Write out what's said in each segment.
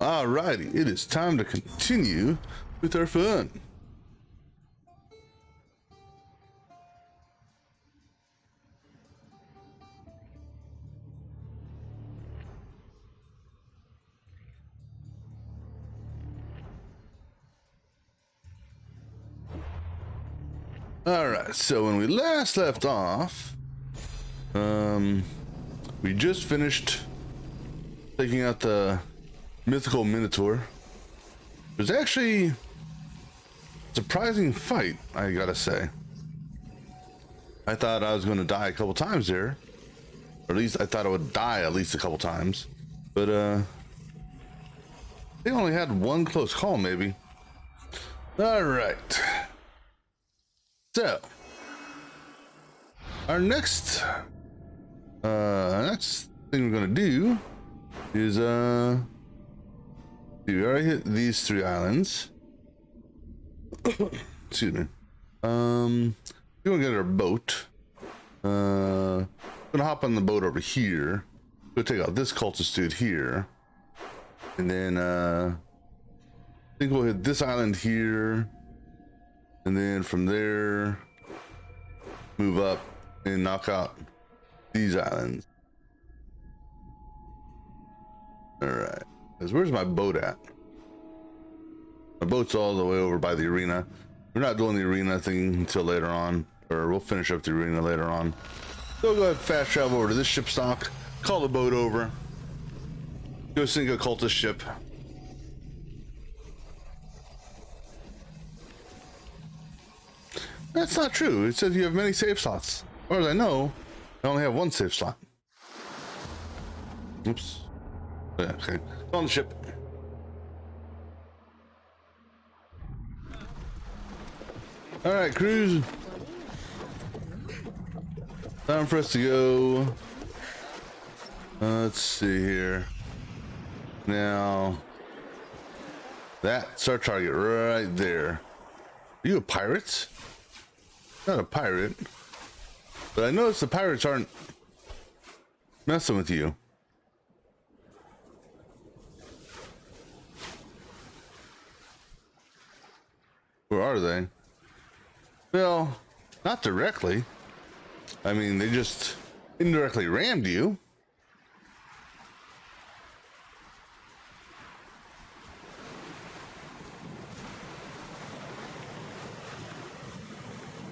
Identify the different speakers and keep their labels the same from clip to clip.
Speaker 1: Alrighty, it is time to continue with our fun. Alright, so when we last left off, we just finished taking out the mythical Minotaur. It was actually a surprising fight, I gotta say. I thought I was going to die a couple times there, or at least I thought I would die at least a couple times, but they only had one close call, maybe. All right, so our next thing we're gonna do is we already hit these 3 islands. Excuse me. We're gonna get our boat. Gonna hop on the boat over here. Go take out this cultist dude here, and then I think we'll hit this island here, and then from there move up and knock out these islands. All right. Where's my boat at? My boat's all the way over by the arena. We're not doing the arena thing until later on, or we'll finish up the arena later on. So we'll go ahead and fast travel over to this ship stock, call the boat over, go sink a cultist ship. That's not true. It says you have many save slots. As far as I know, I only have 1 save slot. Oops. Yeah, okay. On the ship. All right, cruise. Time for us to go. Let's see here. Now, that's our target right there. Are you a pirate? Not a pirate. But I noticed the pirates aren't messing with you. Where are they? Well, not directly. I mean, they just indirectly rammed you.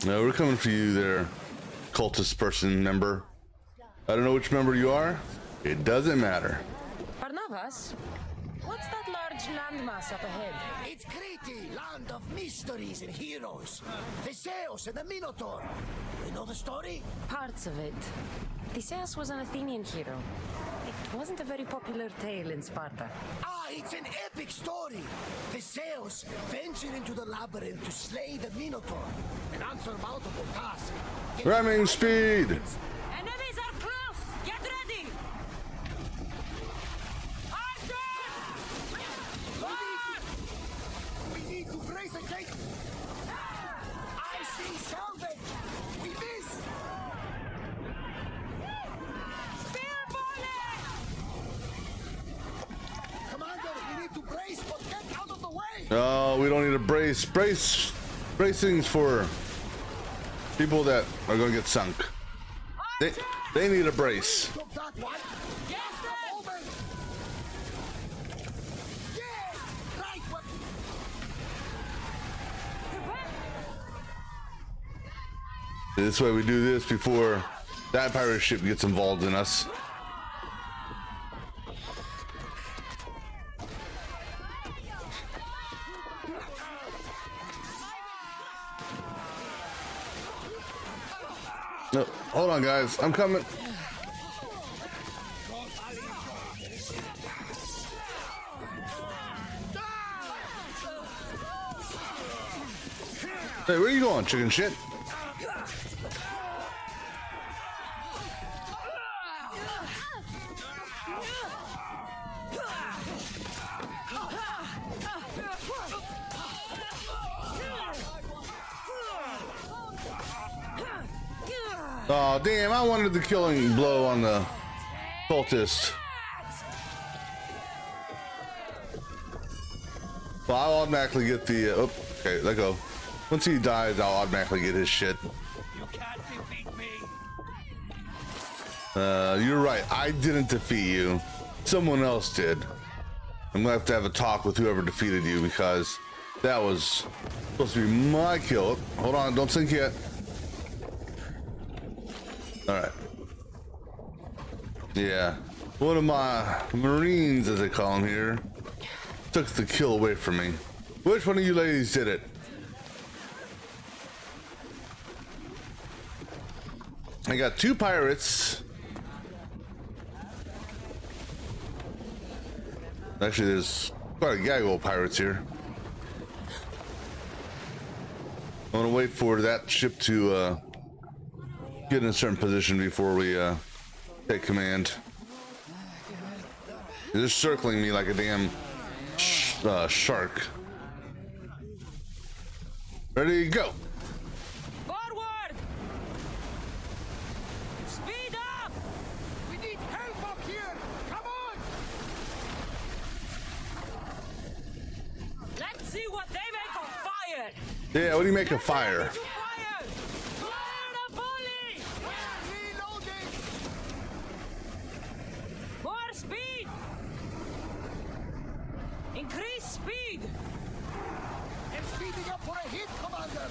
Speaker 1: No, we're coming for you there, cultist person member. I don't know which member you are. It doesn't matter.
Speaker 2: Barnabas, what's that large landmass up ahead?
Speaker 3: It's Crete, land of mysteries and heroes. Theseus and the Minotaur. You know the story?
Speaker 2: Parts of it. Theseus was an Athenian hero. It wasn't a very popular tale in Sparta.
Speaker 3: Ah, it's an epic story. Theseus ventured into the labyrinth to slay the Minotaur and answer multiple tasks.
Speaker 1: Ramming speed.
Speaker 2: Enemies are close! Get ready!
Speaker 3: We need to brace against. I see salvage. We missed.
Speaker 2: Spear volley!
Speaker 3: Commander, we need to brace, but get out of the way.
Speaker 1: No, we don't need a brace. Bracing's for people that are going to get sunk. They need a brace.
Speaker 3: Took that one.
Speaker 2: Yes, sir!
Speaker 3: Over. Yes, right one.
Speaker 1: This way we do this before that pirate ship gets involved in us. No, hold on, guys. I'm coming. Hey, where you going, chicken shit? Oh, damn, I wanted the killing blow on the cultist. Well, I'll automatically get the. Oh, okay, let go. Once he dies, I'll automatically get his shit.
Speaker 3: You can't defeat me.
Speaker 1: You're right. I didn't defeat you. Someone else did. I'm gonna have to a talk with whoever defeated you because that was supposed to be my kill. Hold on, don't sink yet. All right. Yeah, one of my Marines, as they call him here, took the kill away from me. Which one of you ladies did it? I got 2 pirates. Actually, there's quite a gaggle of pirates here. I want to wait for that ship to get in a certain position before we take command. They're just circling me like a damn shark. Ready, go.
Speaker 2: Forward! Speed up!
Speaker 3: We need help up here. Come on.
Speaker 2: Let's see what they make on fire!
Speaker 1: Yeah, what do you make of fire?
Speaker 2: To fire! Fire the bully!
Speaker 3: Reloading.
Speaker 2: More speed! Increase speed!
Speaker 3: I'm speeding up for a hit, Commander.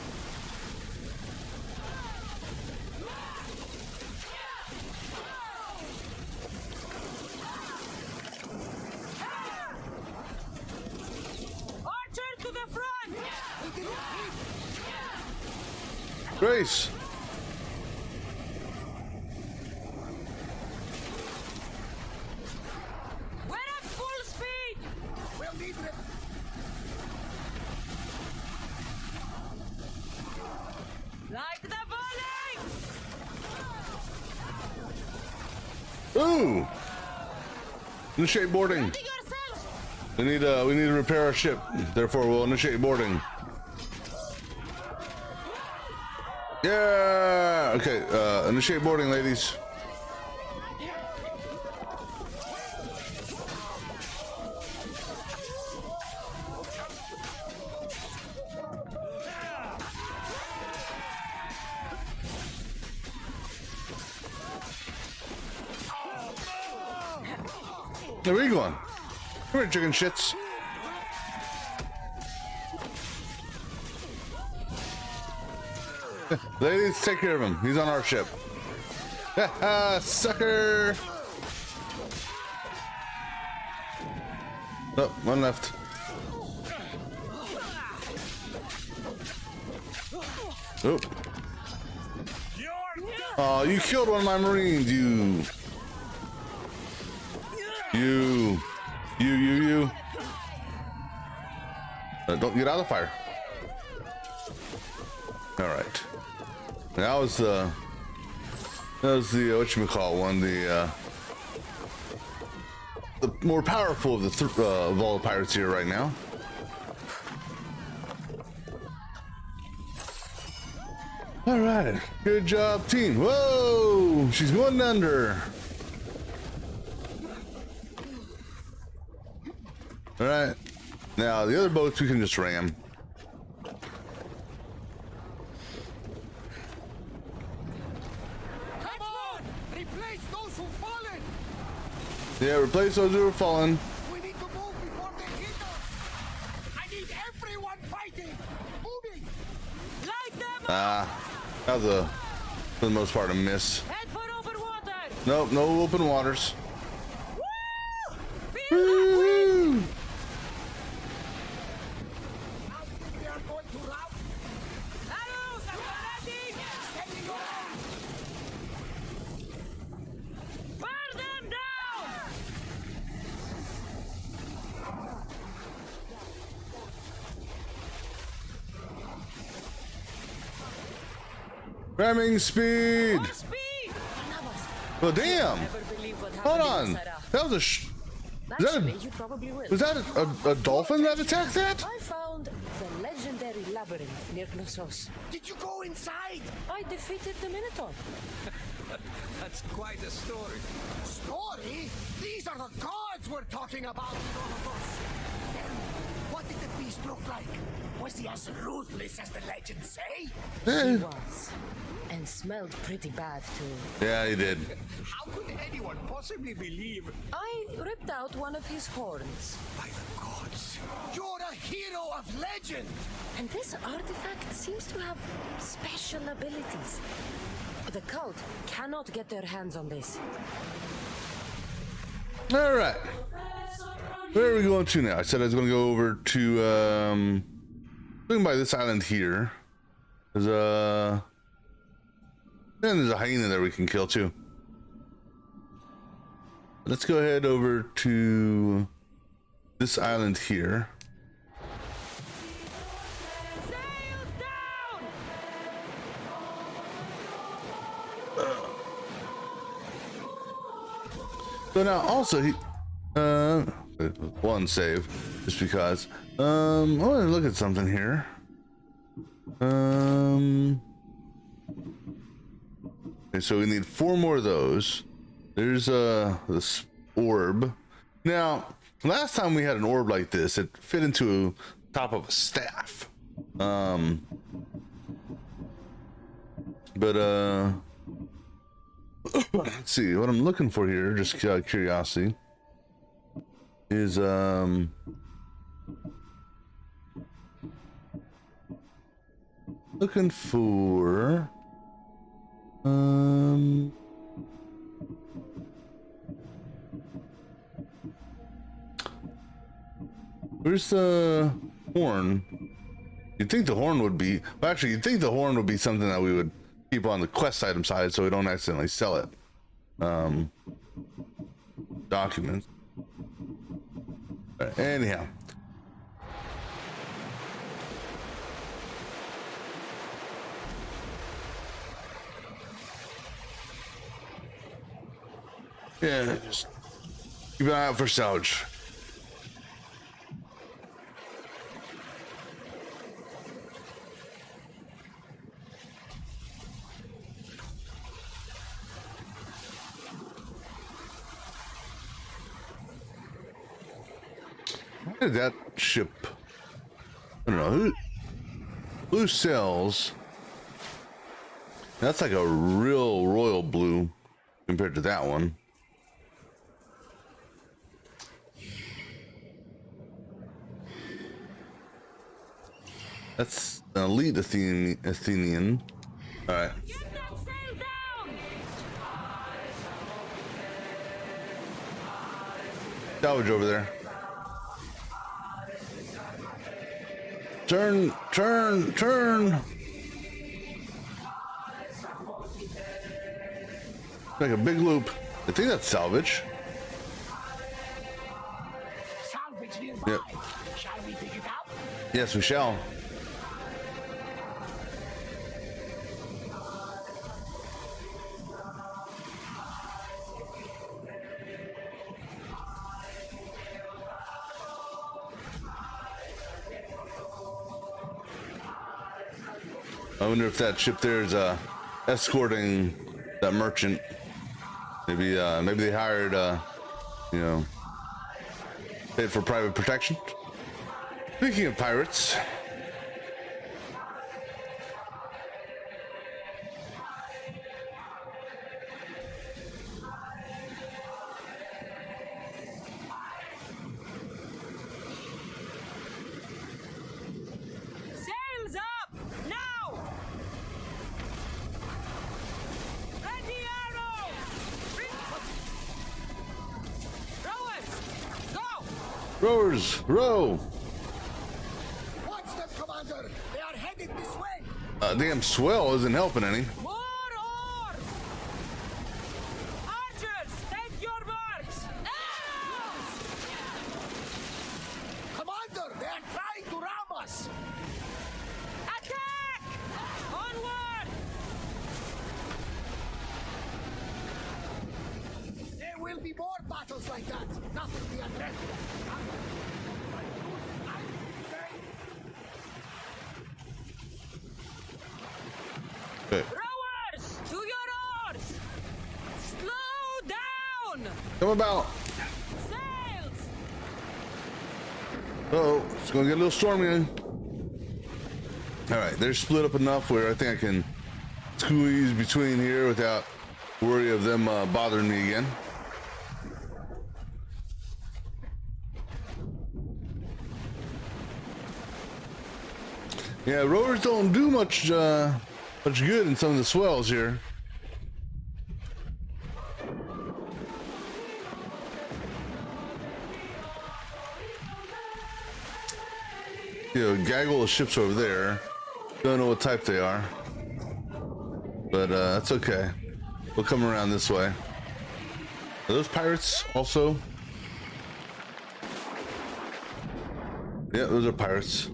Speaker 2: Archer to the front!
Speaker 3: We didn't hit.
Speaker 1: Grace.
Speaker 2: We're at full speed!
Speaker 3: We'll need them.
Speaker 2: Like the volley!
Speaker 1: Ooh. Initiate boarding.
Speaker 2: Ready yourselves!
Speaker 1: We need to repair our ship. Therefore, we'll initiate boarding. Yeah. Okay. Initiate boarding, ladies. Where are you going? Come here, chicken shits. Ladies, take care of him. He's on our ship. Sucker! Oh, one left. Oh. Oh, you killed one of my Marines, you. Don't get out of the fire. All right. That was the whatchamacallit one, the more powerful of the of all the pirates here right now. All right, good job, team. Whoa, she's going under. All right, now the other boats we can just ram.
Speaker 3: Come on. Replace those who've fallen.
Speaker 1: Yeah, replace those who are fallen.
Speaker 3: We need to move before they hit us. I need everyone fighting. Moving.
Speaker 2: Light them up!
Speaker 1: That was for the most part, a miss.
Speaker 2: Head for open water!
Speaker 1: Nope, no open waters.
Speaker 2: Woo! Feel that
Speaker 1: Woo!
Speaker 3: I think they are going to rout.
Speaker 2: arrows! I'm ready!
Speaker 3: Standing around.
Speaker 2: Burn them down!
Speaker 1: Ramming speed.
Speaker 2: More speed!
Speaker 1: Well, damn.
Speaker 2: Never believe what
Speaker 1: Hold
Speaker 2: happened
Speaker 1: on.
Speaker 2: in Sarah.
Speaker 1: That was a.
Speaker 2: Actually, you probably will.
Speaker 1: Was that a dolphin that attacked that?
Speaker 2: I found the legendary labyrinth near Knossos.
Speaker 3: Did you go inside?
Speaker 2: I defeated the Minotaur.
Speaker 4: That's quite a story.
Speaker 3: Story? These are the gods we're talking about. Then, what did the beast look like? Was he as ruthless as the legends say?
Speaker 2: He was. And smelled pretty bad, too.
Speaker 1: Yeah, he did.
Speaker 4: How could anyone possibly believe?
Speaker 2: I ripped out one of his horns.
Speaker 4: By the gods.
Speaker 3: You're a hero of legend!
Speaker 2: And this artifact seems to have special abilities. The cult cannot get their hands on this.
Speaker 1: All right. Where are we going to now? I said I was going to go over to looking by this island here. There's a hyena there we can kill too. Let's go ahead over to this island here.
Speaker 2: Sails down!
Speaker 1: So now also he one save just because I want to look at something here. Okay, so we need 4 more of those. There's this orb. Now last time we had an orb like this, it fit into top of a staff. Let's see what I'm looking for here, just out of curiosity, is looking for where's the horn? You'd think the horn would be, well, actually you'd think the horn would be something that we would keep on the quest item side so we don't accidentally sell it. Documents. Anyhow. Yeah, just keep an eye out for salvage. Why did that ship? I don't know who sells. That's like a real royal blue compared to that one. That's an elite Athenian. All right.
Speaker 2: Get that sail down!
Speaker 1: Salvage over there. Turn. Make a big loop. I think that's salvage.
Speaker 3: Salvage nearby.
Speaker 1: Yep.
Speaker 3: Shall we pick it up?
Speaker 1: Yes, we shall. I wonder if that ship there is escorting that merchant. Maybe they hired paid for private protection. Speaking of pirates,
Speaker 2: Sails up! Now! Ready arrows! Rowers! Go!
Speaker 1: rowers, row.
Speaker 3: Watch them, Commander! They are headed this way!
Speaker 1: Damn swell isn't helping any.
Speaker 2: More oars! Archers, take your marks!
Speaker 3: Commander, they are trying to ram us!
Speaker 2: Attack! Onward!
Speaker 3: There will be more battles like that. Nothing we address.
Speaker 1: Okay.
Speaker 2: Rowers, to your oars! Slow down!
Speaker 1: Come about.
Speaker 2: Sails!
Speaker 1: Oh, it's gonna get a little stormy. All right, they're split up enough where I think I can squeeze between here without worry of them bothering me again. Yeah, rowers don't do much good in some of the swells here. You know, gaggle of ships over there. Don't know what type they are, but that's okay. We'll come around this way. Are those pirates also? Yeah, those are pirates.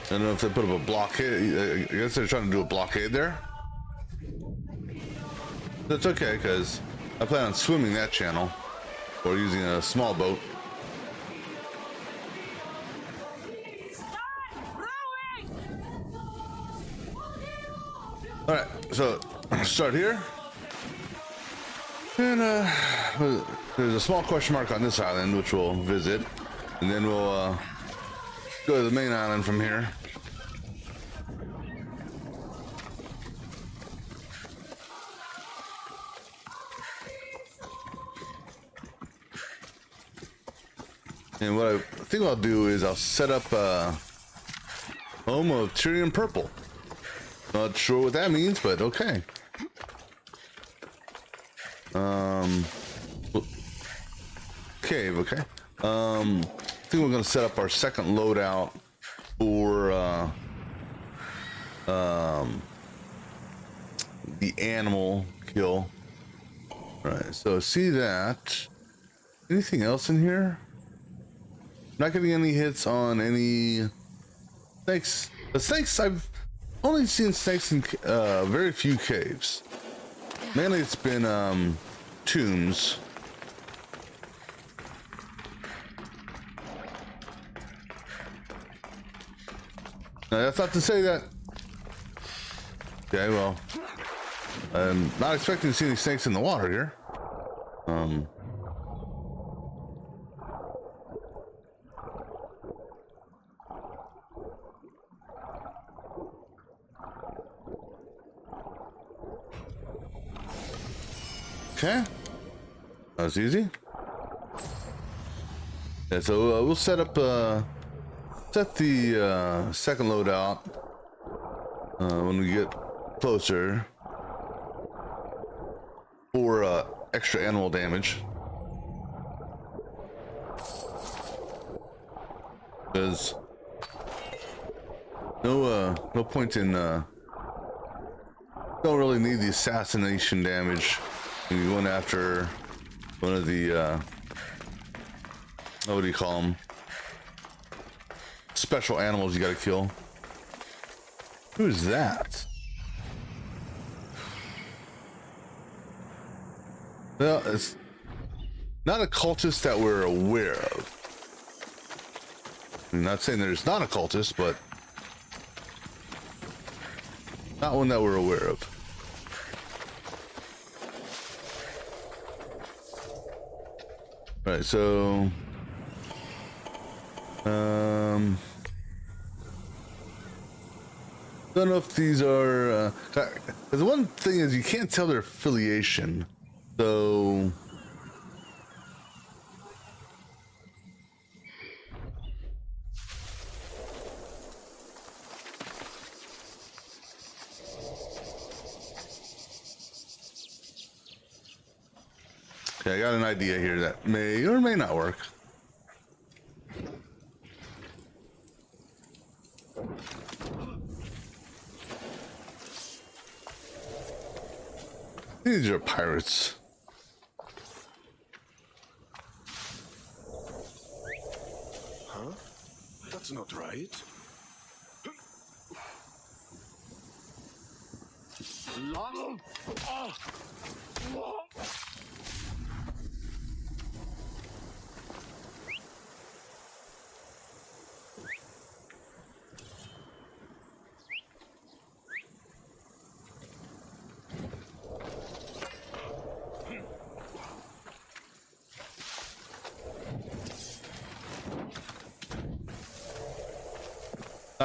Speaker 1: I don't know if they put up a blockade. I guess they're trying to do a blockade there. That's okay, because I plan on swimming that channel or using a small boat. All right, so start here. And there's a small question mark on this island, which we'll visit. And then we'll go to the main island from here. And what I think I'll do is I'll set up home of Tyrian Purple. Not sure what that means, but okay. Cave, okay. I think we're gonna set up our second loadout for the animal kill. All right, so see that. Anything else in here? Not getting any hits on any snakes. The snakes, I've only seen snakes in very few caves. Mainly it's been tombs. Now, that's not to say that... Okay, well, I'm not expecting to see any snakes in the water here. Okay, that was easy. Yeah, so we'll set up set the second loadout when we get closer for extra animal damage. There's no point in don't really need the assassination damage when you're going after one of the what do you call them? Special animals you gotta kill. Who's that? Well, it's not a cultist that we're aware of. I'm not saying there's not a cultist, but not one that we're aware of. All right, so don't know if these are the one thing is you can't tell their affiliation, so okay, I got an idea here that may or may not work. These are pirates.
Speaker 4: Huh? That's not right. Long.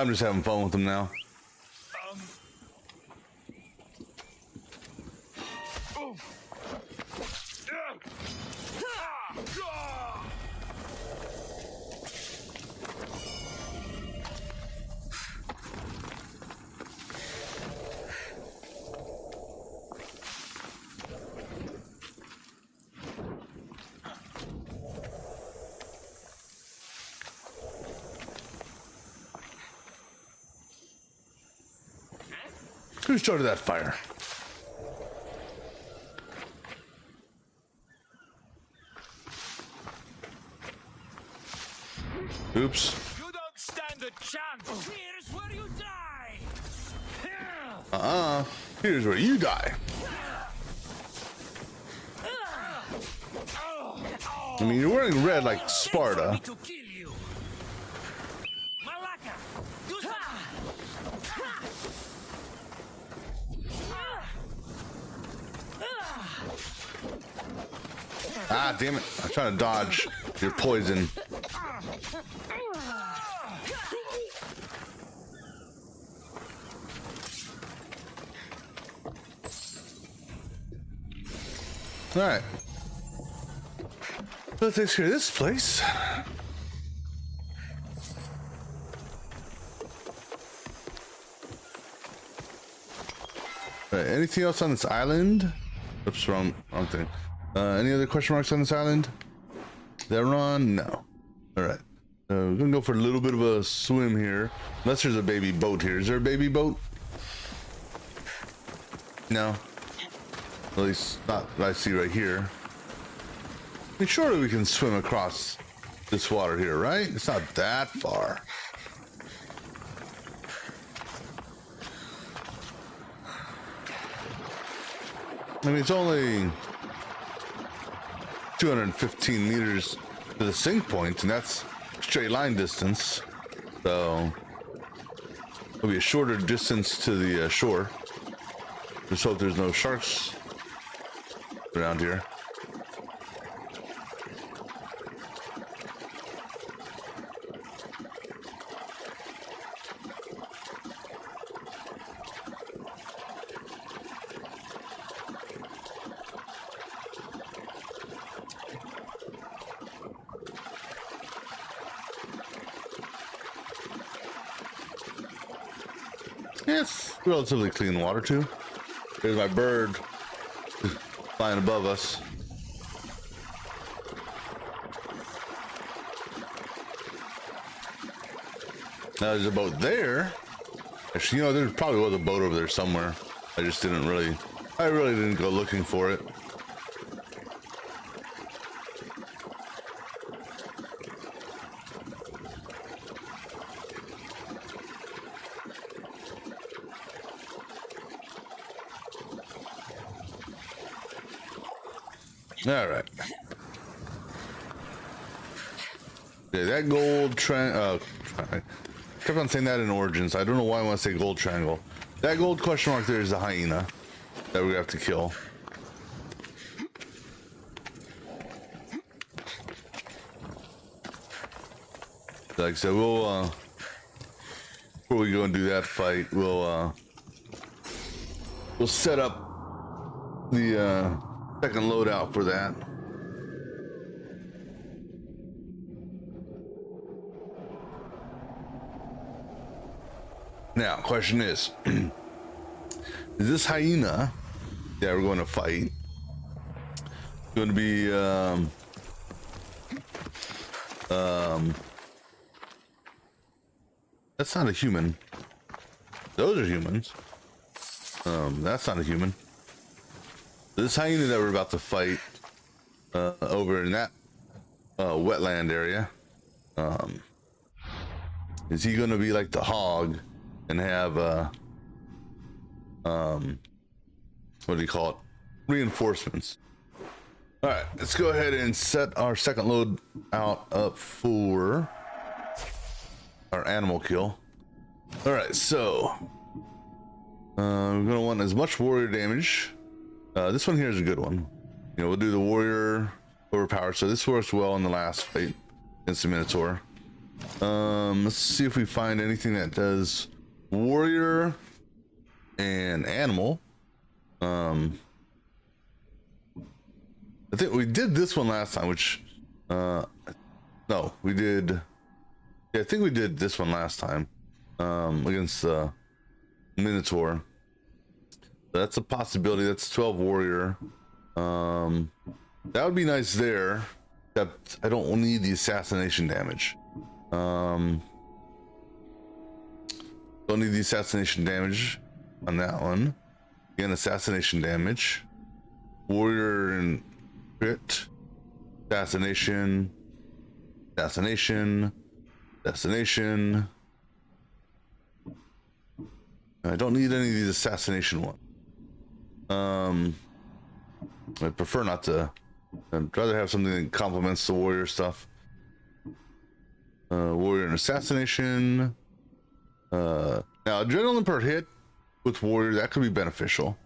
Speaker 1: I'm just having fun with them now. Who started that fire? Oops.
Speaker 5: You don't stand a chance. Here's where you die.
Speaker 1: Here's where you die. I mean, you're wearing red like Sparta.
Speaker 5: To kill you. Malaka. Do
Speaker 1: Ah, damn it. I'm trying to dodge your poison. All right. Let's take care of this place. All right, anything else on this island? Oops, wrong thing. Any other question marks on this island? That run? No. All right. We're gonna go for a little bit of a swim here. Unless there's a baby boat here. Is there a baby boat? No. At least not what I see right here. I mean, surely we can swim across this water here, right? It's not that far. I mean, it's only 215 meters to the sink point, and that's straight line distance. So it'll be a shorter distance to the shore. Just hope there's no sharks around here. It's relatively clean water too. There's my bird flying above us. Now there's a boat there. Actually, you know, there probably was a boat over there somewhere. I really didn't go looking for it. All right. Yeah, that gold kept on saying that in Origins. I don't know why I want to say gold triangle. That gold question mark there is the hyena that we have to kill. Like I said, we'll before we go and do that fight, we'll set up the second loadout for that. Now, question is this hyena that we're going to fight going to be that's not a human. Those are humans. That's not a human. This hyena that we're about to fight over in that wetland area, is he going to be like the hog and have what do you call it? Reinforcements. All right, let's go ahead and set our second load out up for our animal kill. All right, so we're gonna want as much warrior damage. This one here is a good one. You know, we'll do the warrior overpower. So this works well in the last fight against the Minotaur. Let's see if we find anything that does warrior and animal. I think we did this one last time, which no, we did. Yeah, I think we did this one last time against Minotaur. That's a possibility. That's 12 warrior. That would be nice there. Except I don't need the assassination damage. Don't need the assassination damage on that one. Again, assassination damage. Warrior and crit. Assassination. Assassination. Assassination. I don't need any of these assassination ones. I prefer not to. I'd rather have something that complements the warrior stuff. Warrior and assassination. Now adrenaline per hit with warrior, that could be beneficial.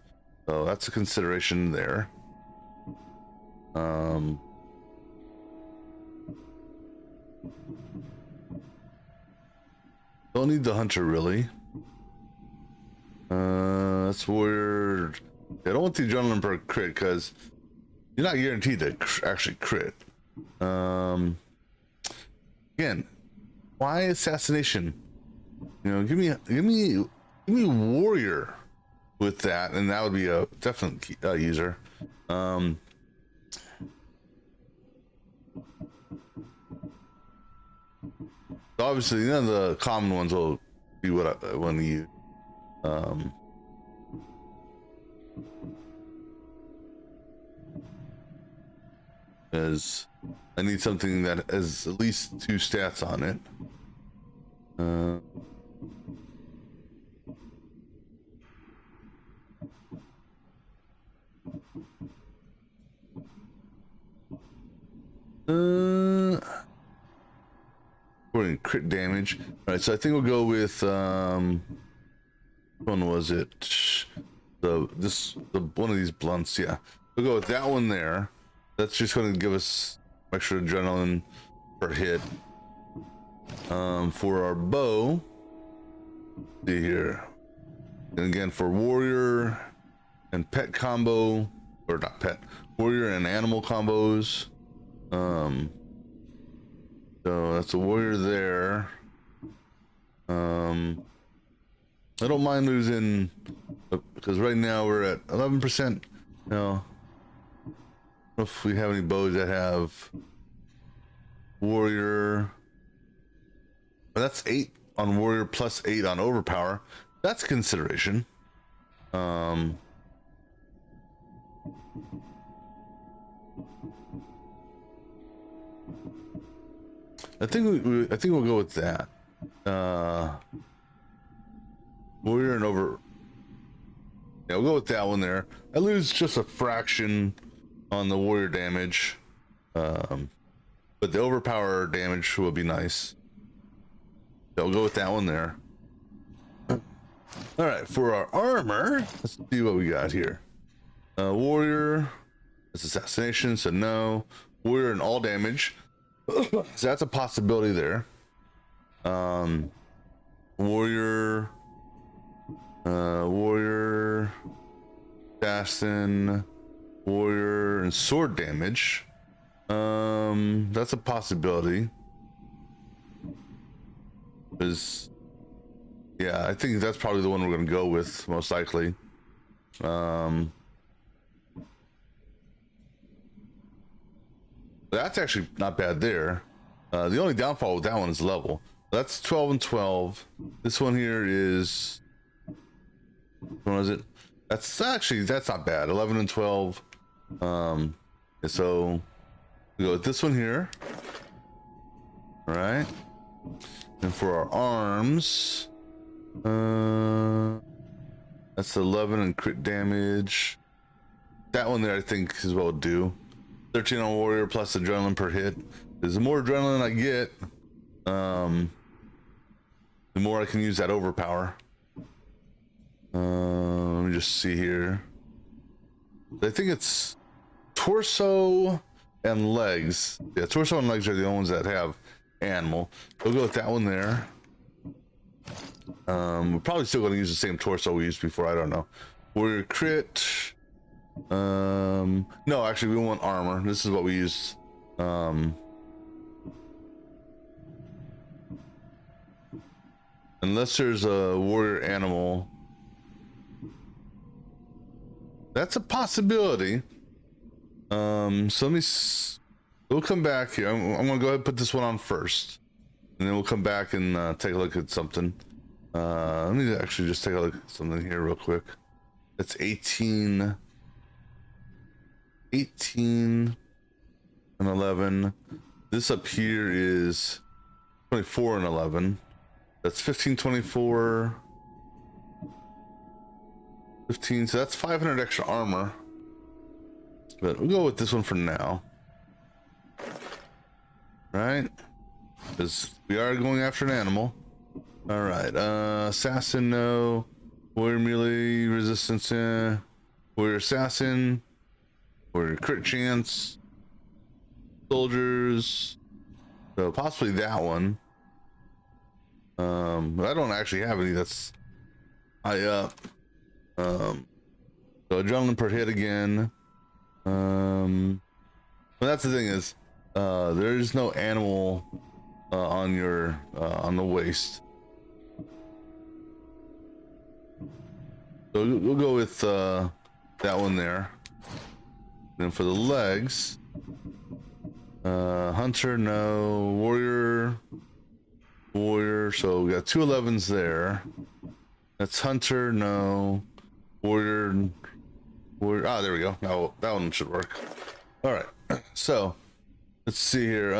Speaker 1: So that's a consideration there. Don't need the hunter really. That's warrior. I don't want the adrenaline per crit because you're not guaranteed to actually crit. Again, why assassination? You know, give me warrior with that, and that would be a definite user. Obviously, none of the common ones will be what I want to use. Because I need something that has at least 2 stats on it. For crit damage. All right, so I think we'll go with which one was it? The one of these blunts. Yeah, we'll go with that one there. That's just going to give us extra adrenaline per hit. For our bow, see here, and again for warrior and pet combo, or not pet, warrior and animal combos. So that's a warrior there. I don't mind losing because right now we're at 11%. No. If we have any bows that have warrior, but that's 8 on warrior plus 8 on overpower. That's a consideration. I think we'll go with that. Warrior and over. Yeah, we'll go with that one there. I lose just a fraction on the warrior damage, but the overpower damage will be nice. So we'll go with that one there. All right, for our armor, let's see what we got here. Warrior, that's assassination, so no. Warrior and all damage. So that's a possibility there. Warrior, assassin, warrior, and sword damage. That's a possibility. Yeah, I think that's probably the one we're going to go with most likely. That's actually not bad there. The only downfall with that one is level. That's 12 and 12. This one here is, what was it? That's not bad. 11 and 12. So we go with this one here. All right. And for our arms, that's 11 and crit damage. That one there, I think, is what we'll do. 13 on warrior plus adrenaline per hit. Because the more adrenaline I get, the more I can use that overpower. Let me just see here. I think it's torso and legs. Yeah, torso and legs are the only ones that have animal. We'll go with that one there. We're probably still going to use the same torso we used before. I don't know. Warrior crit. No, actually, we want armor. This is what we use. Unless there's a warrior animal. That's a possibility. So let me. We'll come back here. I'm gonna go ahead and put this one on first, and then we'll come back and take a look at something. Let me actually just take a look at something here real quick. That's 18 and 11. This up here is 24 and 11. That's 15, 24, 15. So that's 500 extra armor. But we'll go with this one for now. Right? Because we are going after an animal. All right. Assassin, no. Warrior melee resistance, warrior assassin. Warrior crit chance. Soldiers. So possibly that one. But I don't actually have any that's high up. So adrenaline per hit again. But that's the thing is, there's no animal on your on the waist. So we'll go with that one there. Then for the legs, hunter, no. Warrior. So we got two 11s there. That's hunter, no. Warrior. Ah, there we go. Oh, that one should work. All right. So let's see here.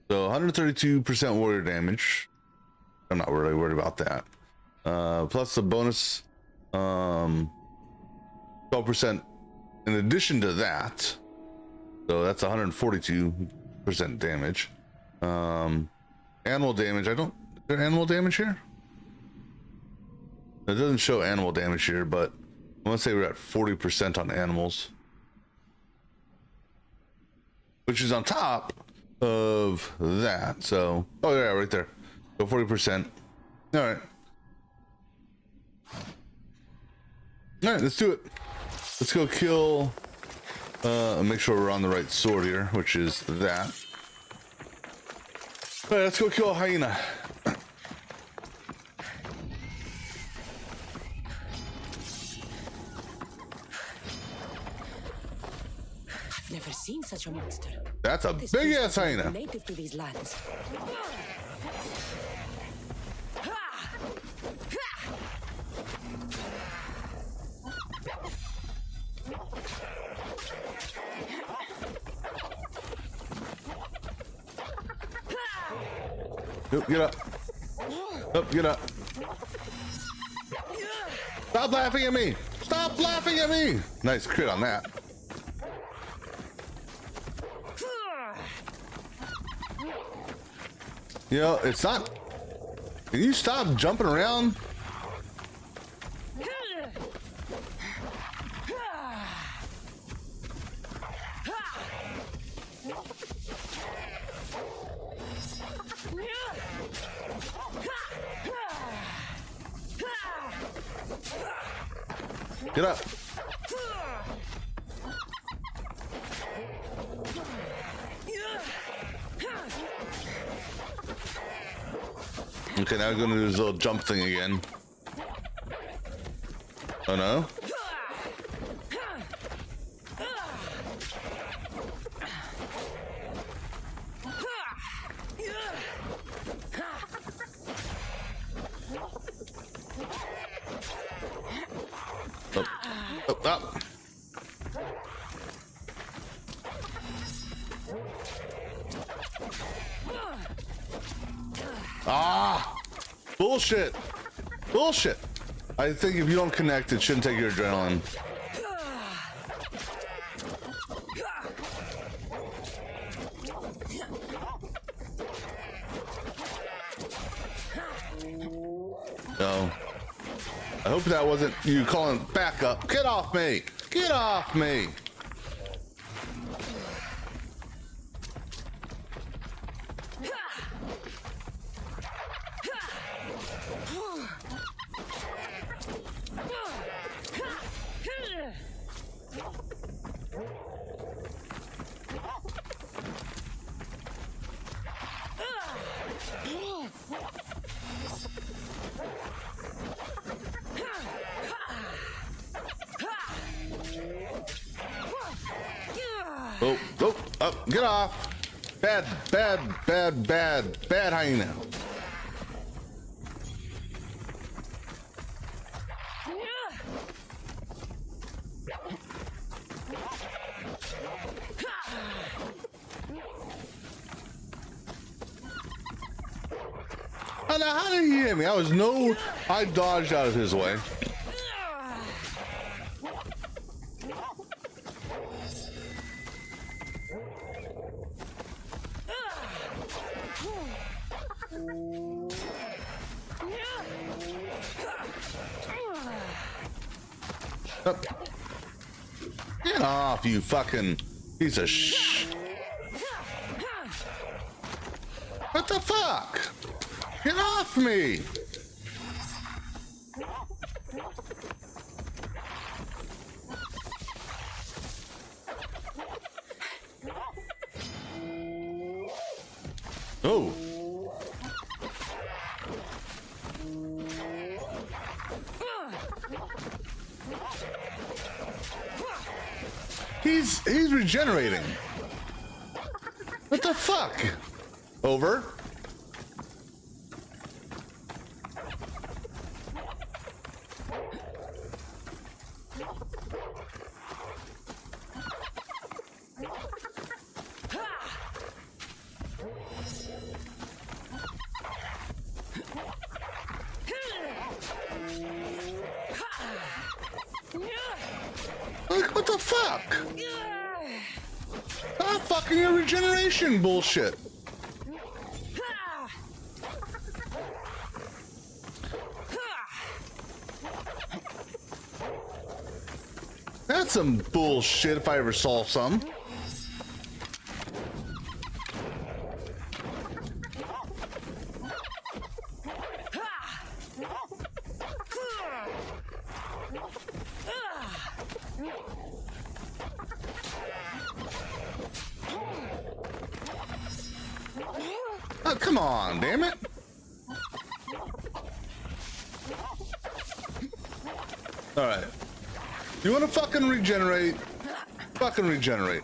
Speaker 1: So 132% warrior damage. I'm not really worried about that. Plus the bonus 12% in addition to that. So that's 142% damage. Animal damage. Is there animal damage here? It doesn't show animal damage here, but I want to say we're at 40% on animals, which is on top of that. So, oh yeah, right there. So 40%. All right. All right, let's do it. Let's go kill. Make sure we're on the right sword here, which is that. All right, let's go kill a hyena.
Speaker 2: I've never seen such a monster.
Speaker 1: That's a
Speaker 2: This
Speaker 1: big
Speaker 2: beast
Speaker 1: ass
Speaker 2: is
Speaker 1: hyena.
Speaker 2: native to these lands.
Speaker 1: Nope, get up. Up, get up. Stop laughing at me. Stop laughing at me. Nice crit on that. You know, it's not. Can you stop jumping around? Get up. Okay, now we're gonna do this little jump thing again. Oh no. Up, up. Ah! Bullshit! Bullshit! I think if you don't connect, it shouldn't take your adrenaline. No. I hope that wasn't you calling back up. Get off me! Get off me! Up, get off. Bad hyena. Now, how did he hit me? I dodged out of his way. Up. Get off, you fucking piece of sh. What the fuck? Get off me! Oh. He's regenerating. What the fuck? Over. Like, what the fuck? Stop fucking your regeneration bullshit. That's some bullshit if I ever saw some. Oh, come on, damn it. All right. You want to fucking regenerate? Fucking regenerate.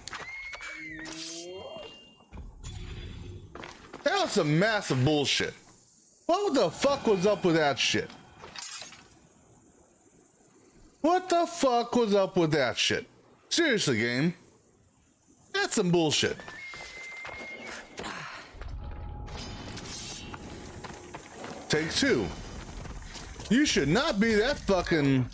Speaker 1: That was some massive bullshit. What the fuck was up with that shit? What the fuck was up with that shit? Seriously, game. That's some bullshit. Take two. You should not be that fucking...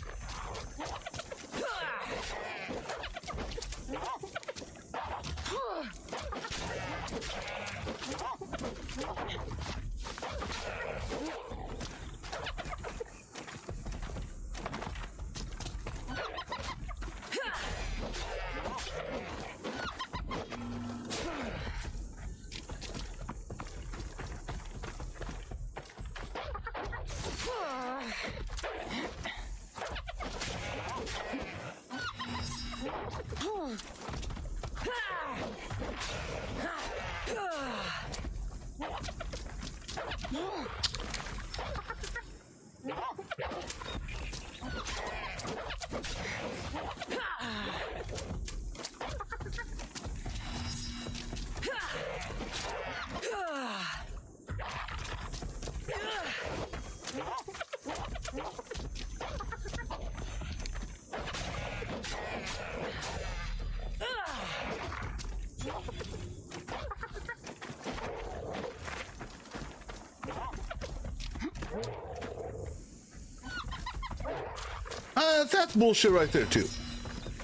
Speaker 1: That's bullshit right there, too.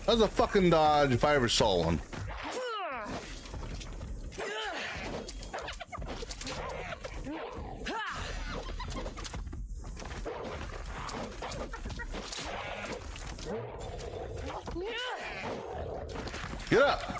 Speaker 1: That's a fucking dodge if I ever saw one. Get up!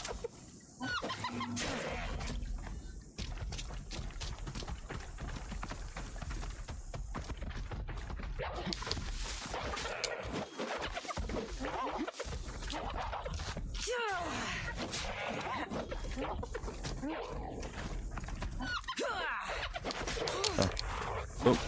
Speaker 1: Oh.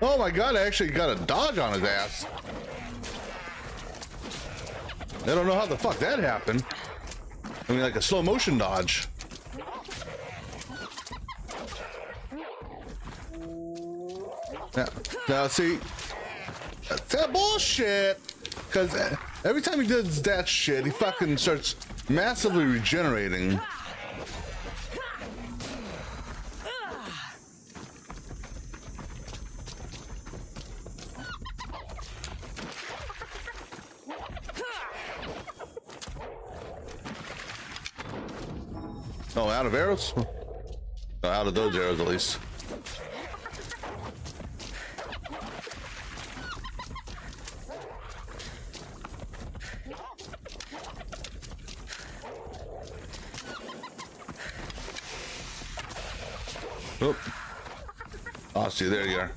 Speaker 1: Oh my god, I actually got a dodge on his ass. I don't know how the fuck that happened. I mean, like a slow motion dodge. Now see, that's that bullshit. Because every time he does that shit, he fucking starts massively regenerating. Oh, out of arrows? Oh, out of those arrows, at least. Oh, I see. There you are.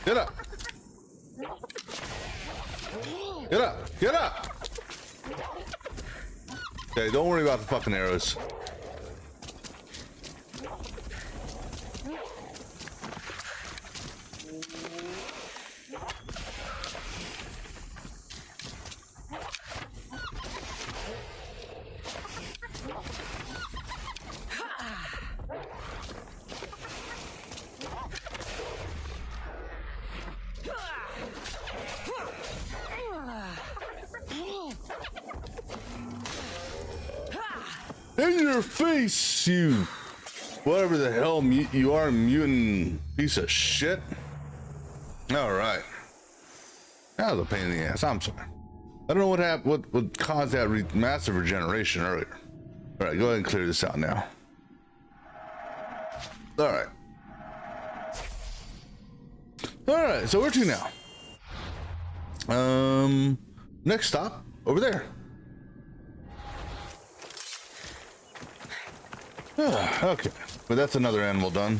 Speaker 1: Get up! Get up! Get up! Okay, don't worry about the fucking arrows. In your face, you whatever the hell you are, mutant piece of shit. All right, that was a pain in the ass. I'm sorry. I don't know what happened. What caused that massive regeneration earlier? All right, go ahead and clear this out now. All right. All right. So where to now? Next stop over there. Okay, but that's another animal done.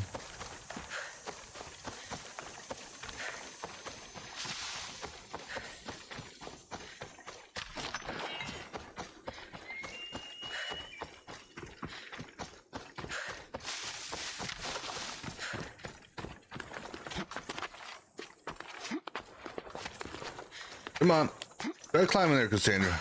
Speaker 1: Come on, try climbing there, Cassandra.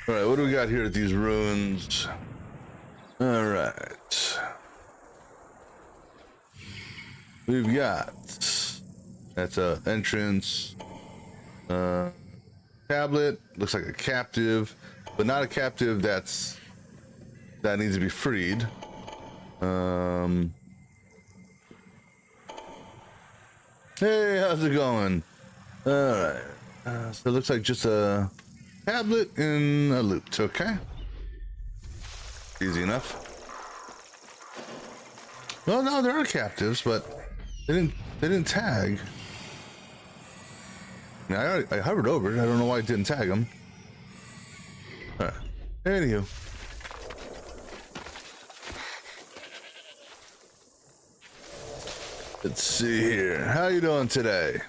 Speaker 1: All right, what do we got here at these ruins? All right. We've got, that's a entrance, tablet, looks like a captive, but not a captive that needs to be freed. Hey, how's it going? All right, so it looks like just a tablet in a loot. Okay, easy enough. Well, no, there are captives, but they didn't tag. Now, I hovered over it. I don't know why it didn't tag them. All right. Anywho. Let's see here. How you doing today?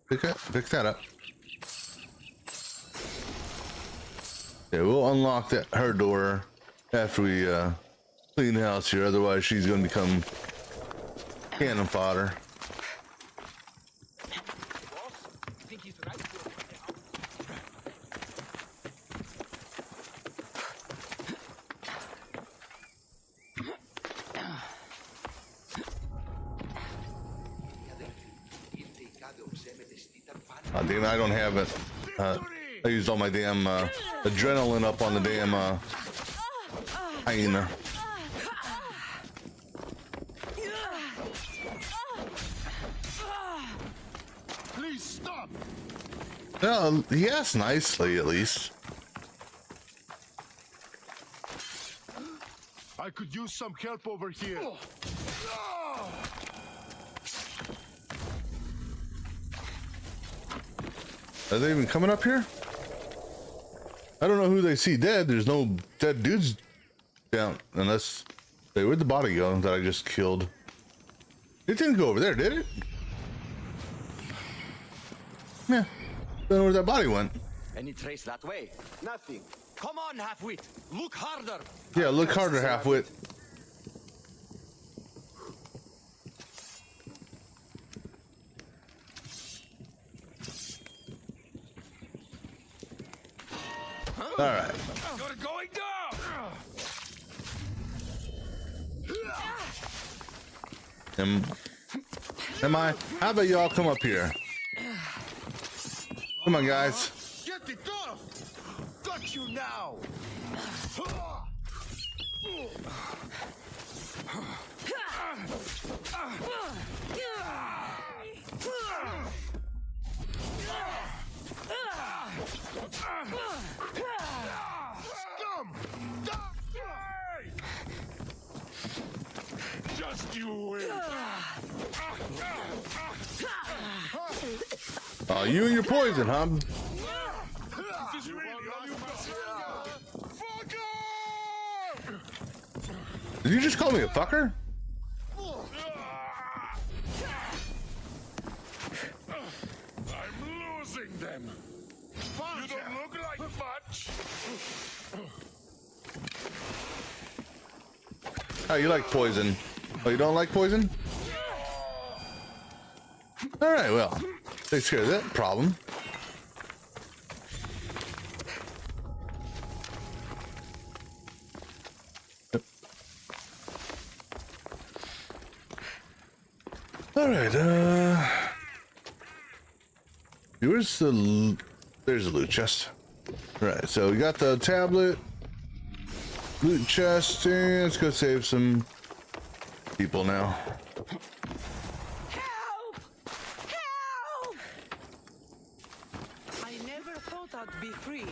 Speaker 1: Pick that up. Yeah, we'll unlock her door after we clean the house here. Otherwise, she's going to become cannon fodder. Damn, I don't have it. I used all my damn adrenaline up on the damn hyena. Well, he asked nicely, at least.
Speaker 4: I could use some help over here.
Speaker 1: Are they even coming up here? I don't know who they see dead. There's no dead dudes down, unless... Hey, where'd the body go that I just killed? It didn't go over there, did it? Yeah. Don't know where that body went.
Speaker 5: Any trace that way?
Speaker 3: Nothing.
Speaker 5: Come on, half-wit. Look harder.
Speaker 1: Yeah, look harder, half-wit. All right.
Speaker 5: You're going down.
Speaker 1: Am I? How about y'all come up here? Come on, guys.
Speaker 4: Get it off! Got you now! Scum! Die! Just you wait!
Speaker 1: Oh, you and your poison, huh?
Speaker 4: This is really all you got. Fuck off!
Speaker 1: Did you just call me a fucker?
Speaker 4: I'm losing them. You don't look like much.
Speaker 1: Oh, you like poison. Oh, you don't like poison? All right, well, takes care of that problem. All right, where's the, there's the loot chest. All right, so we got the tablet, loot chest, and let's go save some people now.
Speaker 2: Help! Help! I never thought I'd be free.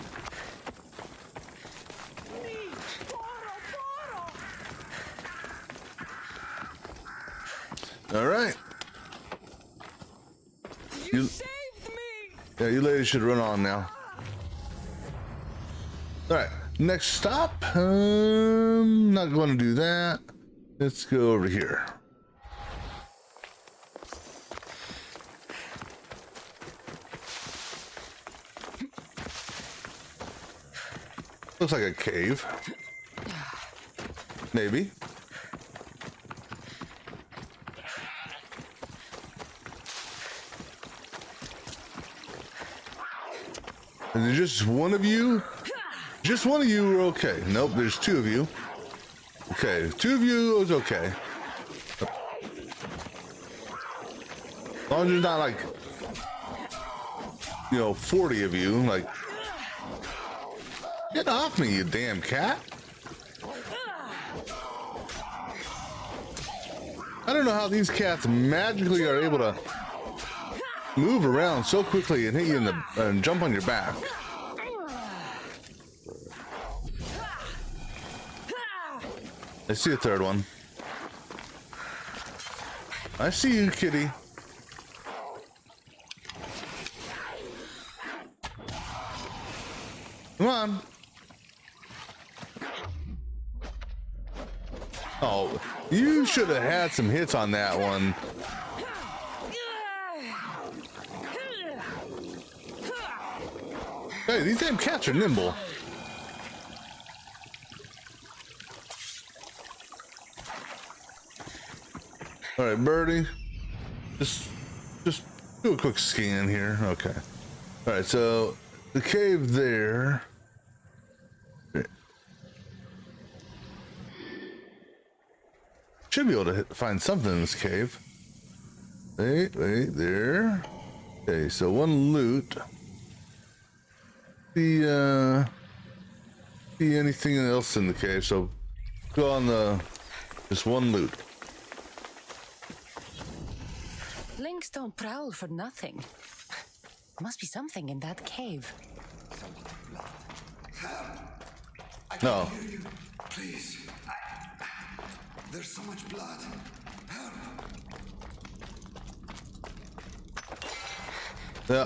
Speaker 2: Me, Toro, Toro!
Speaker 1: All right.
Speaker 2: You saved me!
Speaker 1: Yeah, you ladies should run on now. All right, next stop. Not going to do that. Let's go over here. Looks like a cave. Maybe. Is there just one of you? Just one of you are okay. Nope, there's two of you. Okay, two of you is okay. As long as there's not like, 40 of you, like, get off me, you damn cat. I don't know how these cats magically are able to move around so quickly and hit you in the and jump on your back. I see a third one. I see you, kitty. Come on. Oh, you should have had some hits on that one. Hey, these damn cats are nimble. All right, Birdie. Just do a quick scan here. Okay. All right, so the cave there. Should be able to find something in this cave. Wait, there. Okay, so one loot. See anything else in the cave? So go on the just one loot.
Speaker 2: Lynx don't prowl for nothing. must be something in that cave.
Speaker 1: No.
Speaker 6: Please. There's so much blood. Help.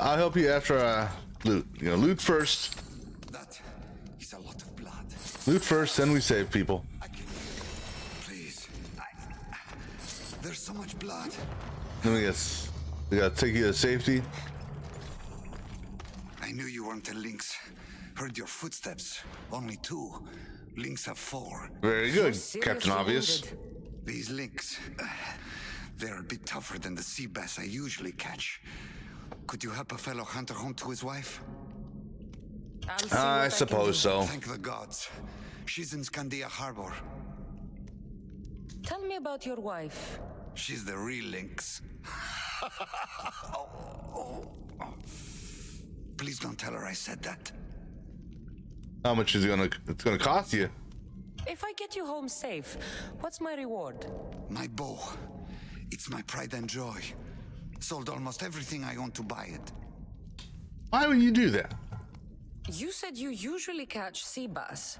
Speaker 1: I'll help you after I loot. You know, loot first.
Speaker 6: That is a lot of blood.
Speaker 1: Loot first, then we save people.
Speaker 6: I can. Please. There's so much blood.
Speaker 1: Let me guess. We gotta take you to safety.
Speaker 6: I knew you weren't a lynx. Heard your footsteps. Only 2. Lynx have 4.
Speaker 1: Very good,
Speaker 2: Seriously
Speaker 1: Captain Obvious.
Speaker 2: wounded.
Speaker 6: These lynx, they're a bit tougher than the sea bass I usually catch. Could you help a fellow hunter home to his wife?
Speaker 2: I'll see
Speaker 1: I
Speaker 2: what
Speaker 1: suppose
Speaker 2: can do.
Speaker 1: so.
Speaker 6: Thank the gods. She's in Scandia Harbor.
Speaker 2: Tell me about your wife.
Speaker 6: She's the real lynx. Please don't tell her I said that.
Speaker 1: How much is it's gonna cost you?
Speaker 2: If I get you home safe, what's my reward?
Speaker 6: My bow. It's my pride and joy. Sold almost everything I own to buy it.
Speaker 1: Why would you do that?
Speaker 2: You said you usually catch sea bass.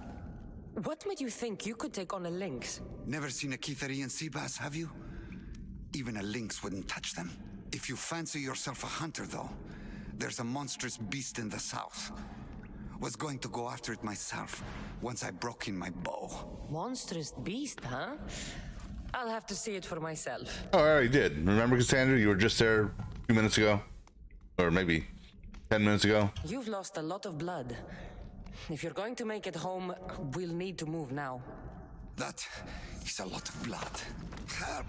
Speaker 2: What made you think you could take on a lynx?
Speaker 6: Never seen a Keitherian sea bass, have you? Even a lynx wouldn't touch them. If you fancy yourself a hunter, though, there's a monstrous beast in the south. Was going to go after it myself once I broke in my bow.
Speaker 2: Monstrous beast, huh? I'll have to see it for myself.
Speaker 1: Oh, I already did. Remember, Cassandra? You were just there a few minutes ago. Or maybe 10 minutes ago.
Speaker 2: You've lost a lot of blood. If you're going to make it home, we'll need to move now.
Speaker 6: That is a lot of blood. Help!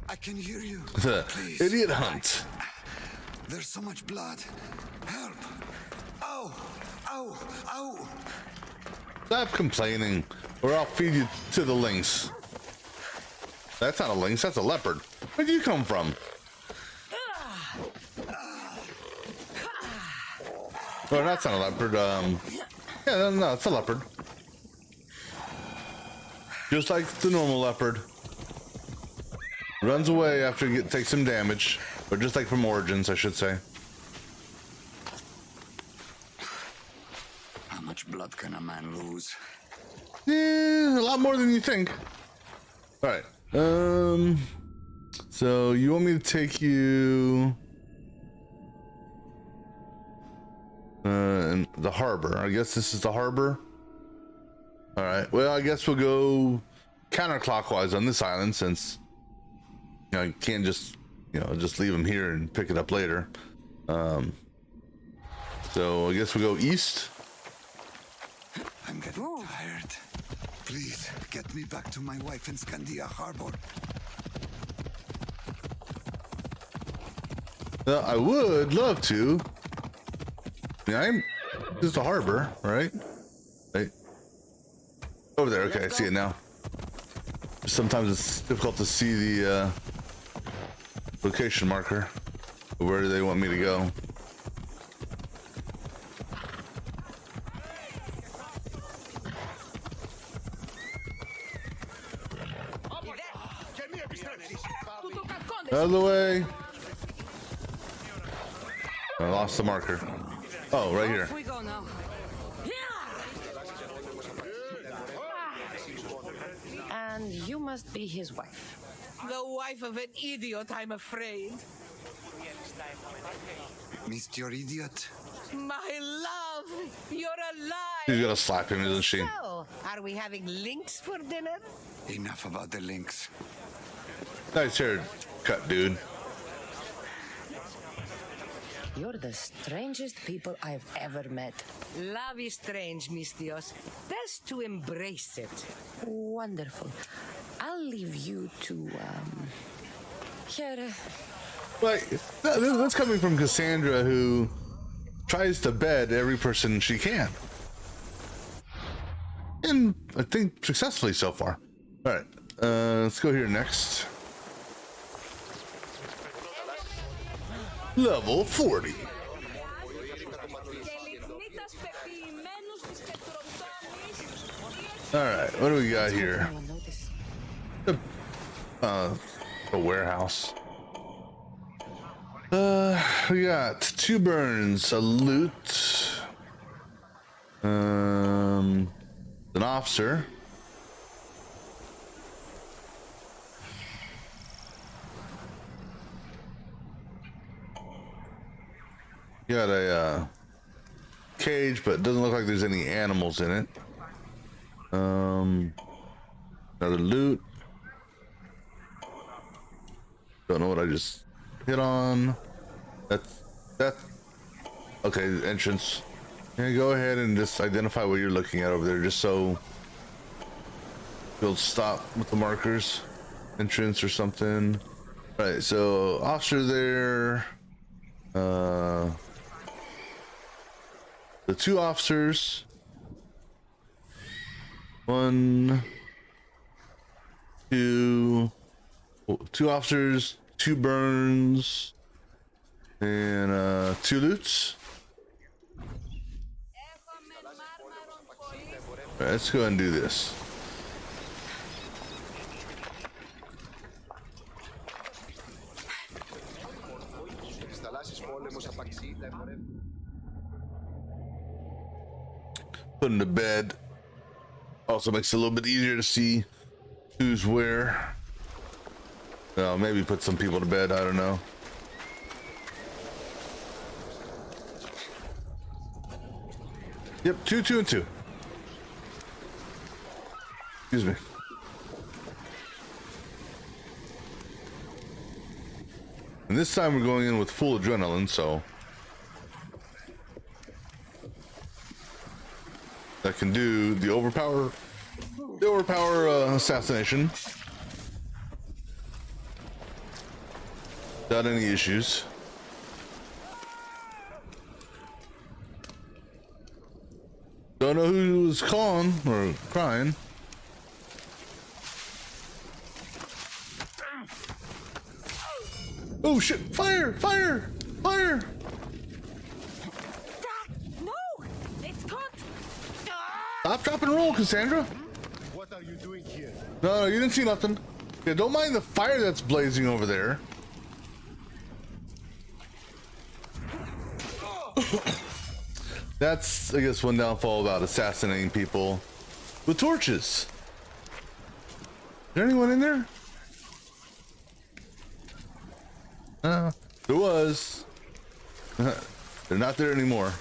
Speaker 6: I can hear you. Please.
Speaker 1: Idiot hunt.
Speaker 6: There's so much blood. Help! Ow! Ow! Ow!
Speaker 1: Stop complaining, or I'll feed you to the lynx. That's not a lynx, that's a leopard. Where'd you come from? Oh, that's not a leopard. Yeah, no, it's a leopard. Just like the normal leopard. Runs away after it takes some damage. Or just like from Origins, I should say.
Speaker 6: How much blood can a man lose?
Speaker 1: A lot more than you think. All right. So you want me to take you in the harbor? I guess this is the harbor. All right. Well, I guess we'll go counterclockwise on this island since you know you can't just just leave them here and pick it up later. So I guess we go east.
Speaker 6: I'm getting tired. Please, get me back to my wife in Scandia Harbor.
Speaker 1: I would love to. Yeah, this is the harbor, right? Right. Over there. Okay, I see it now. Sometimes it's difficult to see the location marker. Where do they want me to go? Out of the way. I lost the marker. Oh, right here.
Speaker 2: Off we go now. And you must be his wife.
Speaker 7: The wife of an idiot, I'm afraid.
Speaker 6: Missed your idiot?
Speaker 7: My love, you're alive.
Speaker 1: She's gonna slap him, isn't she?
Speaker 7: So, are we having lynx for dinner?
Speaker 6: Enough about the lynx.
Speaker 1: Nice haircut, dude.
Speaker 2: You're the strangest people I've ever met.
Speaker 7: Love is strange, Mistios. Best to embrace it.
Speaker 2: Wonderful. I'll leave you to, here.
Speaker 1: Like, that's coming from Cassandra, who tries to bed every person she can. And I think successfully so far. All right, let's go here next. Level 40. All right, what do we got here? A warehouse. We got 2 burns, a loot, an officer. Got a cage, but it doesn't look like there's any animals in it. Another loot. Don't know what I just hit on. That's okay. Entrance. Yeah, go ahead and just identify what you're looking at over there, just so you'll stop with the markers. Entrance or something. All right. So officer there. The 2 officers. 1, 2. 2 officers, 2 burns, and 2 loots. All right, let's go ahead and do this. Put him to bed. Also makes it a little bit easier to see who's where. Maybe put some people to bed. I don't know. Yep, 2, 2, and 2. Excuse me. And this time we're going in with full adrenaline, so that can do the overpower assassination without any issues. Don't know who was calling or crying. Oh shit! Fire! Fire! Fire!
Speaker 2: No! It's caught!
Speaker 1: Stop, drop, and roll, Cassandra.
Speaker 4: What are you doing here?
Speaker 1: No, you didn't see nothing. Yeah, don't mind the fire that's blazing over there. That's, I guess, one downfall about assassinating people with torches. Is there anyone in there? There was. They're not there anymore.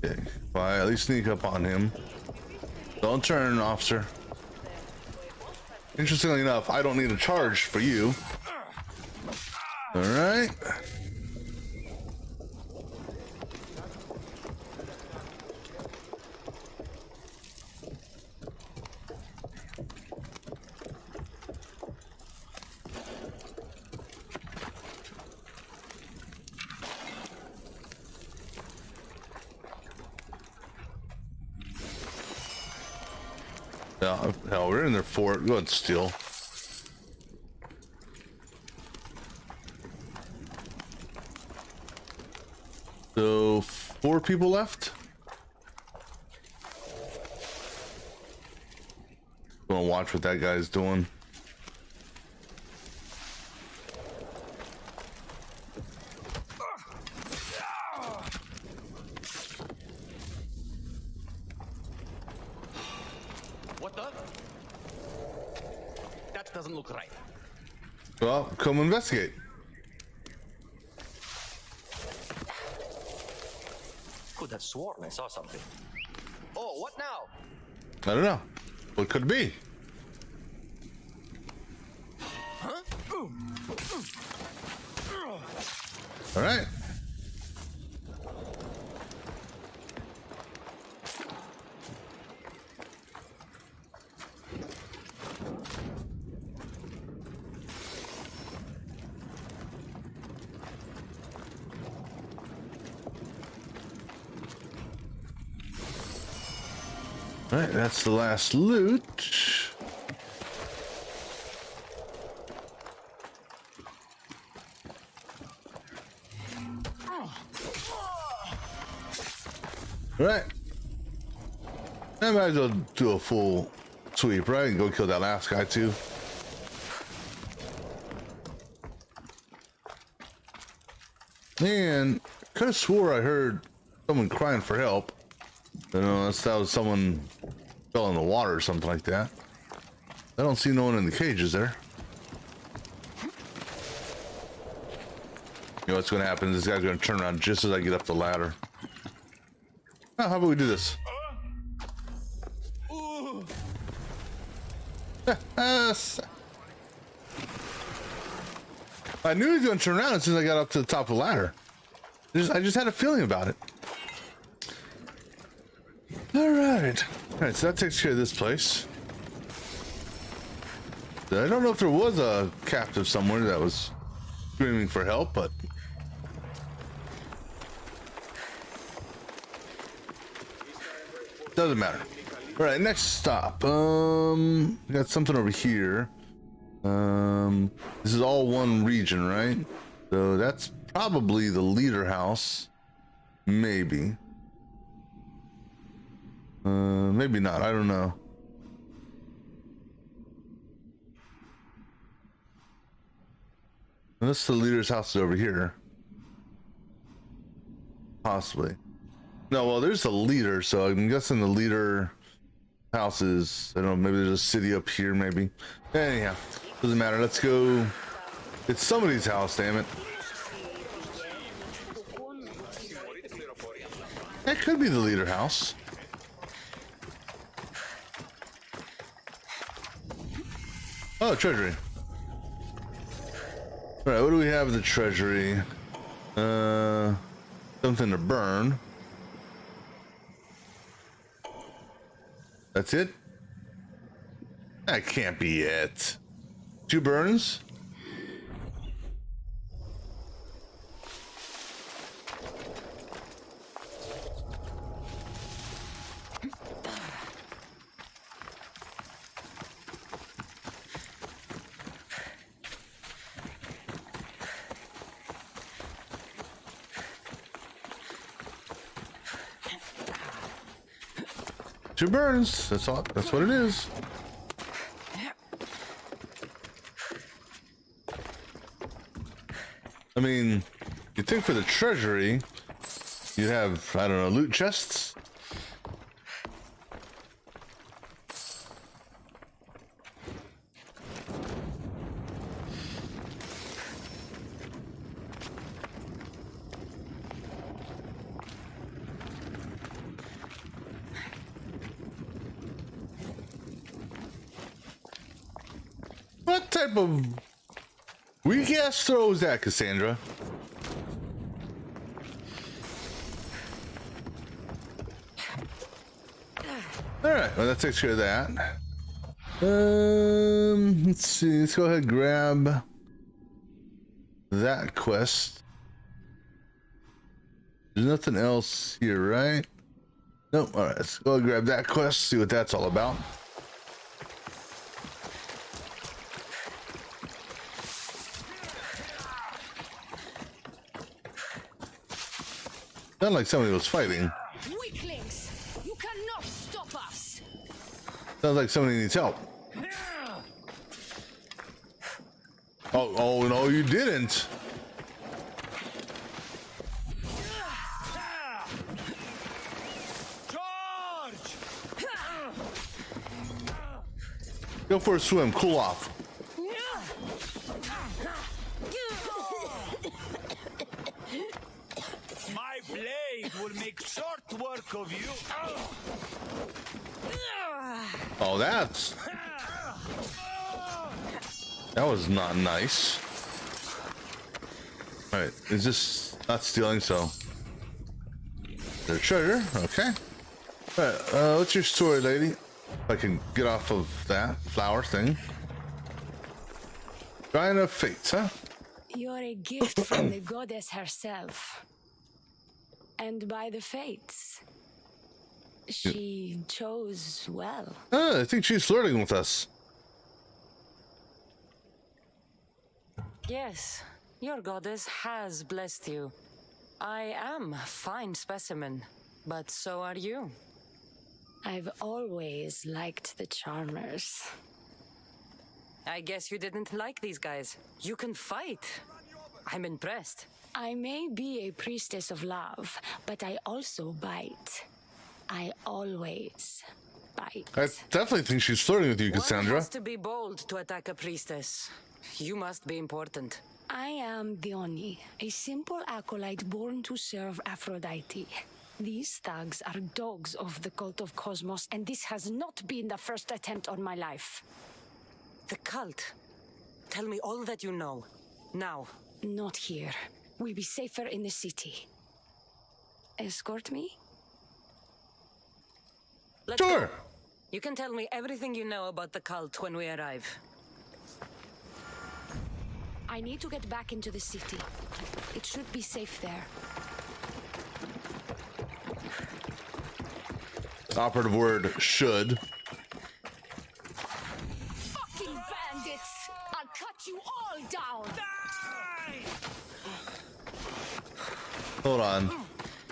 Speaker 1: Okay, if I at least sneak up on him. Don't turn, officer. Interestingly enough, I don't need a charge for you. All right. Yeah, hell, we're in there for it. Go ahead and steal. So 4 people left. Gonna watch what that guy's doing.
Speaker 8: What the? That doesn't look right.
Speaker 1: Well, come investigate.
Speaker 8: Could have sworn I saw something. Oh, what now?
Speaker 1: I don't know. What could it be?
Speaker 8: Huh?
Speaker 1: All right. All right, that's the last loot. All right. I might as well do a full sweep, right? And go kill that last guy too. And I could have swore I heard someone crying for help. I don't know, unless that was someone fell in the water or something like that. I don't see no one in the cages there. You know what's going to happen? This guy's going to turn around just as I get up the ladder. Oh, how about we do this? I knew he was going to turn around as soon as I got up to the top of the ladder. I just had a feeling about it. All right, so that takes care of this place. I don't know if there was a captive somewhere that was screaming for help, but doesn't matter. All right, next stop. We got something over here. This is all one region, right? So that's probably the leader house. Maybe. Maybe not. I don't know. Unless the leader's house is over here. Possibly. No, well, there's a leader, so I'm guessing the leader house is, I don't know, maybe there's a city up here, maybe. Anyhow, doesn't matter. Let's go. It's somebody's house, damn it. That could be the leader house. Oh, treasury. All right, what do we have in the treasury? Something to burn. That's it? That can't be it. 2 burns? Two burns. That's all. That's what it is. I mean, you'd think for the treasury, you'd have, I don't know, loot chests. What type of weak ass throw is that, Cassandra? All right, well that takes care of that. Let's see. Let's go ahead and grab that quest. There's nothing else here, right? Nope. All right, let's go and grab that quest. See what that's all about. Sounded like somebody was fighting.
Speaker 2: Weaklings, you cannot stop us.
Speaker 1: Sounds like somebody needs help. Oh no, you didn't.
Speaker 5: Charge!
Speaker 1: Go for a swim. Cool off.
Speaker 5: My blade will make short work of you.
Speaker 1: Oh, that was not nice. All right, is this not stealing? So there's treasure. Okay. All right. What's your story, lady? If I can get off of that flower thing. Shrine of Fates, huh?
Speaker 2: You're a gift from the goddess herself. And by the fates. She chose well.
Speaker 1: I think she's flirting with us.
Speaker 2: Yes, your goddess has blessed you. I am a fine specimen, but so are you. I've always liked the Charmers. I guess you didn't like these guys. You can fight. I'm impressed. I may be a priestess of love, but I also bite. I always bite.
Speaker 1: I definitely think she's flirting with you,
Speaker 2: One
Speaker 1: Cassandra.
Speaker 2: has to be bold to attack a priestess. You must be important. I am Dione, a simple acolyte born to serve Aphrodite. These thugs are dogs of the cult of Cosmos, and this has not been the first attempt on my life. The cult? Tell me all that you know. Now. Not here. We'll be safer in the city. Escort me? Let's
Speaker 1: Sure.
Speaker 2: go. You can tell me everything you know about the cult when we arrive. I need to get back into the city. It should be safe there.
Speaker 1: Operative word should.
Speaker 2: Fucking bandits! I'll cut you all down!
Speaker 1: Hold on.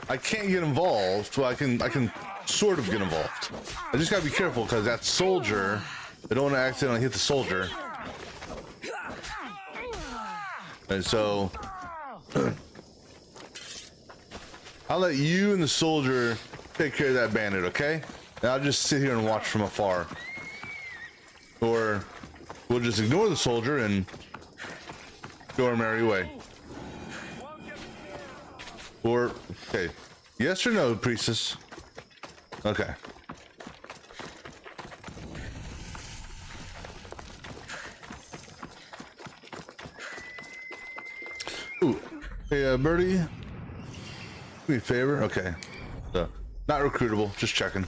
Speaker 1: I can't get involved. Well, I can sort of get involved. I just gotta be careful because that soldier. I don't want to accidentally hit the soldier. And so I'll let you and the soldier take care of that bandit, okay? And I'll just sit here and watch from afar. Or we'll just ignore the soldier and go our merry way. Or, okay. Yes or no, priestess? Okay. Ooh. Hey, Birdie. Do me a favor? Okay. So, not recruitable, just checking.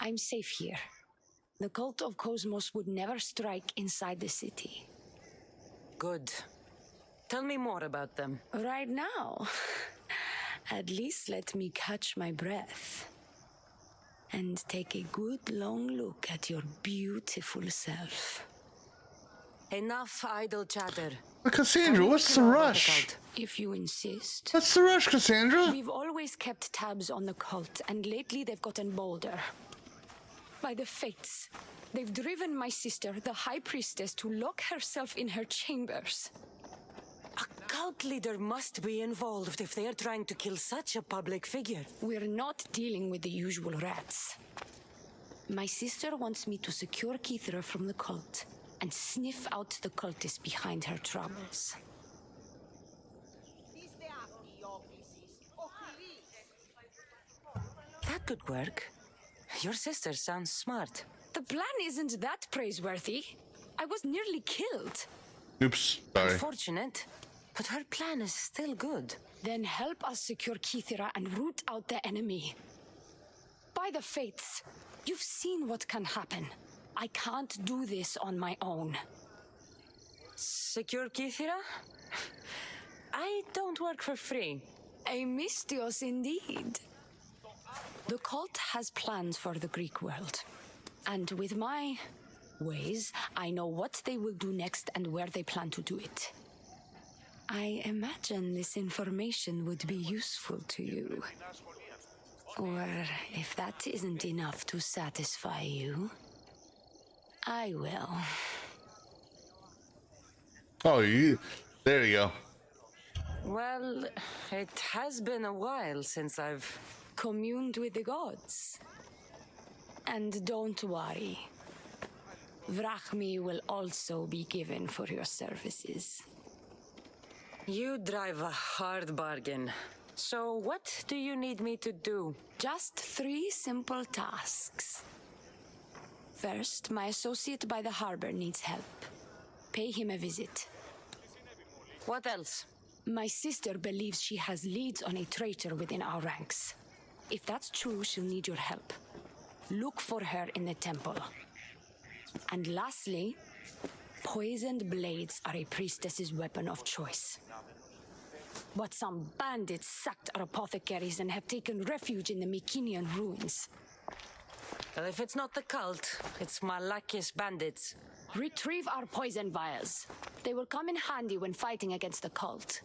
Speaker 2: I'm safe here. The cult of Cosmos would never strike inside the city. Good. Tell me more about them. Right now? At least let me catch my breath. And take a good long look at your beautiful self. Enough idle chatter.
Speaker 1: Cassandra, what's the rush?
Speaker 2: If you insist.
Speaker 1: What's the rush, Cassandra?
Speaker 2: We've always kept tabs on the cult, and lately they've gotten bolder. By the fates, they've driven my sister, the High Priestess, to lock herself in her chambers. A cult leader must be involved if they are trying to kill such a public figure. We're not dealing with the usual rats. My sister wants me to secure Kithra from the cult and sniff out the cultists behind her troubles. That could work. Your sister sounds smart. The plan isn't that praiseworthy. I was nearly killed.
Speaker 1: Oops, sorry.
Speaker 2: Unfortunate, but her plan is still good. Then help us secure Kithira and root out the enemy. By the fates, you've seen what can happen. I can't do this on my own. Secure Kithira? I don't work for free. A mystios indeed. The cult has plans for the Greek world. And with my ways, I know what they will do next and where they plan to do it. I imagine this information would be useful to you. Or if that isn't enough to satisfy you, I will.
Speaker 1: Oh, there you go.
Speaker 2: Well, it has been a while since I've communed with the gods. And don't worry. Vrachmi will also be given for your services. You drive a hard bargain. So what do you need me to do? Just 3 simple tasks. First, my associate by the harbor needs help. Pay him a visit. What else? My sister believes she has leads on a traitor within our ranks. If that's true, she'll need your help. Look for her in the temple. And lastly, poisoned blades are a priestess's weapon of choice. But some bandits sacked our apothecaries and have taken refuge in the Mycenaean ruins.
Speaker 7: Well, if it's not the cult, it's Malakis bandits.
Speaker 2: Retrieve our poison vials. They will come in handy when fighting against the cult.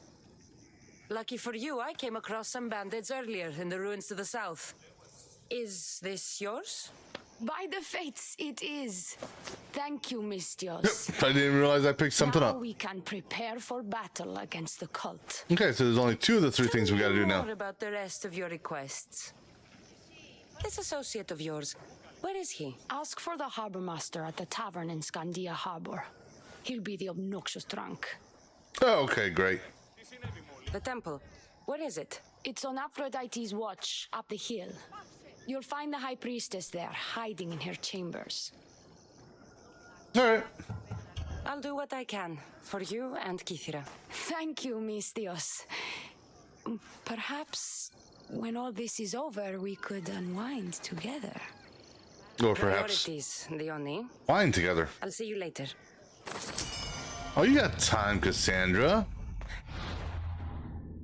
Speaker 7: Lucky for you, I came across some bandits earlier in the ruins to the south. Is this yours?
Speaker 2: By the fates, it is. Thank you, Mistios.
Speaker 1: Yep, I didn't realize I picked something
Speaker 2: Now
Speaker 1: up.
Speaker 2: we can prepare for battle against the cult.
Speaker 1: Okay, so there's only 2 of the 3 things we gotta do now.
Speaker 7: More about the rest of your requests. This associate of yours, where is he?
Speaker 2: Ask for the harbor master at the tavern in Scandia Harbor. He'll be the obnoxious drunk.
Speaker 1: Oh, okay, great.
Speaker 7: The temple, where is it?
Speaker 2: It's on Aphrodite's watch, up the hill. You'll find the high priestess there, hiding in her chambers.
Speaker 1: Alright.
Speaker 7: I'll do what I can for you and Kithira.
Speaker 2: Thank you, Mistios. Perhaps when all this is over, we could unwind together.
Speaker 1: Or perhaps
Speaker 7: Priorities, Dione.
Speaker 1: wine together.
Speaker 7: I'll see you later.
Speaker 1: Oh, you got time, Cassandra.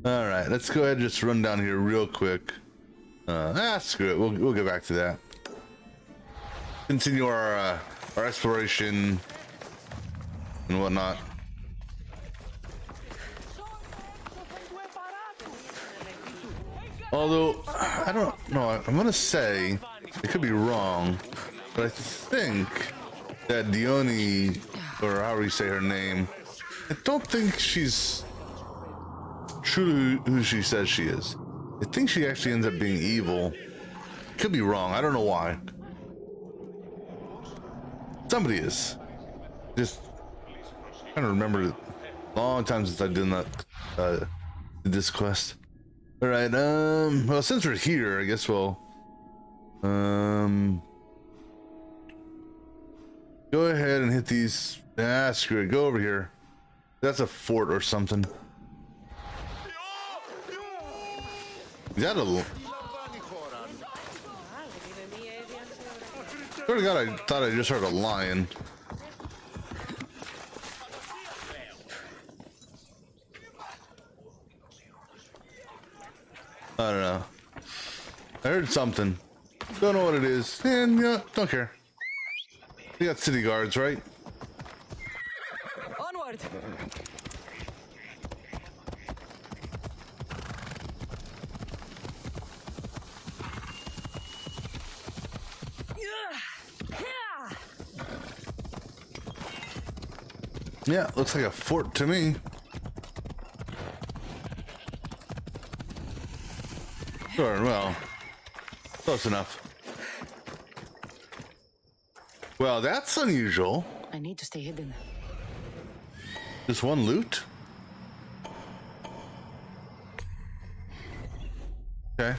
Speaker 1: Alright, let's go ahead and just run down here real quick. Screw it. We'll get back to that. Continue our exploration and whatnot. Although I don't know, I'm gonna say it could be wrong, but I think that Dione, or however you say her name, I don't think she's truly who she says she is. I think she actually ends up being evil. Could be wrong. I don't know why. Somebody is. Just trying to remember. Long time since I did that this quest. All right. Well, since we're here, I guess we'll go ahead and hit these. Screw it. Go over here. That's a fort or something. Is that a... Swear to God, I thought I just heard a lion. I don't know. I heard something. Don't know what it is. And yeah, don't care. We got city guards, right?
Speaker 7: Onward!
Speaker 1: Yeah, looks like a fort to me. Sure, well, close enough. Well, that's unusual.
Speaker 7: I need to stay hidden.
Speaker 1: Just one loot? Okay.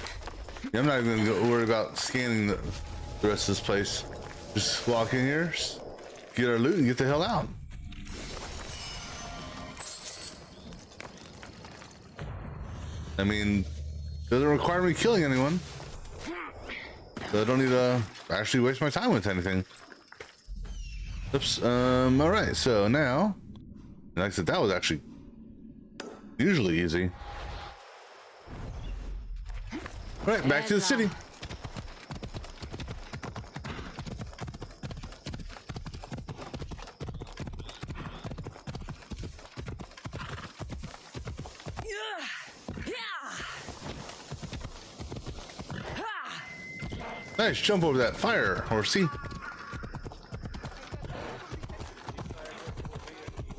Speaker 1: Yeah, I'm not even gonna worry about scanning the rest of this place. Just walk in here, get our loot, and get the hell out. I mean, doesn't require me killing anyone, so I don't need to actually waste my time with anything. Oops. All right. So now, like I said, that was actually usually easy. All right, back to the city. Nice jump over that fire, horsey.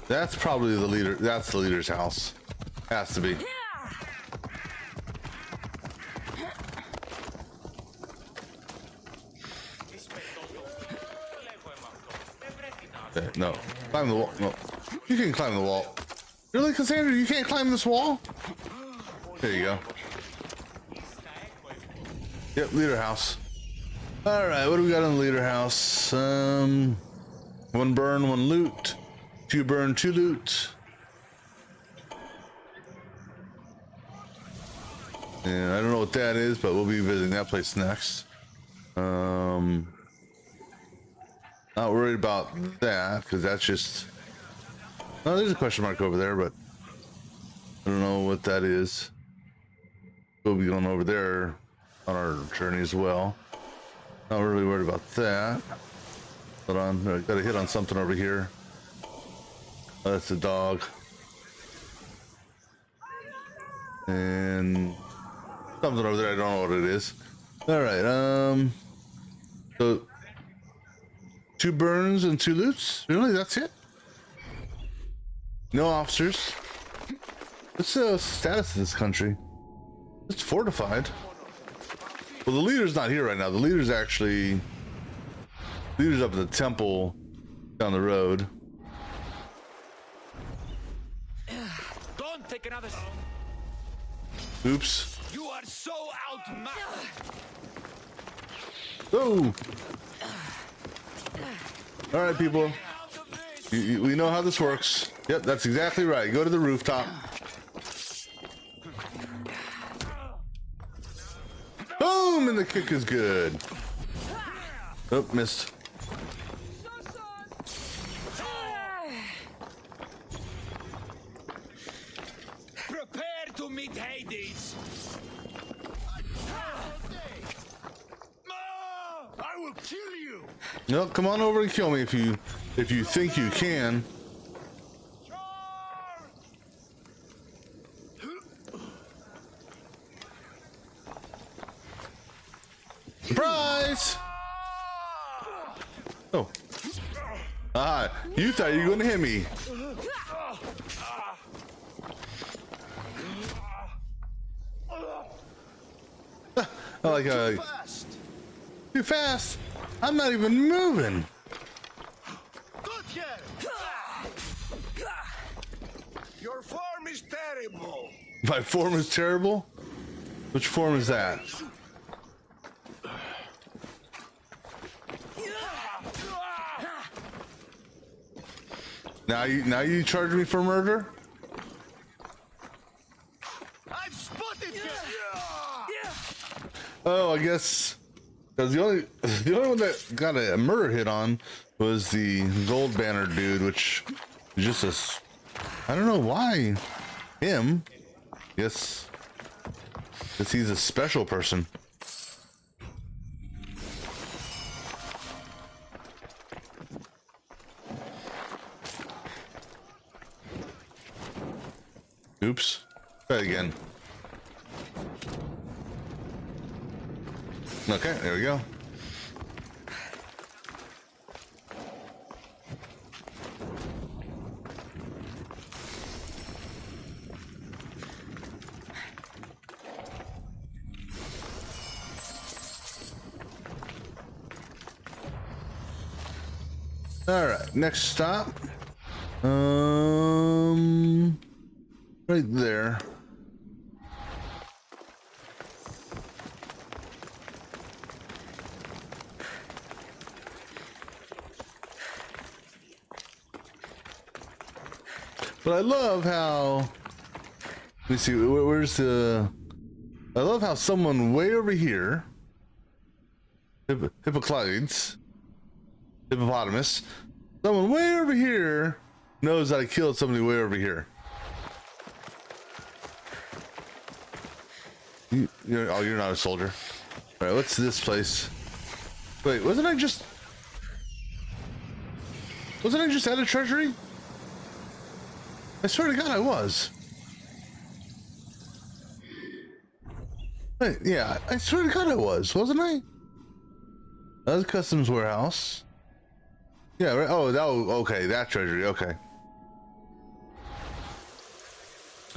Speaker 1: That's probably the leader. That's the leader's house. Has to be. Okay, no. Climb the wall. No. You can climb the wall. Really, Cassandra? You can't climb this wall? There you go. Yep, leader house. All right, what do we got in the leader house? One burn, one loot. 2 burn, 2 loot. And I don't know what that is, but we'll be visiting that place next. Not worried about that because that's just. Oh, there's a question mark over there, but I don't know what that is. We'll be going over there on our journey as well. Not really worried about that. Hold on, I got a hit on something over here. Oh, that's a dog. And something over there, I don't know what it is. All right, so 2 burns and 2 loots? Really, that's it? No officers. What's the status of this country? It's fortified. Well, the leader's not here right now. The leader's actually... leader's up at the temple down the road.
Speaker 5: Don't take another.
Speaker 1: Oops.
Speaker 5: You are so outmatched.
Speaker 1: Oh! Alright, people. We know how this works. Yep, that's exactly right. Go to the rooftop. Boom! And the kick is good. Oh, missed.
Speaker 5: Prepare to meet Hades.
Speaker 4: I will kill you.
Speaker 1: No, come on over and kill me if you think you can. Surprise! Oh. Ah, you thought you were going to hit me. I like too fast. I'm not even moving.
Speaker 4: Good here. Your form is terrible.
Speaker 1: My form is terrible? Which form is that? Now you charge me for murder?
Speaker 4: I've spotted you.
Speaker 1: Oh, I guess because the only one that got a murder hit on was the gold banner dude, which is just a. I don't know why him. Yes, because he's a special person. Oops. Try it again. Okay, there we go. All right, next stop. Right there. But I love how, let me see, where's the, I love how someone way over here, hippopotamus, someone way over here knows that I killed somebody way over here. Oh, you're not a soldier. All right, what's this place? Wait, wasn't I just at a treasury? I swear to God, I was. Wait, yeah, I swear to God, I was, wasn't I? That was a customs warehouse. Yeah, right. Oh, okay, that treasury. Okay.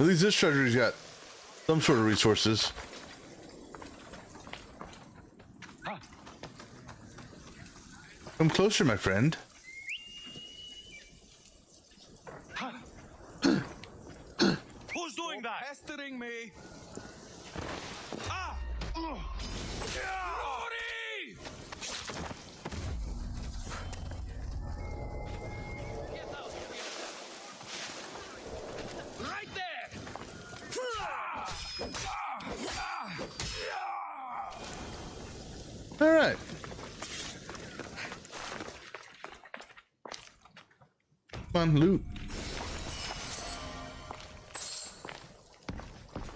Speaker 1: At least this treasury's got some sort of resources. Come closer, my friend.
Speaker 5: Who's doing that?
Speaker 4: Pestering me.
Speaker 5: Rory! Right there!
Speaker 1: All right. Come on, loot.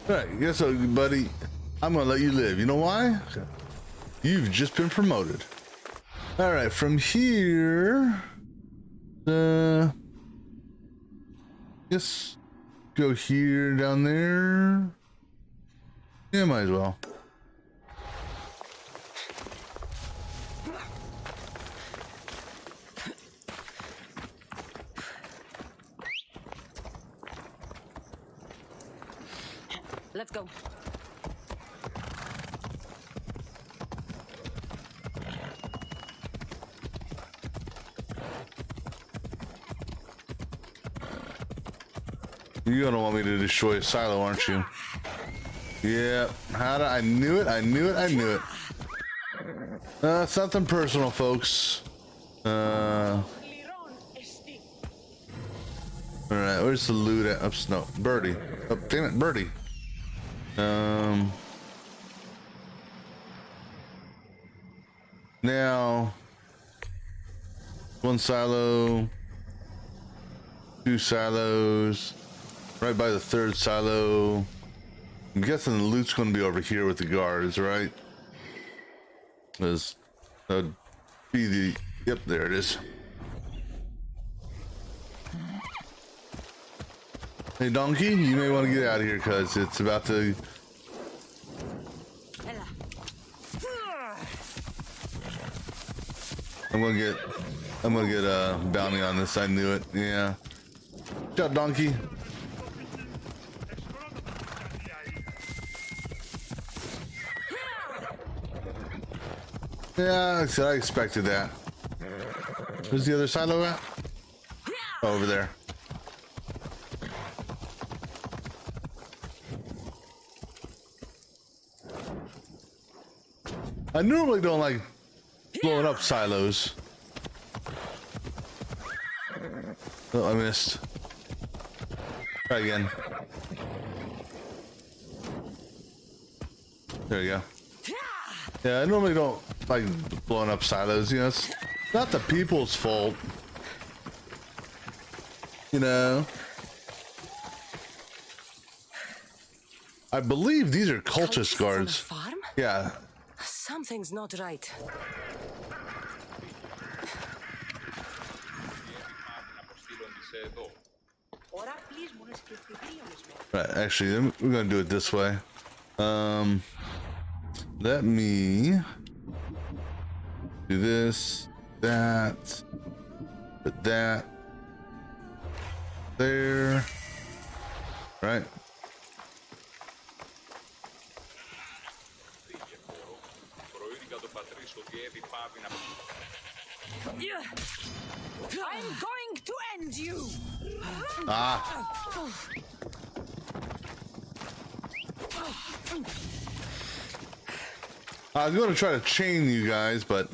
Speaker 1: All right, guess what, buddy? I'm gonna let you live. You know why? You've just been promoted. All right, from here, just go here, down there. Yeah, might as well.
Speaker 7: Let's go.
Speaker 1: You're gonna want me to destroy a silo, aren't you? Yeah. I knew it. I knew it. I knew it. Something personal, folks. All right. Where's the loot at? Oops, no, Birdie. Oh, damn it, Birdie. Now, one silo, two silos, right by the third silo. I'm guessing the loot's going to be over here with the guards, right? There's be the, yep, there it is. Hey, donkey, you may want to get out of here because it's about to. I'm gonna get a bounty on this. I knew it. Yeah. Good job, donkey. Yeah, I expected that. Where's the other silo at? Oh, over there. I normally don't like blowing up silos. Oh, I missed. Try again. There you go. Yeah, I normally don't like blowing up silos, you know, it's not the people's fault. You know. I believe these are cultist guards.
Speaker 7: Farm?
Speaker 1: Yeah.
Speaker 7: Something's not right.
Speaker 1: Right, actually, we're gonna do it this way. Let me do this, that, put that there, right?
Speaker 7: I'm going to end you.
Speaker 1: Ah. I was going to try to chain you guys, but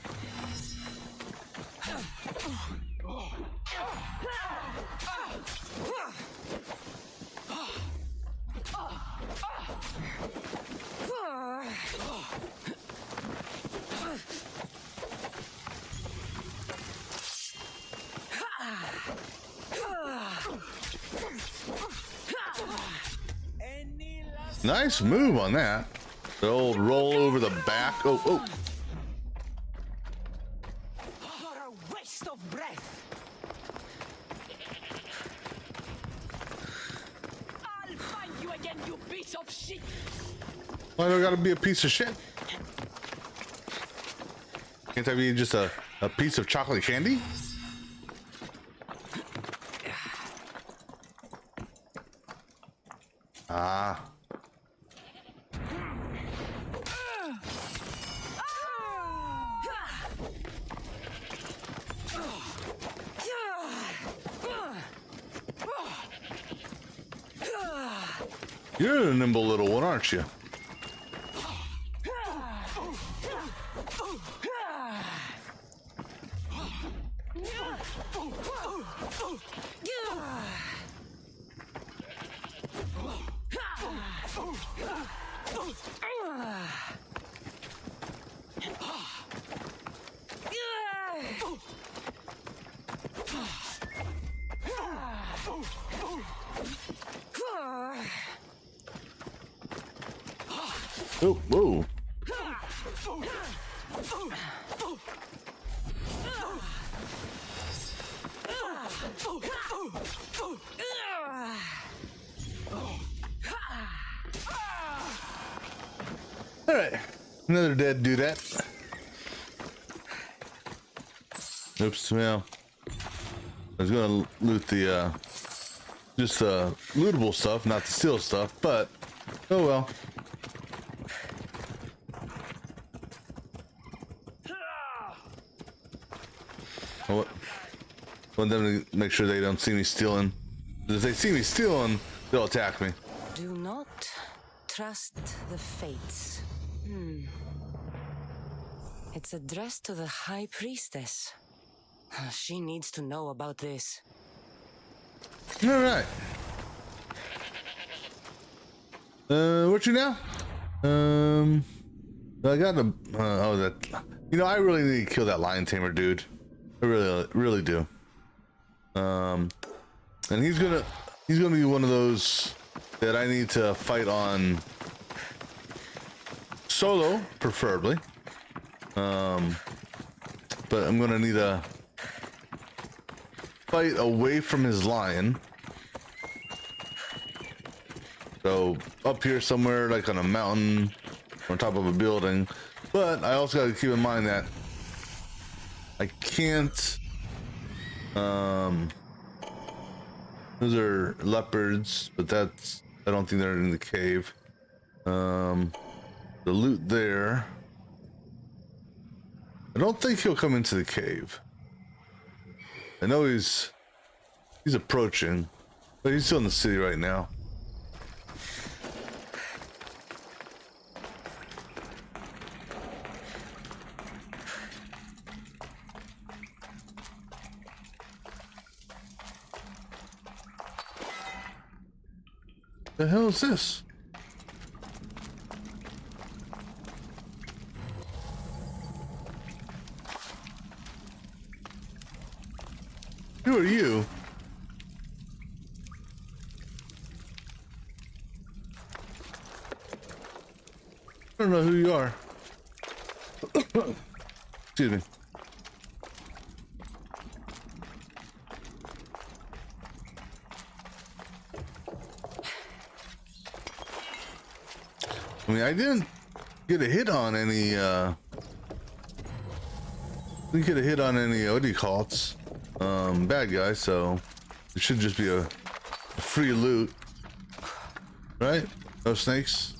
Speaker 1: nice move on that. The old roll over the back. Oh, oh.
Speaker 3: You're a waste of breath. I'll find you again, you piece of shit.
Speaker 1: Why do I gotta be a piece of shit? Can't I be just a piece of chocolate candy? Ah. You're a nimble little one, aren't you? Oh, whoa. All right, another dead dudette. Oops, well, I was gonna loot the, just the lootable stuff, not the steal stuff, but, oh well. I want them to make sure they don't see me stealing. If they see me stealing, they'll attack me.
Speaker 2: Do not trust the fates. It's addressed to the High Priestess. She needs to know about this.
Speaker 1: All right. What you now? I got the. Oh, that. You know, I really need to kill that lion tamer dude. I really do. And he's gonna be one of those that I need to fight on solo, preferably. But I'm gonna need a fight away from his lion. So up here somewhere, like on a mountain, on top of a building. But I also got to keep in mind that I can't. Those are leopards, but that's. I don't think they're in the cave. The loot there. I don't think he'll come into the cave. I know he's approaching, but he's still in the city right now. The hell is this? Who are you? I don't know who you are. Excuse me. I mean, I didn't get a hit on any, what do you call it? Bad guys, so it should just be a free loot. Right? No snakes?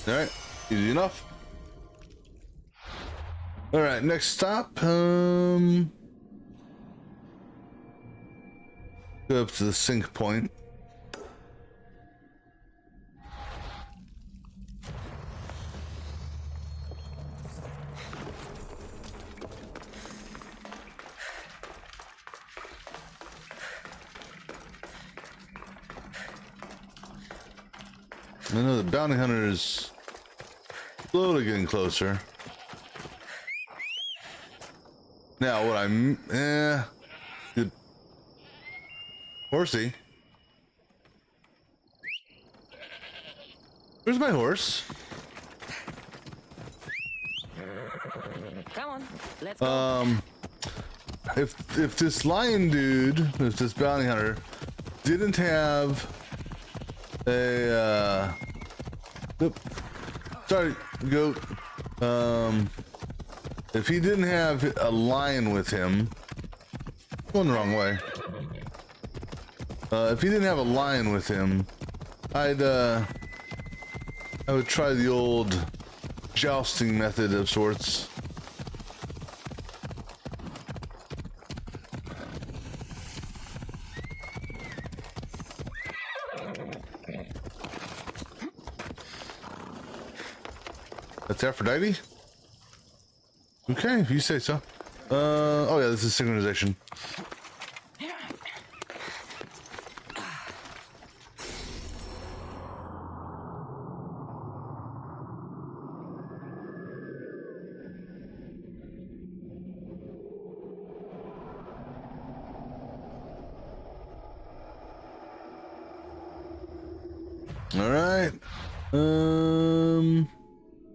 Speaker 1: Alright, easy enough. Alright, next stop, go up to the sync point. I know the bounty hunter is slowly getting closer. Now, what good. Horsey. Where's my horse?
Speaker 2: Come on, let's go.
Speaker 1: If this lion dude, if this bounty hunter didn't have a sorry, goat. If he didn't have a lion with him, going the wrong way. If he didn't have a lion with him, I would try the old jousting method of sorts. That's Aphrodite? Okay, if you say so. Oh yeah, this is synchronization. All right.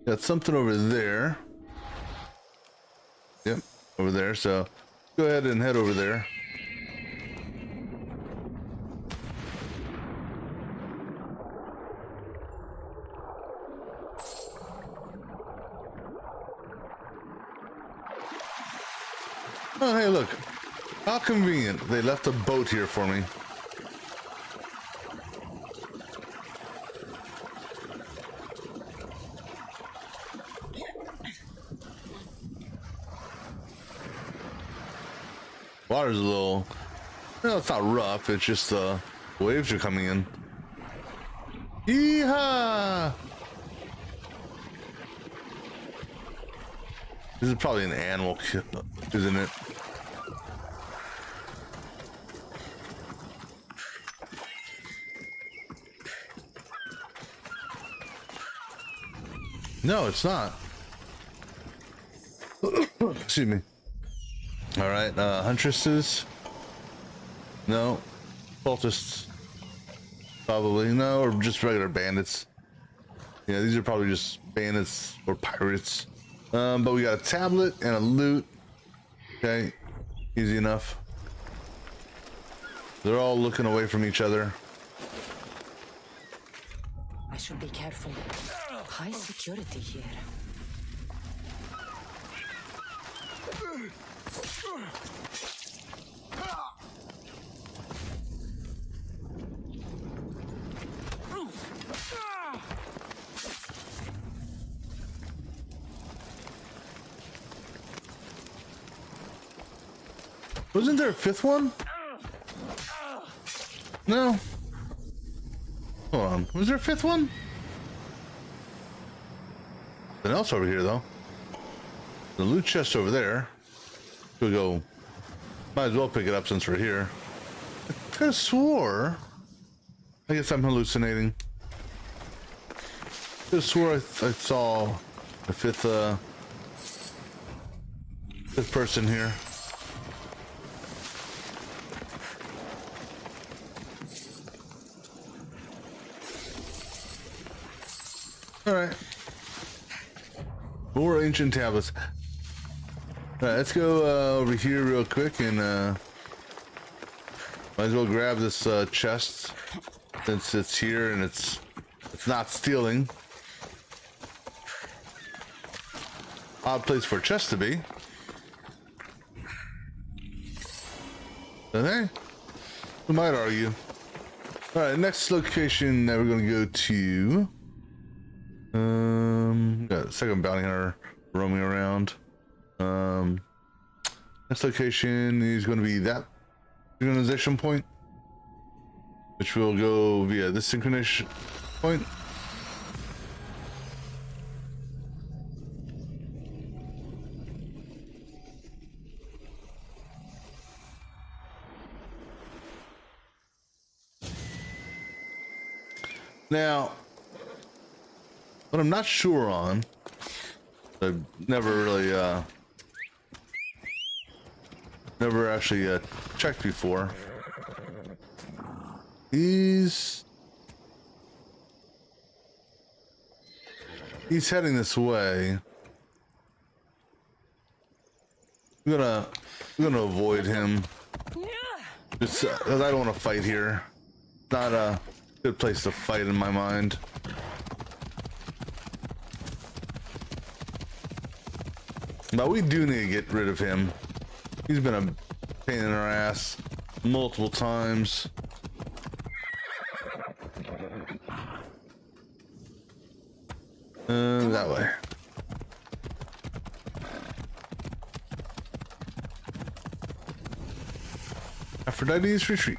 Speaker 1: Got something over there. Yep, over there. So go ahead and head over there. Oh, hey, look. How convenient. They left a boat here for me. Water's a little... No, it's not rough. It's just the waves are coming in. Yeehaw! This is probably an animal, isn't it? No, it's not. Excuse me. All right, huntresses. No. Cultists. Probably. No, or just regular bandits. Yeah, these are probably just bandits or pirates. But we got a tablet and a loot. Okay, easy enough. They're all looking away from each other.
Speaker 7: I should be careful. High security here.
Speaker 1: Wasn't there a fifth one? No. Hold on. Was there a fifth one? Something else over here, though. The loot chest over there. We'll go. Might as well pick it up since we're here. I could have swore. I guess I'm hallucinating. I could have swore I saw the fifth person here. All right. More ancient tablets. All right, let's go over here real quick and might as well grab this chest since it's here and it's not stealing. Odd place for a chest to be. Okay. We might argue. All right, next location that we're going to go to. Got a second bounty hunter roaming around. Next location is going to be that synchronization point, which will go via this synchronization point. Now, what I'm not sure on, I've never really, never actually checked before. He's heading this way. I'm gonna avoid him. Just because I don't want to fight here. Not a good place to fight in my mind. But we do need to get rid of him. He's been a pain in our ass multiple times. That way. Aphrodite's retreat.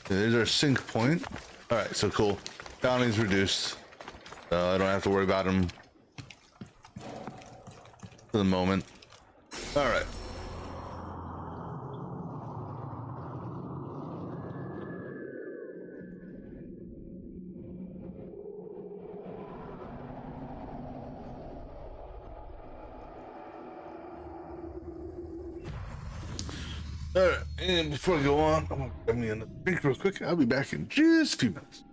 Speaker 1: There's our sync point. All right, so cool. Bounty's reduced. I don't have to worry about him for the moment. All right. All right, and before I go on, I'm gonna grab me another drink real quick. I'll be back in just a few minutes.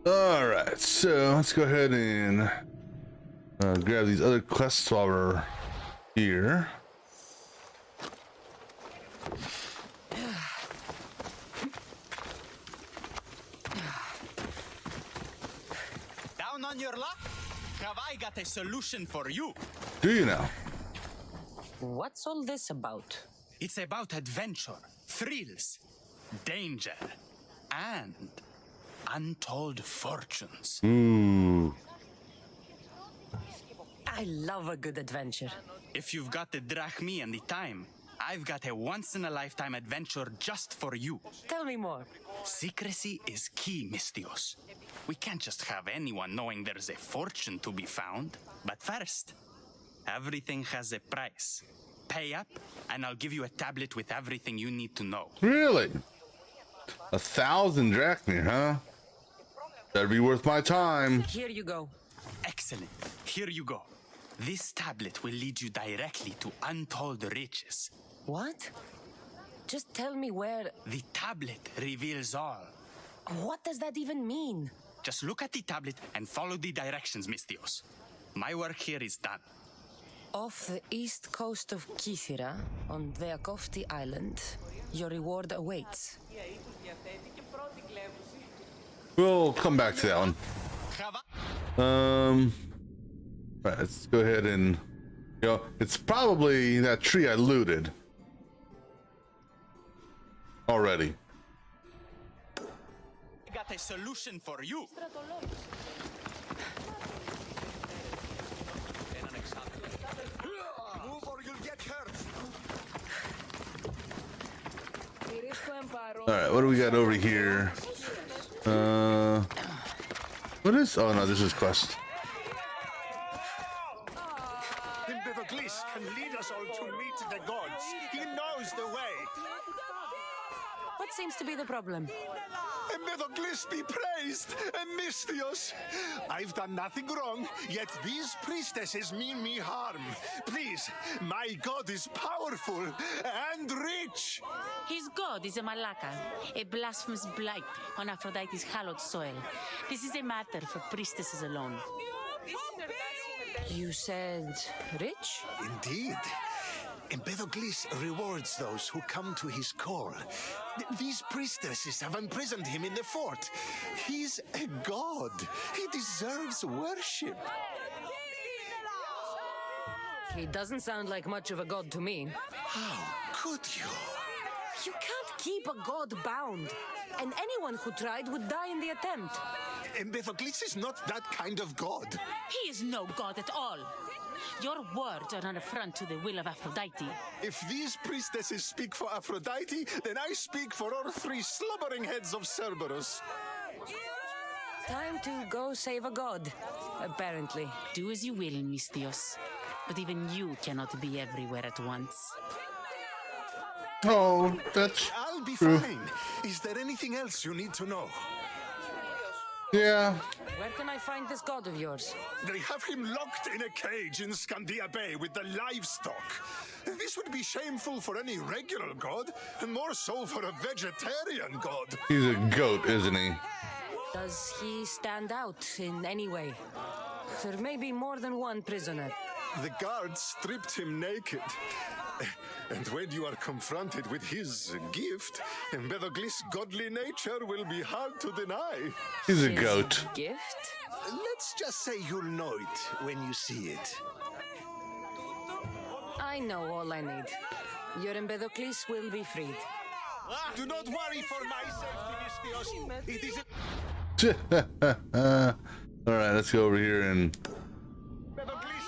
Speaker 1: All right, so let's go ahead and grab these other quests while we're here.
Speaker 9: Down on your luck? Have I got a solution for you?
Speaker 1: Do you now?
Speaker 7: What's all this about?
Speaker 9: It's about adventure, thrills, danger, and untold fortunes.
Speaker 1: Ooh.
Speaker 7: I love a good adventure.
Speaker 9: If you've got the drachmi and the time, I've got a once-in-a-lifetime adventure just for you.
Speaker 7: Tell me more.
Speaker 9: Secrecy is key, Mistios. We can't just have anyone knowing there's a fortune to be found. But first, everything has a price. Pay up, and I'll give you a tablet with everything you need to know.
Speaker 1: Really? 1,000 drachmi, huh? That'd be worth my time.
Speaker 7: Here you go.
Speaker 9: Excellent. Here you go. This tablet will lead you directly to untold riches.
Speaker 7: What? Just tell me where...
Speaker 9: The tablet reveals all.
Speaker 7: What does that even mean?
Speaker 9: Just look at the tablet and follow the directions, Mistios. My work here is done.
Speaker 7: Off the east coast of Kythera, on Veakofti Island, your reward awaits.
Speaker 1: We'll come back to that one. Right, let's go ahead and, it's probably that tree I looted already.
Speaker 9: I got a solution for you.
Speaker 4: Move or you'll get hurt.
Speaker 1: All right, what do we got over here? What is? Oh no, this is quest.
Speaker 4: Empedocles can lead us all to meet the gods. He knows the way.
Speaker 7: What seems to be the problem?
Speaker 4: Empedocles be praised, Mistios. I've done nothing wrong, yet these priestesses mean me harm. Please, my god is powerful and rich.
Speaker 10: His god is a malaka, a blasphemous blight on Aphrodite's hallowed soil. This is a matter for priestesses alone.
Speaker 7: You said rich?
Speaker 3: Indeed. Empedocles rewards those who come to his call. These priestesses have imprisoned him in the fort. He's a god. He deserves worship.
Speaker 7: He doesn't sound like much of a god to me.
Speaker 3: How could you?
Speaker 7: You can't keep a god bound. And anyone who tried would die in the attempt.
Speaker 3: Empedocles is not that kind of god.
Speaker 10: He is no god at all. Your words are an affront to the will of Aphrodite.
Speaker 3: If these priestesses speak for Aphrodite, then I speak for all three slubbering heads of Cerberus.
Speaker 7: Time to go save a god, apparently.
Speaker 10: Do as you will, Mistios. But even you cannot be everywhere at once.
Speaker 1: Oh, that's
Speaker 3: I'll be
Speaker 1: true.
Speaker 3: fine. Is there anything else you need to know?
Speaker 1: Yeah.
Speaker 7: Where can I find this god of yours?
Speaker 4: They have him locked in a cage in Scandia Bay with the livestock. This would be shameful for any regular god, and more so for a vegetarian god.
Speaker 1: He's a goat, isn't he?
Speaker 7: Does he stand out in any way? There may be more than one prisoner.
Speaker 4: The guards stripped him naked. And when you are confronted with his gift, Empedocles' godly nature will be hard to deny.
Speaker 1: He's a
Speaker 7: His
Speaker 1: goat.
Speaker 7: gift?
Speaker 3: Let's just say you'll know it when you see it.
Speaker 7: I know all I need. Your Empedocles will be freed.
Speaker 4: Do not worry for my safety, Mistios. It is
Speaker 1: All right, let's go over here and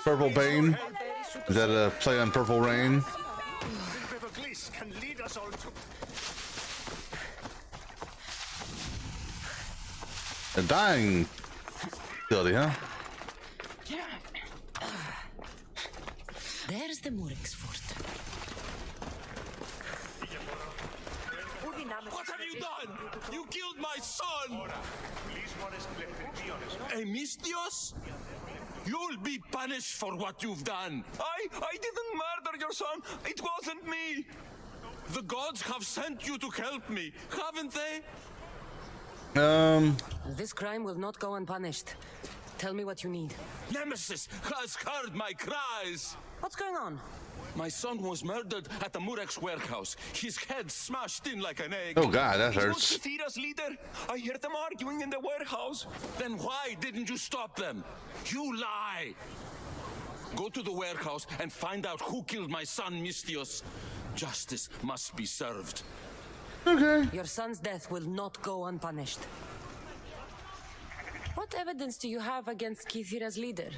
Speaker 1: Purple Bane. Is that a play on Purple Rain?
Speaker 4: Empedocles can lead us all to...
Speaker 1: A dying facility, huh?
Speaker 7: There's the Murex fort.
Speaker 5: What have you done? You killed my son! Mistios? You'll be punished for what you've done. I didn't murder your son. It wasn't me. The gods have sent you to help me, haven't they?
Speaker 2: This crime will not go unpunished. Tell me what you need.
Speaker 5: Nemesis has heard my cries.
Speaker 2: What's going on?
Speaker 5: My son was murdered at the Murex warehouse. His head smashed in like an egg.
Speaker 1: Oh God, that
Speaker 5: It was
Speaker 1: hurts.
Speaker 5: Kithira's leader. I heard them arguing in the warehouse. Then why didn't you stop them? You lie. Go to the warehouse and find out who killed my son, Mistios. Justice must be served.
Speaker 1: Okay.
Speaker 2: Your son's death will not go unpunished. What evidence do you have against Kithira's leader?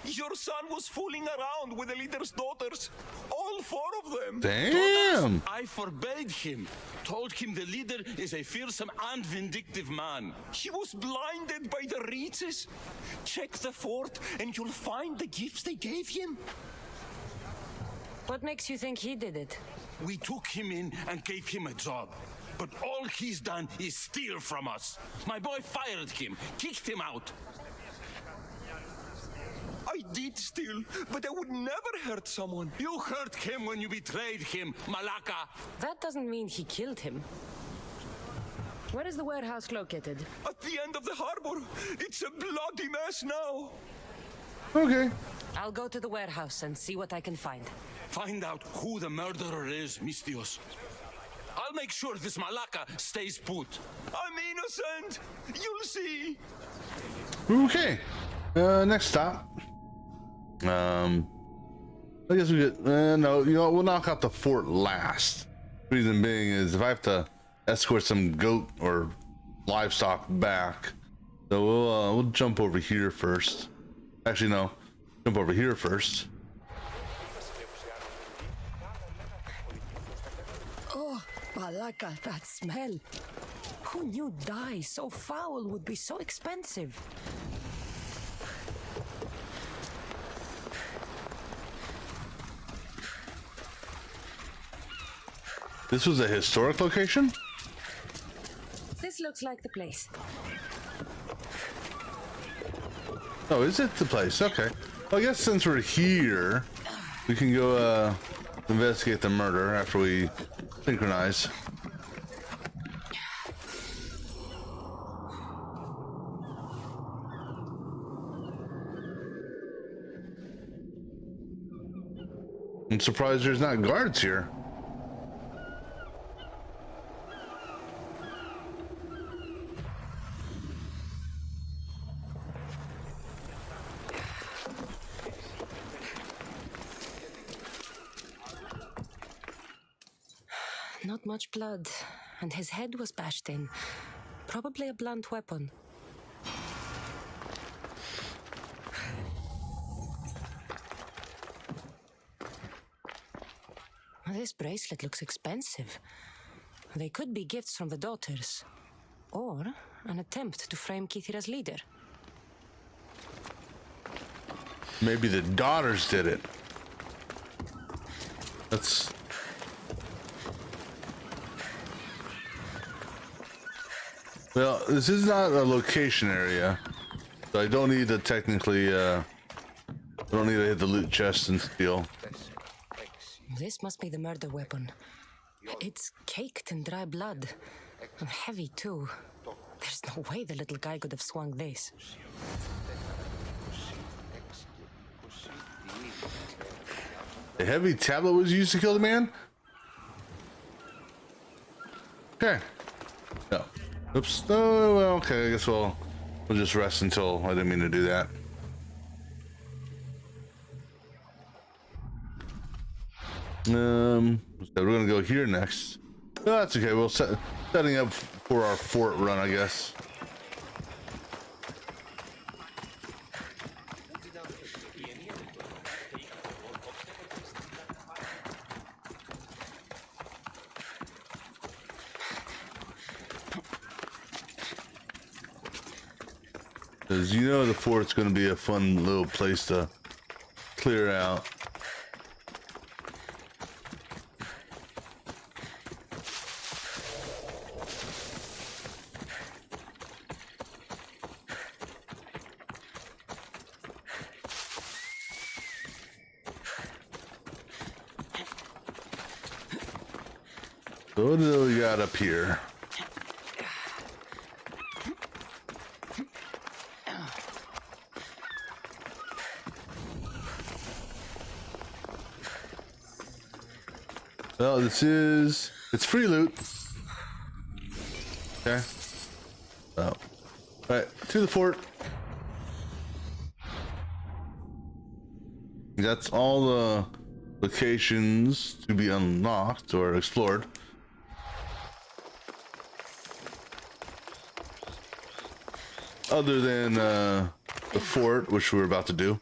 Speaker 5: Your son was fooling around with the leader's daughters. All 4 of them.
Speaker 1: Damn.
Speaker 5: Daughters. I forbade him. Told him the leader is a fearsome and vindictive man. He was blinded by the reaches. Check the fort and you'll find the gifts they gave him.
Speaker 2: What makes you think he did it?
Speaker 5: We took him in and gave him a job. But all he's done is steal from us. My boy fired him, kicked him out. I did steal, but I would never hurt someone. You hurt him when you betrayed him, Malaka.
Speaker 2: That doesn't mean he killed him. Where is the warehouse located?
Speaker 5: At the end of the harbor. It's a bloody mess now.
Speaker 1: Okay.
Speaker 2: I'll go to the warehouse and see what I can find.
Speaker 5: Find out who the murderer is, Mistios. I'll make sure this Malaka stays put. I'm innocent. You'll see.
Speaker 1: Okay. Next stop. I guess we get. No, you know, we'll knock out the fort last. Reason being is if I have to escort some goat or livestock back, so we'll jump over here first. Actually, no, jump over here first.
Speaker 2: Oh, Malaka, that smell. Who knew dye so foul would be so expensive?
Speaker 1: This was a historic location?
Speaker 2: This looks like the place.
Speaker 1: Oh, is it the place? Okay. Well, I guess since we're here, we can go investigate the murder after we synchronize. I'm surprised there's not guards here.
Speaker 2: Not much blood, and his head was bashed in. Probably a blunt weapon. This bracelet looks expensive. They could be gifts from the daughters, or an attempt to frame Kithira's leader.
Speaker 1: Maybe the daughters did it. That's... Well, this is not a location area, so I don't need to technically, I don't need to hit the loot chest and steal.
Speaker 2: This must be the murder weapon. It's caked in dry blood, and heavy too. There's no way the little guy could have swung this.
Speaker 1: A heavy tablet was used to kill the man? Okay. No. Oops. Oh, well, okay. I guess we'll just rest until I didn't mean to do that. So we're gonna go here next. Oh, that's okay. We'll setting up for our fort run, I guess. Because you know the fort's going to be a fun little place to clear out. So what do we got up here? Well, it's free loot. Okay. Oh. All right, to the fort. That's all the locations to be unlocked or explored. Other than the fort, which we're about to do.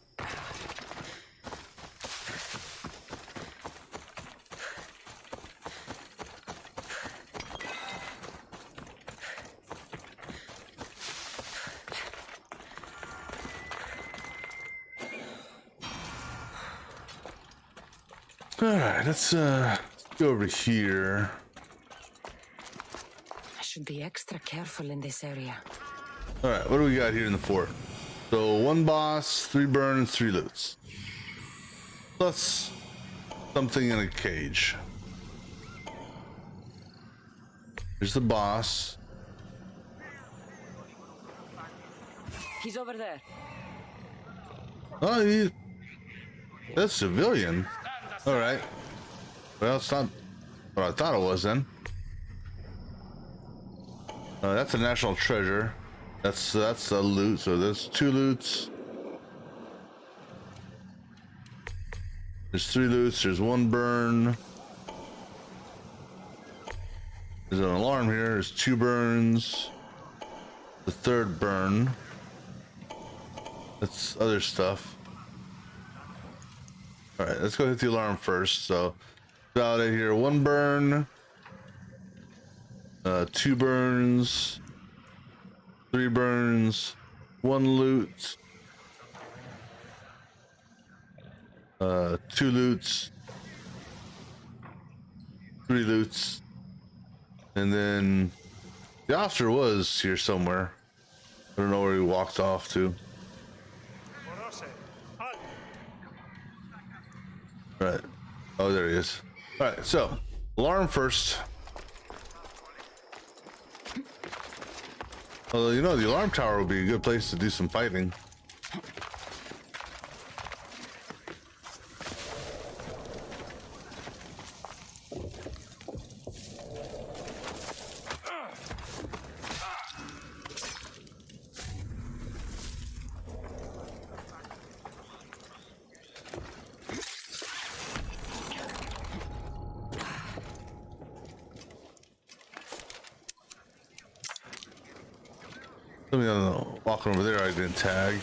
Speaker 1: All right, let's go over here.
Speaker 2: I should be extra careful in this area.
Speaker 1: All right, what do we got here in the fort? So 1 boss, 3 burns, 3 loots. Plus something in a cage. Here's the boss.
Speaker 2: He's over there.
Speaker 1: Oh, that's civilian. All right. Well, it's not what I thought it was then. That's a national treasure. That's a loot. So there's 2 loots. There's 3 loots. There's 1 burn. There's an alarm here. There's 2 burns. The 3rd burn. That's other stuff. All right, let's go hit the alarm first. So, validate here. 1 burn, 2 burns, 3 burns, 1 loot, 2 loots, 3 loots, and then the officer was here somewhere. I don't know where he walked off to. Right. Oh, there he is. All right, so alarm first. Although, you know, the alarm tower would be a good place to do some fighting. Something on the walking over there I didn't tag.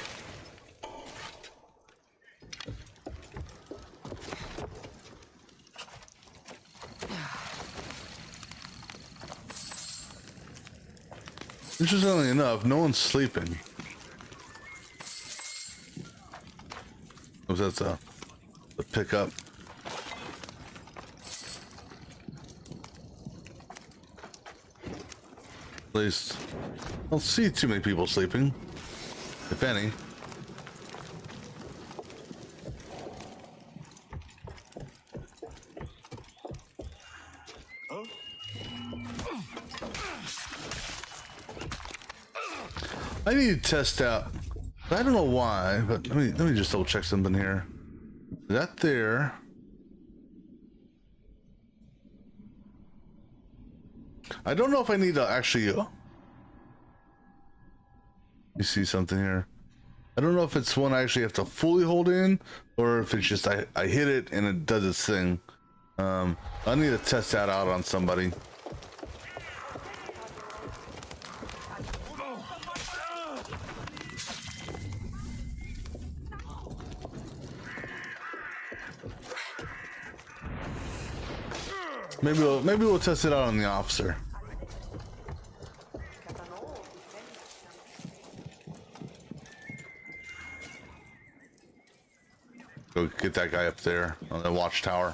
Speaker 1: Interestingly enough, no one's sleeping. Oh, that's a pickup. At least I don't see too many people sleeping, if any. I need to test out. I don't know why, but let me just double check something here. Is that there? I don't know if I need to actually. You see something here? I don't know if it's one I actually have to fully hold in, or if it's just I hit it and it does its thing. I need to test that out on somebody. Maybe we'll test it out on the officer. Go get that guy up there on the watchtower.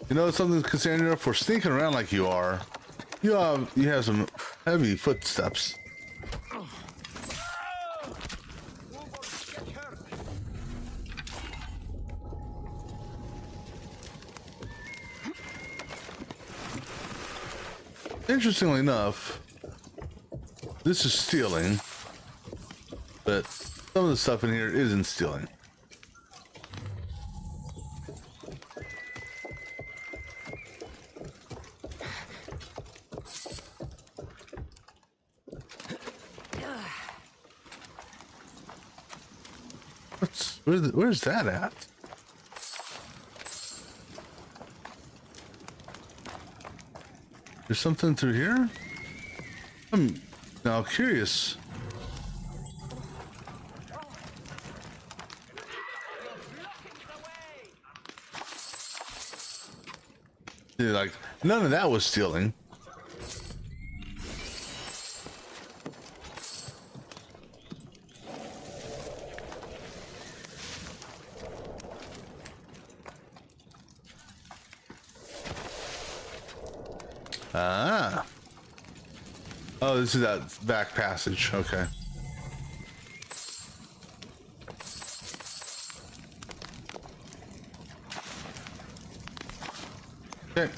Speaker 1: You know something, Cassandra? For sneaking around like you are, you have some heavy footsteps. Interestingly enough, this is stealing, but some of the stuff in here isn't stealing. Where's that at? There's something through here? I'm now curious. Dude, like, none of that was stealing. Ah. Oh, this is that back passage. Okay. Okay.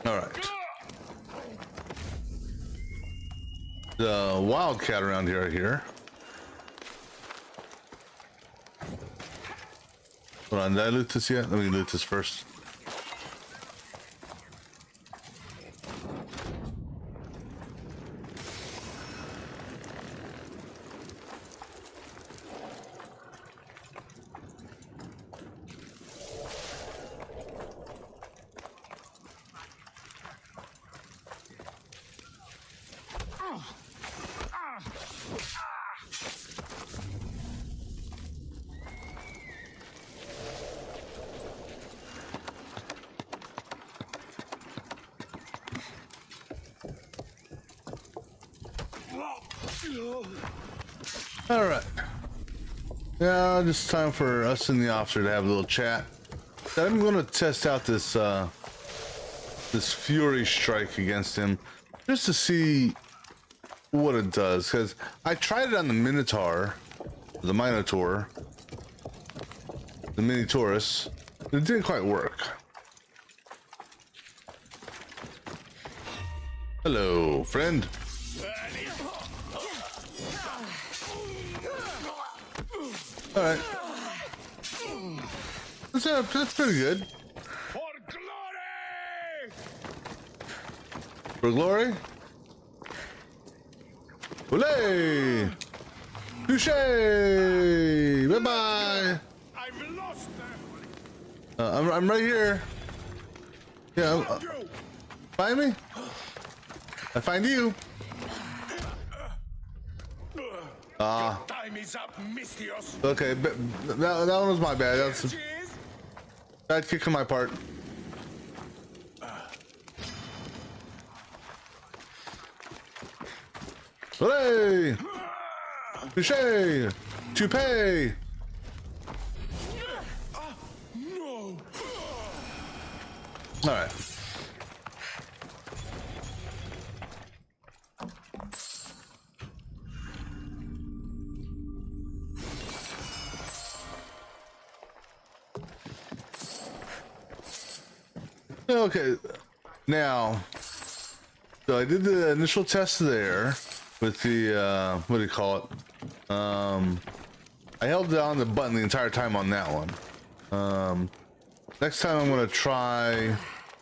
Speaker 1: All right. The wildcat around here, I hear. Hold on, did I loot this yet? Let me loot this first. All right. Now, just time for us and the officer to have a little chat. I'm going to test out this this fury strike against him, just to see what it does. Because I tried it on the Minotaur, the Minotaurus. It didn't quite work. Hello, friend. All right. That's pretty good.
Speaker 4: For glory!
Speaker 1: For glory? Olé! Touché! Bye-bye!
Speaker 4: I've lost them!
Speaker 1: I'm right here. Yeah, find me? I find you.
Speaker 4: Time is up, Mistios.
Speaker 1: Okay, but that one was my bad. That's a bad kick on my part. Hooray! Touché! Toupee!
Speaker 4: No!
Speaker 1: All right. Okay, now, so I did the initial test there with the, what do you call it? I held down the button the entire time on that one. Next time I'm gonna try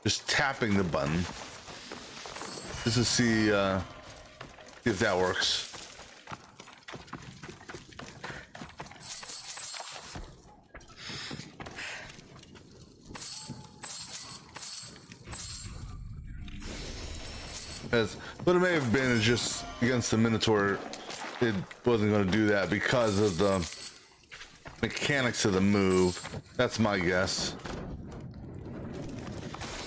Speaker 1: just tapping the button just to see if that works. As what it may have been is just against the Minotaur, it wasn't going to do that because of the mechanics of the move. That's my guess.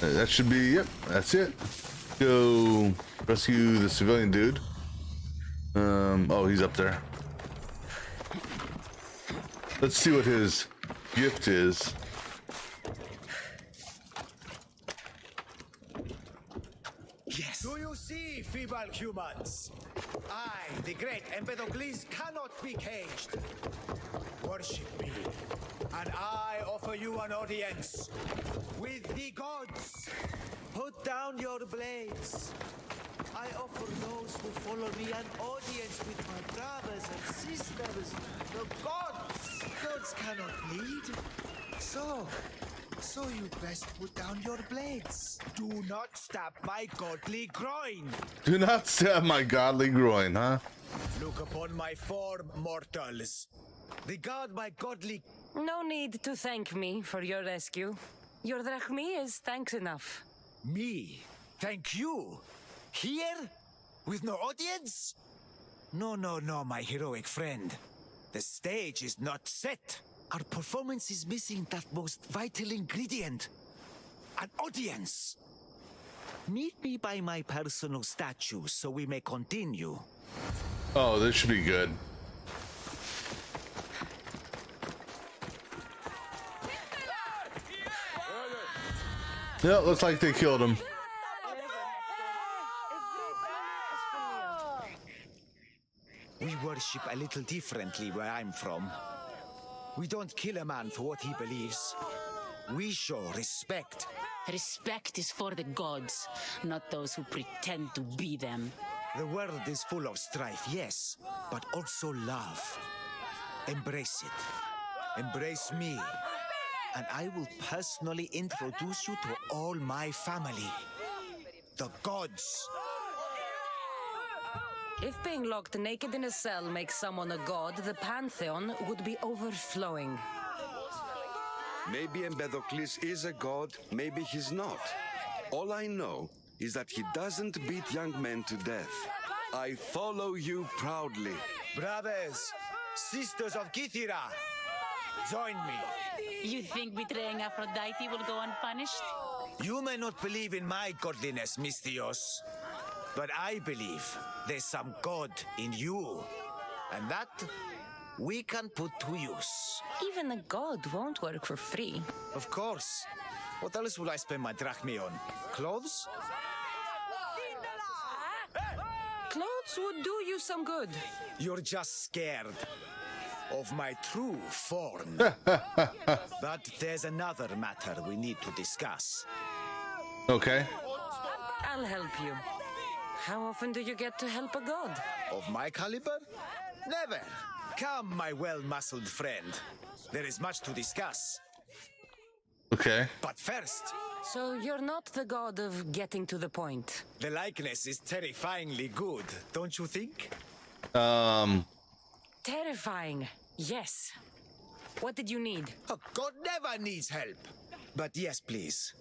Speaker 1: That should be, yep, that's it. Go rescue the civilian dude. Oh, he's up there. Let's see what his gift is.
Speaker 3: Yes.
Speaker 11: Do you see, feeble humans? I, the great Empedocles, cannot be caged. Worship me, and I offer you an audience with the gods. Put down your blades. I offer those who follow me an audience with my brothers and sisters, the gods. Gods cannot bleed. So you best put down your blades. Do not stab my godly groin.
Speaker 1: Do not stab my godly groin, huh?
Speaker 11: Look upon my form, mortals. Regard my godly...
Speaker 2: No need to thank me for your rescue. Your drachmi is thanks enough.
Speaker 11: Me? Thank you? Here? With no audience? No, my heroic friend. The stage is not set. Our performance is missing that most vital ingredient. An audience. Meet me by my personal statue so we may continue.
Speaker 1: Oh, this should be good. Yeah, looks like they killed him.
Speaker 11: We worship a little differently where I'm from. We don't kill a man for what he believes. We show respect.
Speaker 10: Respect is for the gods, not those who pretend to be them.
Speaker 11: The world is full of strife, yes, but also love. Embrace it. Embrace me. And I will personally introduce you to all my family. The gods.
Speaker 2: If being locked naked in a cell makes someone a god, the pantheon would be overflowing.
Speaker 12: Maybe Empedocles is a god, maybe he's not. All I know is that he doesn't beat young men to death. I follow you proudly.
Speaker 11: Brothers, sisters of Kythera, join me.
Speaker 10: You think betraying Aphrodite will go unpunished?
Speaker 11: You may not believe in my godliness, Misthios, but I believe there's some god in you, and that we can put to use.
Speaker 2: Even a god won't work for free.
Speaker 11: Of course. What else will I spend my drachmi on? Clothes?
Speaker 2: Clothes would do you some good.
Speaker 11: You're just scared of my true form. But there's another matter we need to discuss.
Speaker 1: Okay.
Speaker 2: I'll help you. How often do you get to help a god?
Speaker 11: Of my caliber? Never. Come, my well-muscled friend. There is much to discuss.
Speaker 1: Okay.
Speaker 11: But first...
Speaker 2: So you're not the god of getting to the point.
Speaker 11: The likeness is terrifyingly good, don't you think?
Speaker 2: Terrifying, yes. What did you need?
Speaker 11: A god never needs help. But yes, please.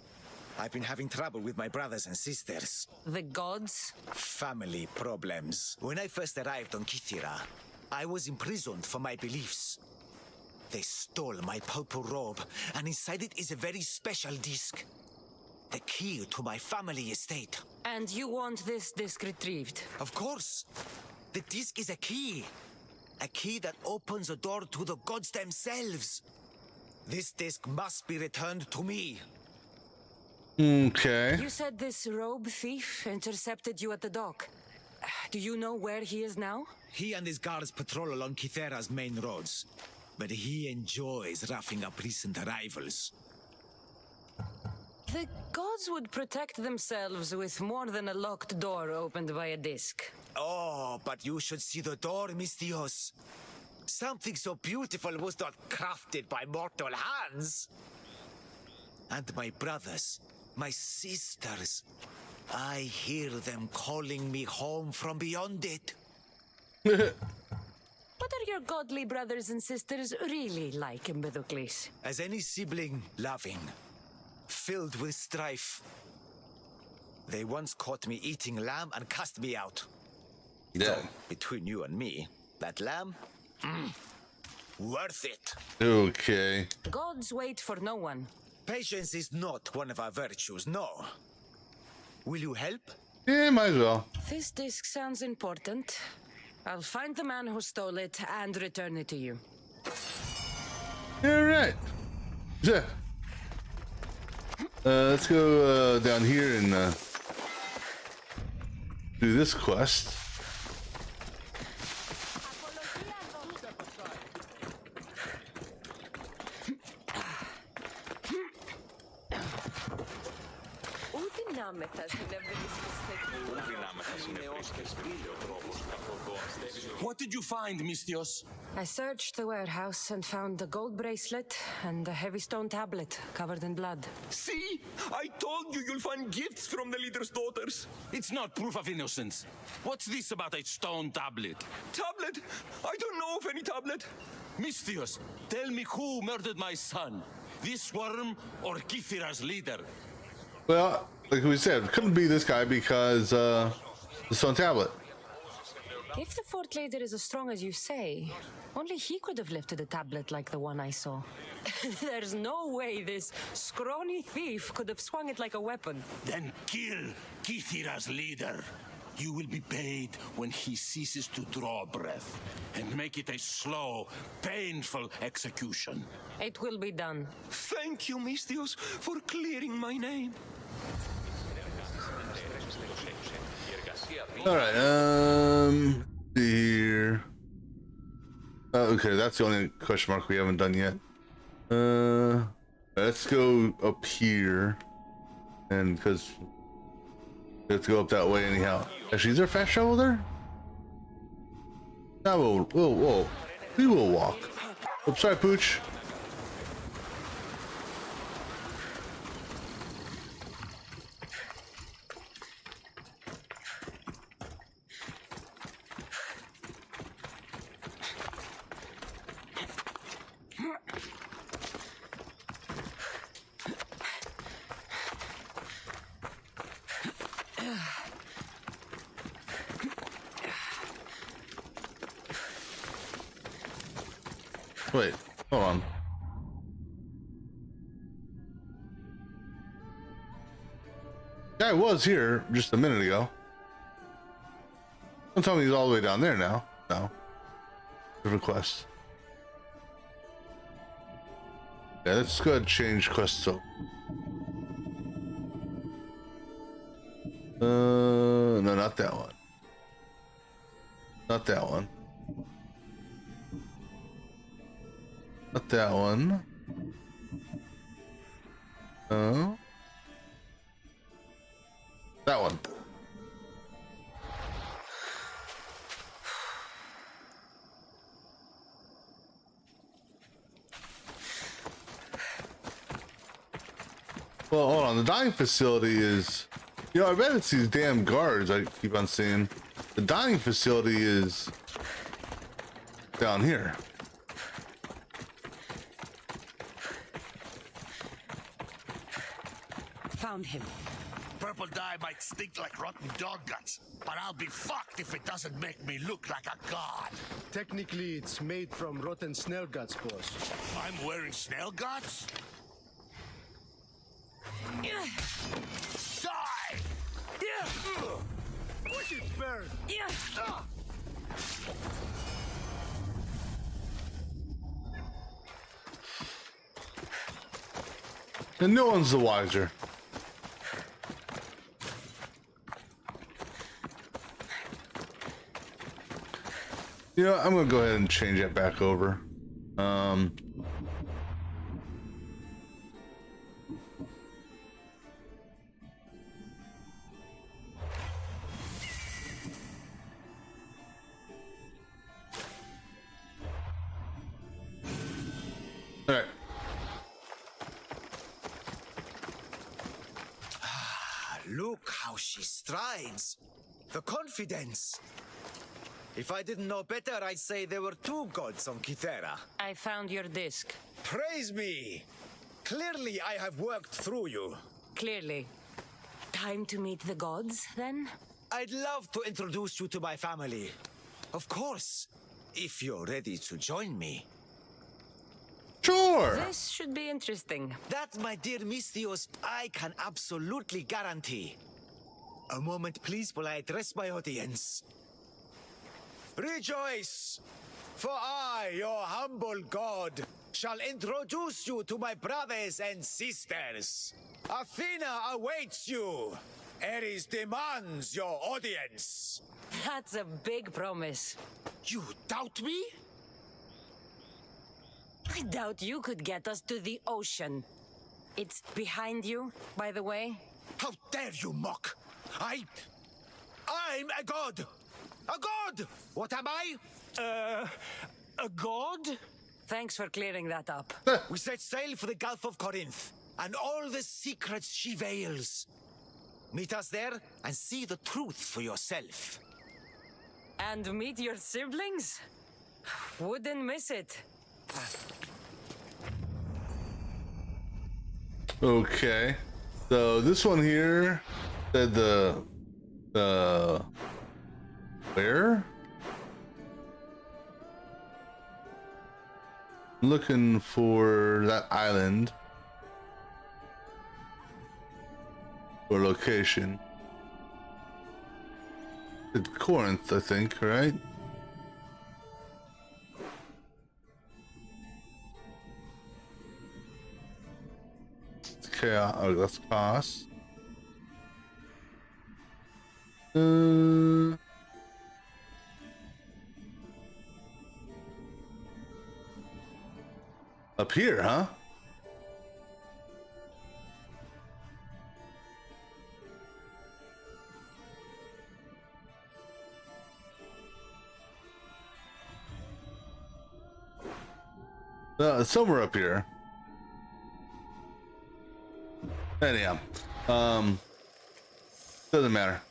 Speaker 11: I've been having trouble with my brothers and sisters.
Speaker 2: The gods?
Speaker 11: Family problems. When I first arrived on Kythera, I was imprisoned for my beliefs. They stole my purple robe, and inside it is a very special disc. The key to my family estate.
Speaker 2: And you want this disc retrieved?
Speaker 11: Of course. The disc is a key. A key that opens a door to the gods themselves. This disc must be returned to me.
Speaker 1: Okay.
Speaker 2: You said this robe thief intercepted you at the dock. Do you know where he is now?
Speaker 11: He and his guards patrol along Kythera's main roads. But he enjoys roughing up recent arrivals.
Speaker 2: The gods would protect themselves with more than a locked door opened by a disc.
Speaker 11: Oh, but you should see the door, Misthios. Something so beautiful was not crafted by mortal hands. And my brothers, my sisters, I hear them calling me home from beyond it.
Speaker 2: What are your godly brothers and sisters really like, Empedocles?
Speaker 11: As any sibling, loving, filled with strife. They once caught me eating lamb and cast me out.
Speaker 1: Yeah.
Speaker 11: So, between you and me, that lamb, worth it.
Speaker 1: Okay.
Speaker 2: Gods wait for no one.
Speaker 11: Patience is not one of our virtues, no. Will you help?
Speaker 1: Yeah, might as well.
Speaker 2: This disc sounds important. I'll find the man who stole it and return it to you.
Speaker 1: All right. Yeah. Let's go down here and do this quest.
Speaker 5: What did you find, Mistios?
Speaker 2: I searched the warehouse and found a gold bracelet and a heavy stone tablet covered in blood.
Speaker 5: See? I told you you'll find gifts from the leader's daughters. It's not proof of innocence. What's this about a stone tablet? Tablet? I don't know of any tablet. Mistios, tell me who murdered my son. This worm or Kithira's leader?
Speaker 1: Well, like we said, it couldn't be this guy because the stone tablet.
Speaker 2: If the fort leader is as strong as you say, only he could have lifted a tablet like the one I saw. There's no way this scrawny thief could have swung it like a weapon.
Speaker 5: Then kill Kithira's leader. You will be paid when he ceases to draw breath, and make it a slow, painful execution.
Speaker 2: It will be done.
Speaker 5: Thank you, Mistios, for clearing my name.
Speaker 1: All right. Here. Okay, that's the only question mark we haven't done yet. Let's go up here, and because let's go up that way anyhow. Actually, is there a fast travel there? No, we will walk. Oops, sorry, Pooch. Wait, hold on. Guy was here just a minute ago. Don't tell me he's all the way down there now. No. Different quest. Yeah, let's go ahead and change quest so. No, not that one. Not that one. Not that one. Oh. That one. Well, hold on. The dining facility is... You know, I bet it's these damn guards I keep on seeing. The dining facility is down here.
Speaker 2: Found him.
Speaker 3: Purple dye might stink like rotten dog guts, but I'll be fucked if it doesn't make me look like a god.
Speaker 13: Technically, it's made from rotten snail guts, boss.
Speaker 3: I'm wearing snail guts? Die!
Speaker 13: Push it, burn!
Speaker 1: And no one's the wiser. You know, I'm gonna go ahead and change that back over. All right.
Speaker 11: Look how she strides. The confidence. If I didn't know better, I'd say there were two gods on Kythera.
Speaker 2: I found your disc.
Speaker 11: Praise me! Clearly I have worked through you.
Speaker 2: Clearly. Time to meet the gods, then?
Speaker 11: I'd love to introduce you to my family. Of course, if you're ready to join me.
Speaker 1: Sure!
Speaker 2: This should be interesting.
Speaker 11: That, my dear Mistios, I can absolutely guarantee. A moment, please, while I address my audience. Rejoice! For I, your humble god, shall introduce you to my brothers and sisters. Athena awaits you. Ares demands your audience.
Speaker 7: That's a big promise.
Speaker 11: You doubt me?
Speaker 7: I doubt you could get us to the ocean. It's behind you, by the way.
Speaker 11: How dare you mock? I'm a god. A god! What am I? A god?
Speaker 7: Thanks for clearing that up.
Speaker 11: We set sail for the Gulf of Corinth, and all the secrets she veils. Meet us there and see the truth for yourself.
Speaker 7: And meet your siblings? Wouldn't miss it.
Speaker 1: Okay. So this one here said the where? Looking for that island or location. It's Corinth, I think, right? Okay, oh, that's cost. Up here, huh? It's somewhere up here. Anyhow, doesn't matter.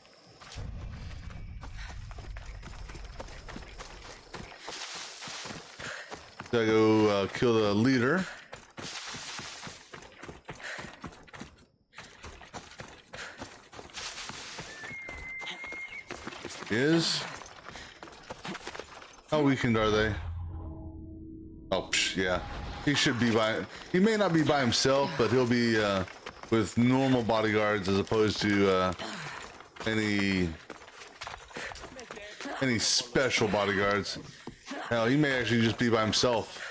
Speaker 1: Gotta go kill the leader. How weakened are they? Oh, yeah. He should be he may not be by himself, but he'll be with normal bodyguards as opposed to any special bodyguards. Hell, he may actually just be by himself.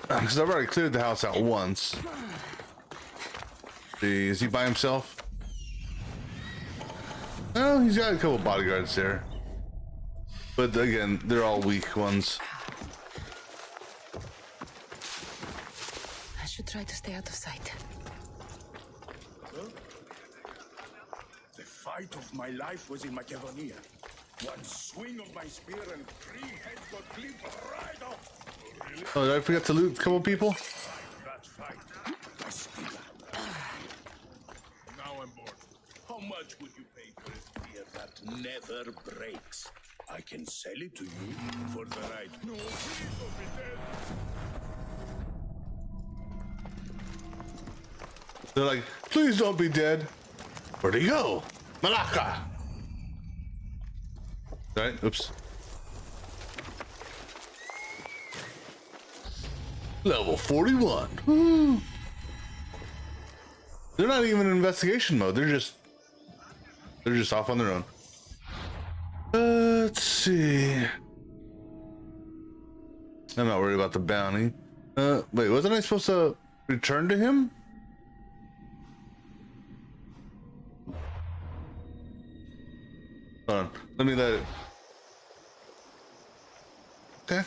Speaker 1: Because I've already cleared the house out once. See, is he by himself? Well, he's got a couple bodyguards there. But again, they're all weak ones.
Speaker 2: I should try to stay out of sight.
Speaker 4: The fight of my life was in Macedonia. One swing of my spear and 3 heads got clipped right off. Really?
Speaker 1: Oh, did I forget to loot a couple people?
Speaker 4: That fight. I still now I'm bored. How much would you pay for a spear that never breaks? I can sell it to you for the right. No, please don't be dead.
Speaker 1: They're like, please don't be dead. Where'd he go? Malaka! Right, oops. Level 41. Woo. They're not even in investigation mode. They're just off on their own. Let's see. I'm not worried about the bounty. Wait, wasn't I supposed to return to him? Hold on. Let me let it. Okay.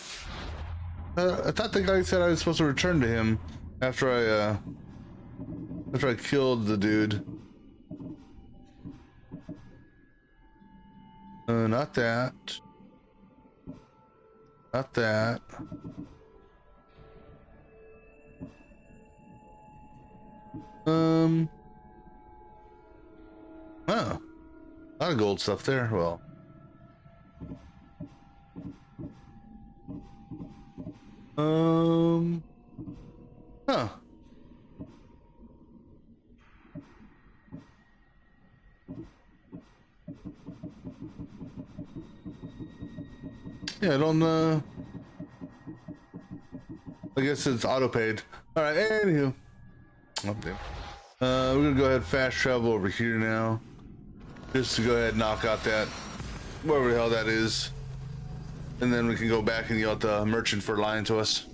Speaker 1: I thought the guy said I was supposed to return to him after I killed the dude. Not that. Not that. Oh. A lot of gold stuff there. Well. Huh. Yeah, I don't, I guess it's auto-paid. Alright, anywho. Oh, damn. We're gonna go ahead and fast travel over here now. Just to go ahead and knock out that, whatever the hell that is. And then we can go back and yell at the merchant for lying to us.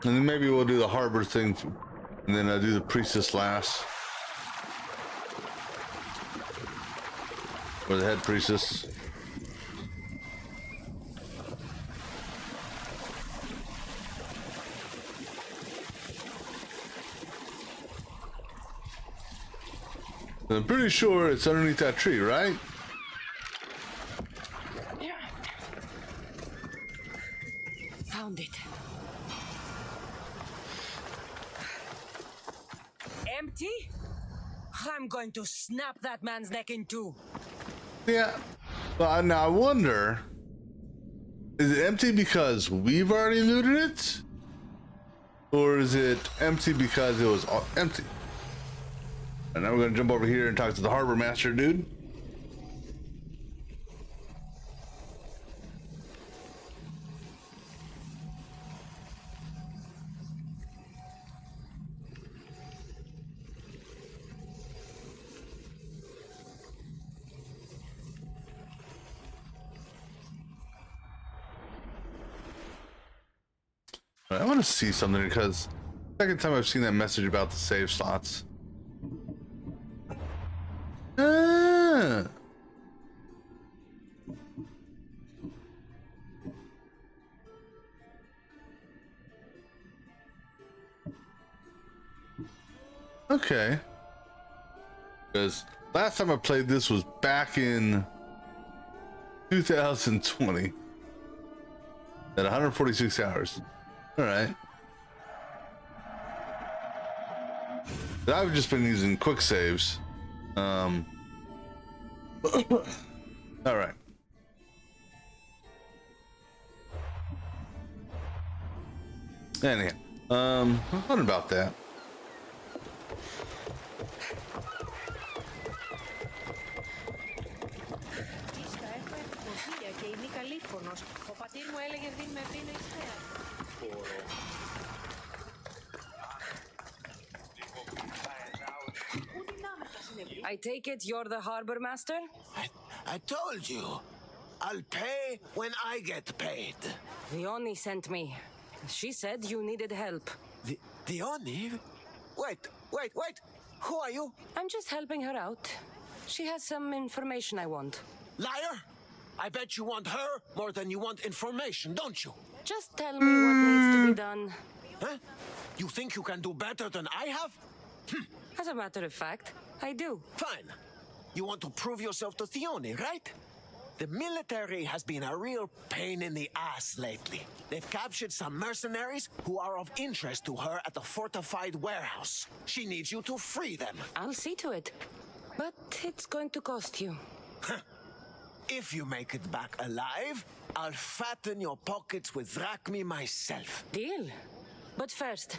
Speaker 1: And then maybe we'll do the harbor thing, and then I'll do the priestess last. Or the head priestess. I'm pretty sure it's underneath that tree, right?
Speaker 2: Found it. Empty? I'm going to snap that man's neck in two.
Speaker 1: Yeah. Well, now I wonder, is it empty because we've already looted it? Or is it empty because it was empty? And now we're gonna jump over here and talk to the harbor master dude. I want to see something because second time I've seen that message about the save slots. Ah. Okay. Because last time I played this was back in 2020 at 146 hours. All right. I've just been using quick saves. All right. Anyhow, what about that?
Speaker 2: I take it you're the harbor master?
Speaker 3: I told you. I'll pay when I get paid.
Speaker 2: Leonie sent me. She said you needed help.
Speaker 3: Leonie? Wait. Who are you?
Speaker 2: I'm just helping her out. She has some information I want.
Speaker 3: Liar! I bet you want her more than you want information, don't you?
Speaker 2: Just tell me what needs to be done.
Speaker 3: Huh? You think you can do better than I have?
Speaker 2: As a matter of fact, I do.
Speaker 3: Fine. You want to prove yourself to Theone, right? The military has been a real pain in the ass lately. They've captured some mercenaries who are of interest to her at the fortified warehouse. She needs you to free them.
Speaker 2: I'll see to it. But it's going to cost you.
Speaker 3: If you make it back alive, I'll fatten your pockets with drachmi myself.
Speaker 2: Deal. But first,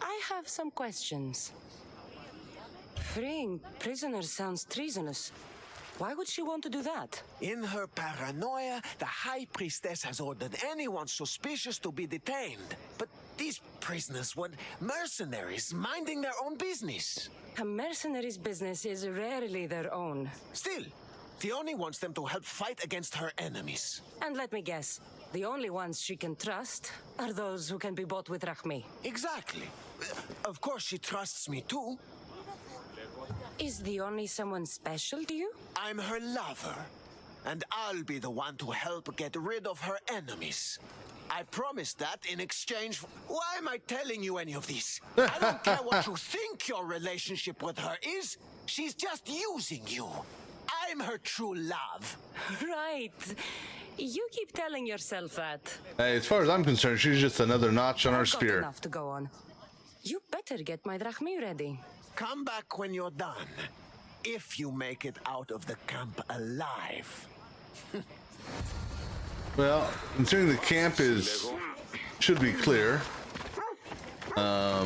Speaker 2: I have some questions. Freeing prisoners sounds treasonous. Why would she want to do that?
Speaker 3: In her paranoia, the High Priestess has ordered anyone suspicious to be detained. But these prisoners were mercenaries minding their own business.
Speaker 2: A mercenary's business is rarely their own.
Speaker 3: Still, Theone wants them to help fight against her enemies.
Speaker 2: And let me guess, the only ones she can trust are those who can be bought with Rachmi.
Speaker 3: Exactly. Of course she trusts me too.
Speaker 2: Is the only someone special to you?
Speaker 3: I'm her lover, and I'll be the one to help get rid of her enemies. I promised that in exchange for... Why am I telling you any of this? I don't care what you think your relationship with her is. She's just using you. I'm her true love.
Speaker 2: Right. You keep telling yourself that.
Speaker 1: Hey, as far as I'm concerned, she's just another notch on our
Speaker 2: I've got
Speaker 1: spear.
Speaker 2: enough to go on. You better get my drachmi ready.
Speaker 3: Come back when you're done. If you make it out of the camp alive.
Speaker 1: Well, considering the camp should be clear. I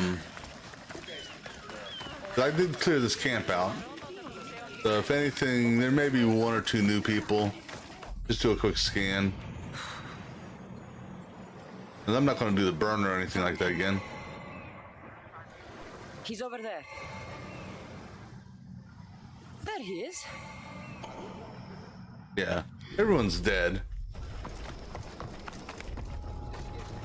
Speaker 1: did clear this camp out. So if anything, there may be one or two new people. Just do a quick scan. And I'm not going to do the burn or anything like that again.
Speaker 2: He's over there. There he is.
Speaker 1: Yeah, everyone's dead.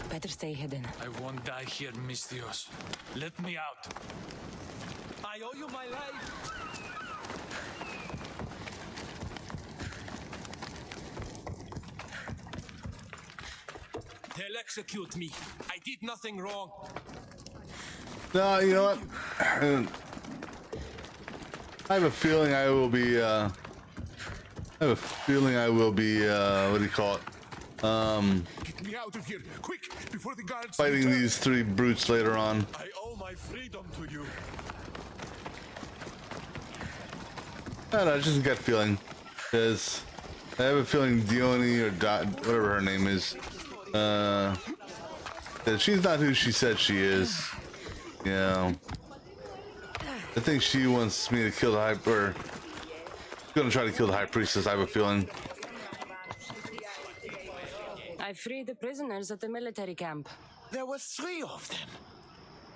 Speaker 2: Bet Better stay hidden.
Speaker 5: I won't die here, Mistios. Let me out. I owe you my life. They'll execute me. I did nothing wrong.
Speaker 1: No, you know what? I have a feeling I will be, what do you call it?
Speaker 4: Get me out of here, quick, before the guards
Speaker 1: Fighting
Speaker 4: return.
Speaker 1: these 3 brutes later on.
Speaker 5: I owe my freedom to you.
Speaker 1: I don't know, it's just a gut feeling. Because I have a feeling Dione or whatever her name is, that she's not who she said she is. You know, I think she wants me to kill the or gonna try to kill the high priestess. I have a feeling.
Speaker 2: I freed the prisoners at the military camp.
Speaker 3: There were 3 of them.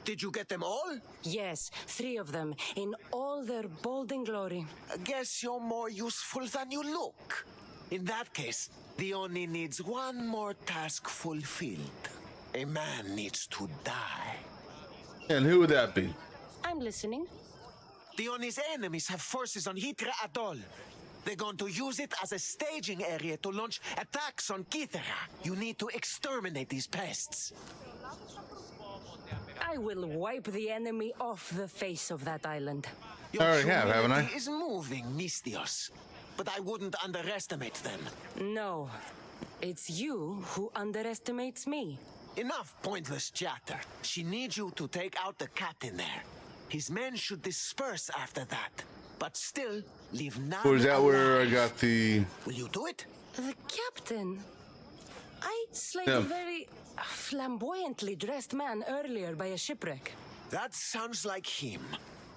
Speaker 3: Did you get them all?
Speaker 2: Yes, 3 of them, in all their bold and glory.
Speaker 3: I guess you're more useful than you look. In that case, the Oni needs one more task fulfilled. A man needs to die.
Speaker 1: And who would that be?
Speaker 2: I'm listening.
Speaker 3: The Oni's enemies have forces on Hitra Atoll. They're going to use it as a staging area to launch attacks on Kithera. You need to exterminate these pests.
Speaker 2: I will wipe the enemy off the face of that island.
Speaker 3: Your
Speaker 1: I already have, haven't I?
Speaker 3: humanity is moving, Mistios. But I wouldn't underestimate them.
Speaker 2: No, it's you who underestimates me.
Speaker 3: Enough pointless chatter. She needs you to take out the captain there. His men should disperse after that. But still, leave none
Speaker 1: Or is that where I
Speaker 3: alive.
Speaker 1: got the...
Speaker 3: Will you do it?
Speaker 2: The captain? I slayed
Speaker 1: Yeah.
Speaker 2: a very flamboyantly dressed man earlier by a shipwreck.
Speaker 3: That sounds like him.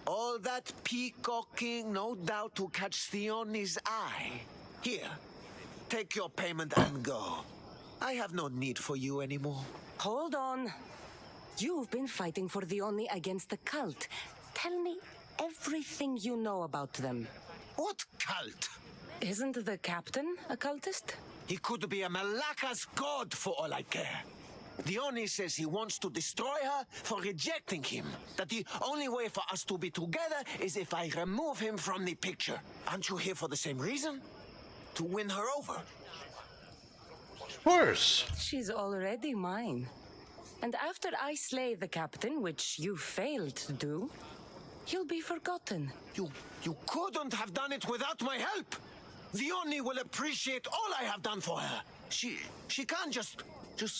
Speaker 3: All that peacocking, no doubt to catch Theoni's eye. Here, take your payment and go. I have no need for you anymore.
Speaker 2: Hold on. You've been fighting for the Oni against the cult. Tell me everything you know about them.
Speaker 3: What cult?
Speaker 2: Isn't the captain a cultist?
Speaker 3: He could be a Malaka's god for all I care. The Oni says he wants to destroy her for rejecting him. That the only way for us to be together is if I remove him from the picture. Aren't you here for the same reason? To win her over?
Speaker 1: Of course.
Speaker 2: She's already mine. And after I slay the captain, which you failed to do, he'll be forgotten.
Speaker 3: You couldn't have done it without my help. The Oni will appreciate all I have done for her. She can't just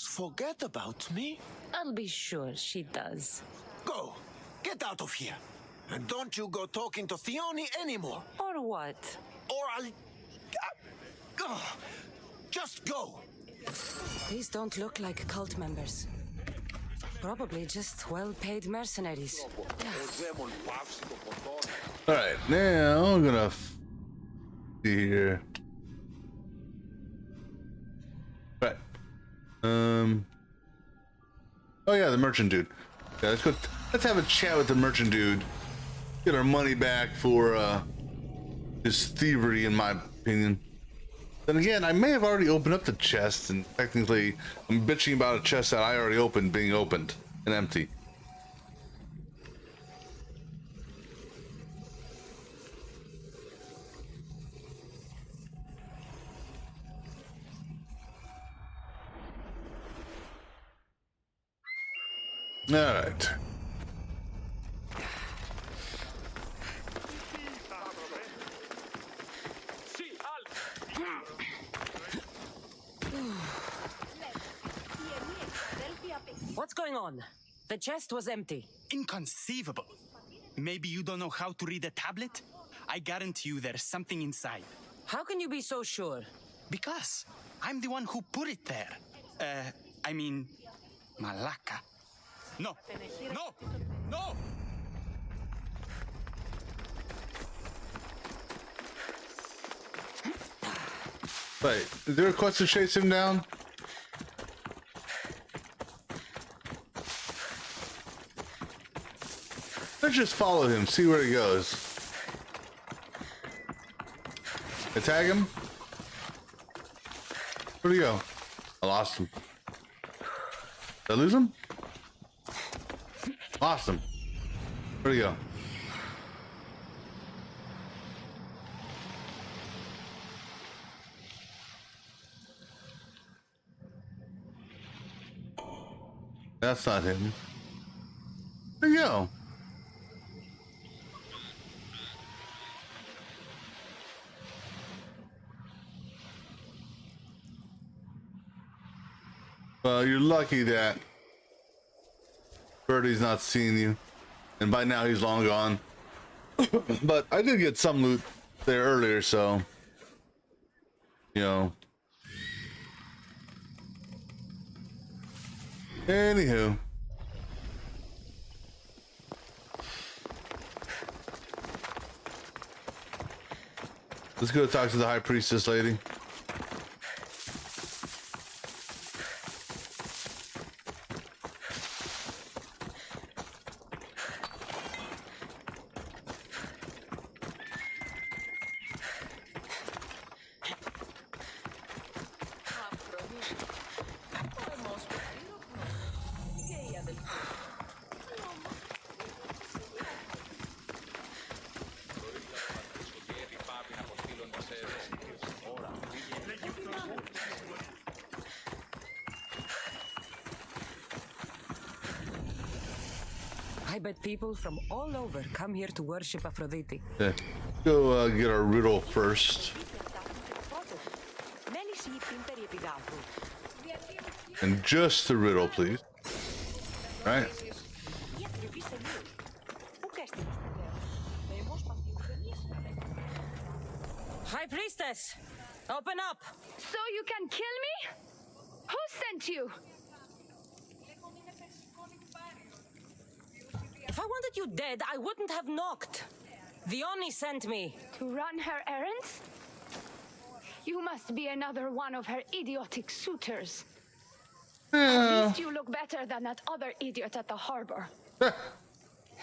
Speaker 3: forget about me.
Speaker 2: I'll be sure she does.
Speaker 3: Go. Get out of here. And don't you go talking to Theoni anymore.
Speaker 2: Or what?
Speaker 3: Or I'll... just go.
Speaker 2: These don't look like cult members. Probably just well-paid mercenaries.
Speaker 1: All right, now I'm gonna see here. Right. Oh yeah, the merchant dude. Yeah, let's go. Let's have a chat with the merchant dude. Get our money back for his thievery, in my opinion. Then again, I may have already opened up the chest, and technically, I'm bitching about a chest that I already opened being opened and empty. All right.
Speaker 2: What's going on? The chest was empty.
Speaker 9: Inconceivable. Maybe you don't know how to read a tablet? I guarantee you there's something inside.
Speaker 2: How can you be so sure?
Speaker 9: Because I'm the one who put it there. I mean, Malaka. No, no, no!
Speaker 1: Wait, is there a quest to chase him down? Let's just follow him, see where he goes. Attack him? Where'd he go? I lost him. Did I lose him? Awesome. Where'd he go? That's not him. There you go. Well, you're lucky that Birdie's not seeing you. And by now he's long gone. But I did get some loot there earlier, so... You know... Anywho. Let's go talk to the high priestess lady.
Speaker 2: I bet people from all over come here to worship Aphrodite.
Speaker 1: Yeah. Go get our riddle first. And just the riddle, please. All right.
Speaker 7: High Priestess, open up.
Speaker 14: So you can kill me? Who sent you?
Speaker 7: If I wanted you dead, I wouldn't have knocked. Dione sent me.
Speaker 14: To run her errands? You must be another one of her idiotic suitors. At least you look better than that other idiot at the harbor.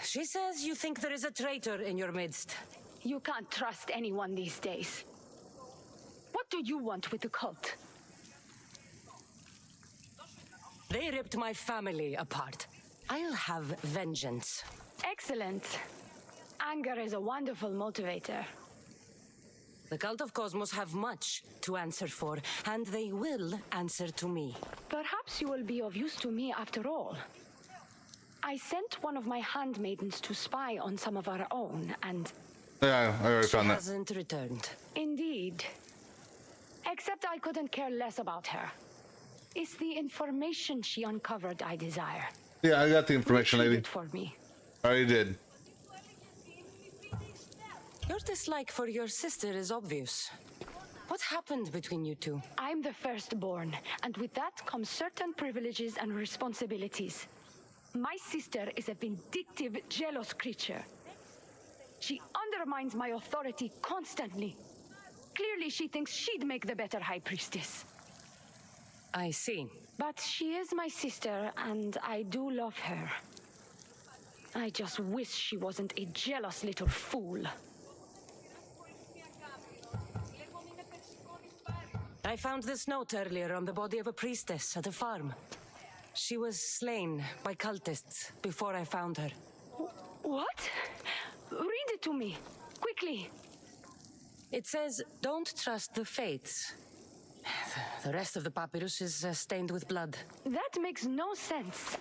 Speaker 7: She says you think there is a traitor in your midst.
Speaker 14: You can't trust anyone these days. What do you want with the cult?
Speaker 7: They ripped my family apart. I'll have vengeance.
Speaker 14: Excellent. Anger is a wonderful motivator.
Speaker 7: The cult of Cosmos have much to answer for, and they will answer to me.
Speaker 14: Perhaps you will be of use to me after all. I sent one of my handmaidens to spy on some of our own, and...
Speaker 1: Yeah, I already found that.
Speaker 7: She hasn't returned.
Speaker 14: Indeed. Except I couldn't care less about her. It's the information she uncovered I desire.
Speaker 1: Yeah, I got the information, lady.
Speaker 14: For me.
Speaker 1: I already did.
Speaker 7: Your dislike for your sister is obvious. What happened between you two?
Speaker 14: I'm the firstborn, and with that comes certain privileges and responsibilities. My sister is a vindictive, jealous creature. She undermines my authority constantly. Clearly, she thinks she'd make the better high priestess.
Speaker 7: I see.
Speaker 14: But she is my sister, and I do love her. I just wish she wasn't a jealous little fool.
Speaker 7: I found this note earlier on the body of a priestess at a farm. She was slain by cultists before I found her.
Speaker 14: What? Read it to me, quickly.
Speaker 7: It says, don't trust the fates. The rest of the papyrus is stained with blood.
Speaker 14: That makes no sense.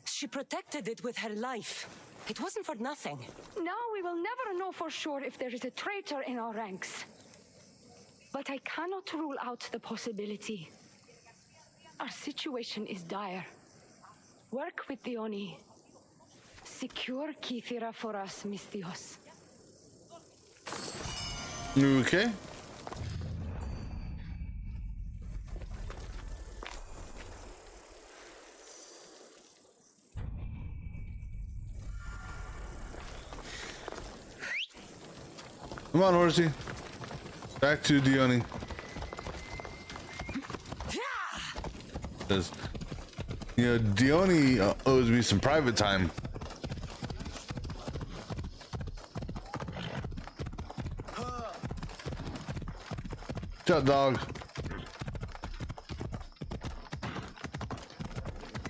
Speaker 7: She protected it with her life. It wasn't for nothing.
Speaker 14: Now we will never know for sure if there is a traitor in our ranks. But I cannot rule out the possibility. Our situation is dire. Work with Dione. Secure Kythera for us, Misthios.
Speaker 1: Okay. Come on, horsey. Back to Dione. Because, you know, Dione owes me some private time. Shut, dog.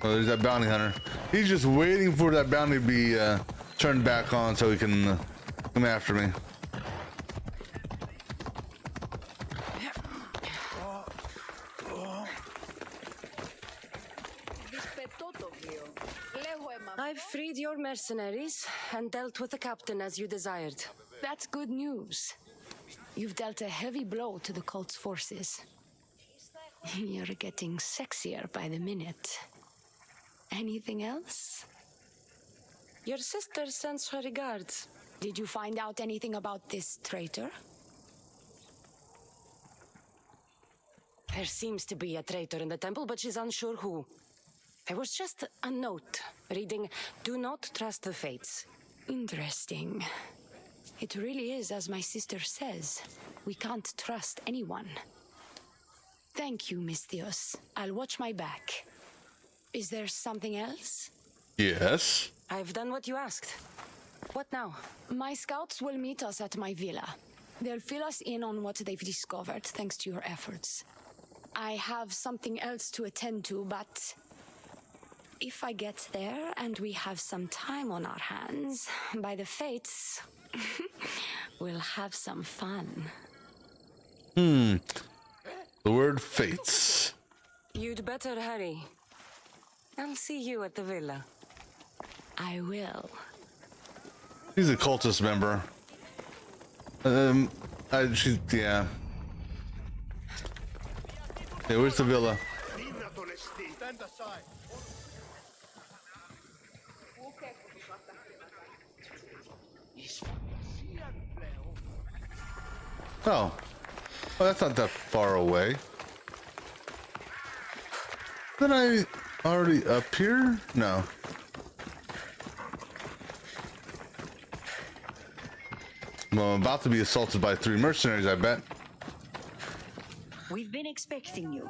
Speaker 1: Oh, there's that bounty hunter. He's just waiting for that bounty to be turned back on so he can come after me.
Speaker 2: I've freed your mercenaries and dealt with the captain as you desired.
Speaker 14: That's good news. You've dealt a heavy blow to the cult's forces. You're getting sexier by the minute. Anything else?
Speaker 2: Your sister sends her regards.
Speaker 14: Did you find out anything about this traitor?
Speaker 2: There seems to be a traitor in the temple, but she's unsure who. There was just a note reading, "Do not trust the fates."
Speaker 14: Interesting. It really is as my sister says. We can't trust anyone. Thank you, Misthios. I'll watch my back. Is there something else?
Speaker 1: Yes.
Speaker 2: I've done what you asked. What now?
Speaker 14: My scouts will meet us at my villa. They'll fill us in on what they've discovered, thanks to your efforts. I have something else to attend to, but if I get there and we have some time on our hands, by the fates, we'll have some fun.
Speaker 1: The word fates.
Speaker 2: You'd better hurry. I'll see you at the villa.
Speaker 14: I will.
Speaker 1: He's a cultist member. Yeah. Hey, where's the villa?
Speaker 11: Stand aside.
Speaker 1: Oh. Well, that's not that far away. Then I already up here? No. Well, I'm about to be assaulted by 3 mercenaries, I bet.
Speaker 15: We've been expecting you.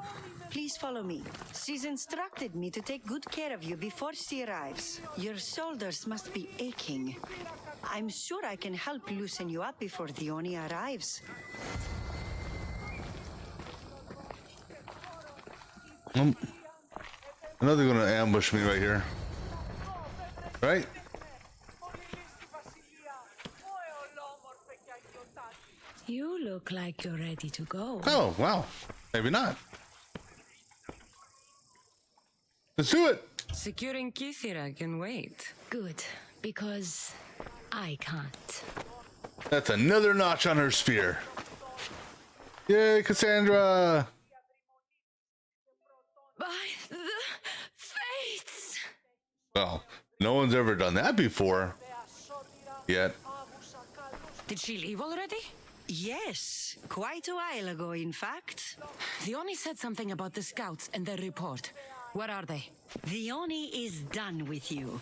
Speaker 15: Please follow me. She's instructed me to take good care of you before she arrives. Your shoulders must be aching. I'm sure I can help loosen you up before Dione arrives.
Speaker 1: I know they're gonna ambush me right here. Right?
Speaker 14: You look like you're ready to go.
Speaker 1: Oh, wow. Maybe not. Let's do it.
Speaker 2: Securing Kithira can wait.
Speaker 14: Good, because I can't.
Speaker 1: That's another notch on her spear. Yay, Cassandra.
Speaker 14: By the fates!
Speaker 1: Well, no one's ever done that before. Yet.
Speaker 2: Did she leave already?
Speaker 15: Yes, quite a while ago, in fact.
Speaker 2: Dione said something about the scouts and their report. Where are they?
Speaker 15: Dione is done with you.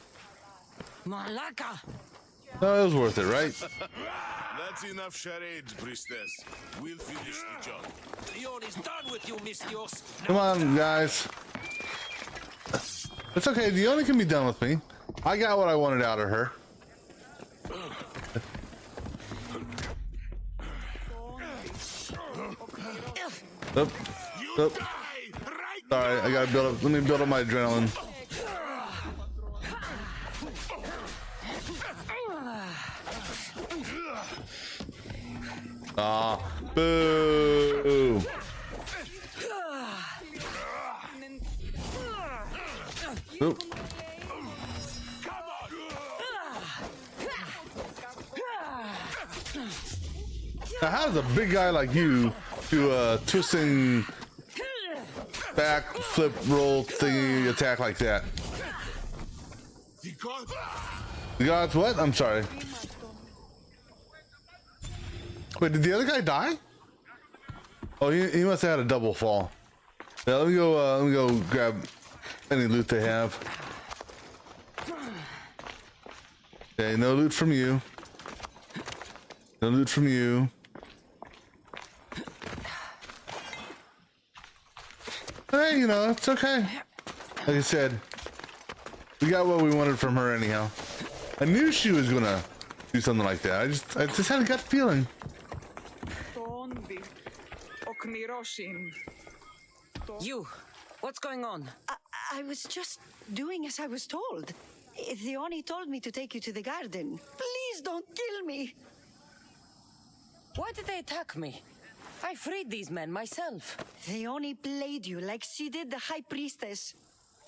Speaker 2: Malaka!
Speaker 1: No, it was worth it, right?
Speaker 4: That's enough charades, priestess. We'll finish the job.
Speaker 5: Dione's done with you, Misthios.
Speaker 1: Come on, guys. It's okay. Dione can be done with me. I got what I wanted out of her. Oop. Oop. Sorry, I gotta build up. Let me build up my adrenaline. Ah, boo. Oop. Now, how does a big guy like you do a twisting back flip roll thingy attack like that? The gods what? I'm sorry. Wait, did the other guy die? Oh, he must have had a double fall. Yeah, let me go grab any loot they have. Okay, no loot from you. No loot from you. Hey, you know, it's okay. Like I said, we got what we wanted from her anyhow. I knew she was gonna do something like that. I just had a gut feeling.
Speaker 2: You, what's going on?
Speaker 15: I was just doing as I was told. Theoni told me to take you to the garden. Please don't kill me.
Speaker 7: Why did they attack me? I freed these men myself.
Speaker 15: Theoni played you like she did the High Priestess.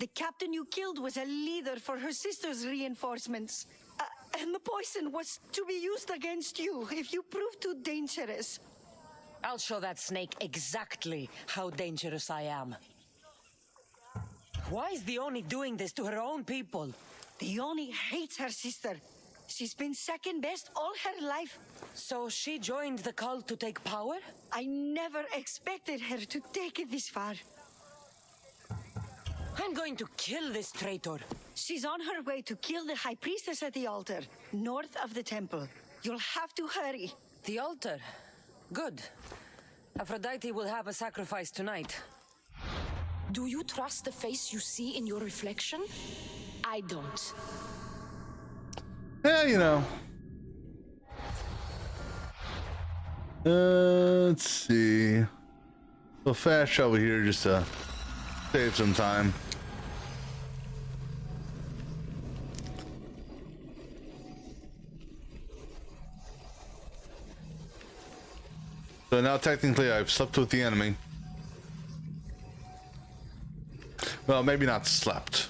Speaker 15: The captain you killed was a leader for her sister's reinforcements. And the poison was to be used against you if you prove too dangerous.
Speaker 7: I'll show that snake exactly how dangerous I am. Why is Theoni doing this to her own people?
Speaker 15: Theoni hates her sister. She's been second best all her life.
Speaker 7: So she joined the cult to take power?
Speaker 15: I never expected her to take it this far.
Speaker 7: I'm going to kill this traitor.
Speaker 15: She's on her way to kill the High Priestess at the altar, north of the temple. You'll have to hurry.
Speaker 7: The altar? Good. Aphrodite will have a sacrifice tonight.
Speaker 14: Do you trust the face you see in your reflection? I don't.
Speaker 1: Yeah, you know. Let's see. We'll fast travel here just to save some time. So now technically I've slept with the enemy. Well, maybe not slept.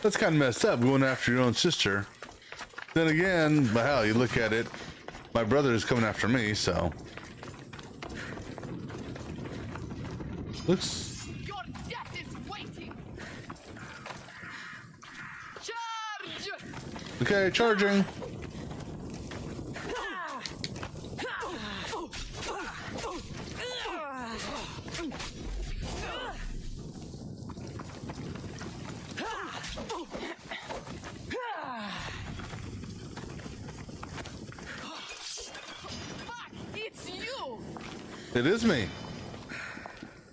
Speaker 1: That's kind of messed up, going after your own sister. Then again, but hell, you look at it, my brother is coming after me, so. Looks.
Speaker 16: Your death is waiting. Charge!
Speaker 1: Okay, charging.
Speaker 16: It's you!
Speaker 1: It is me.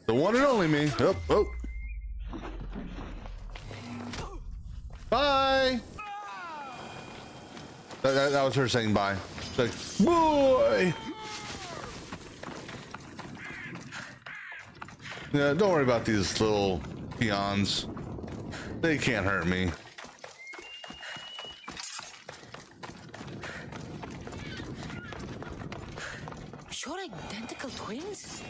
Speaker 1: The one and only me. Oh, oh. Bye. That was her saying bye. It's like, boy. Yeah, don't worry about these little peons. They can't hurt me.
Speaker 7: You're identical twins?